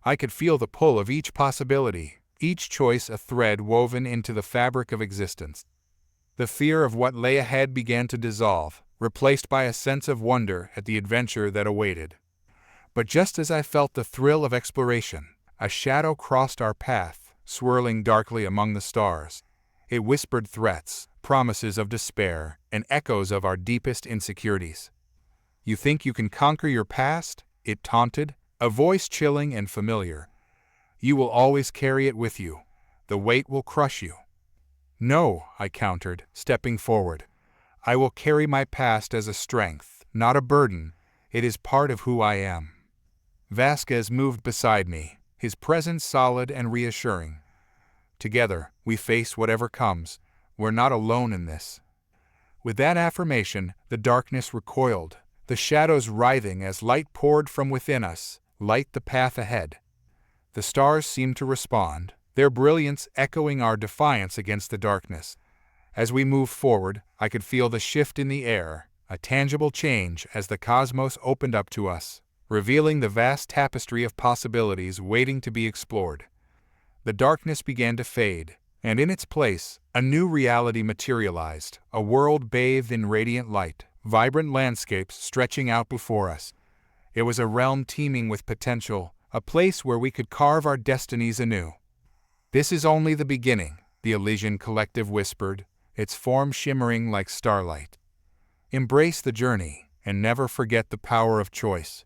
I could feel the pull of each possibility, each choice a thread woven into the fabric of existence. The fear of what lay ahead began to dissolve, replaced by a sense of wonder at the adventure that awaited. But just as I felt the thrill of exploration, a shadow crossed our path, swirling darkly among the stars. It whispered threats, promises of despair, and echoes of our deepest insecurities. You think you can conquer your past? It taunted, a voice chilling and familiar. You will always carry it with you. The weight will crush you. No, I countered, stepping forward. I will carry my past as a strength, not a burden. It is part of who I am. Vasquez moved beside me, his presence solid and reassuring. Together, we face whatever comes. We're not alone in this. With that affirmation, the darkness recoiled, the shadows writhing as light poured from within us, light the path ahead. The stars seemed to respond, their brilliance echoing our defiance against the darkness. As we moved forward, I could feel the shift in the air, a tangible change as the cosmos opened up to us, revealing the vast tapestry of possibilities waiting to be explored. The darkness began to fade, and in its place, a new reality materialized, a world bathed in radiant light, vibrant landscapes stretching out before us. It was a realm teeming with potential, a place where we could carve our destinies anew. This is only the beginning, the Elysian Collective whispered, its form shimmering like starlight. Embrace the journey, and never forget the power of choice.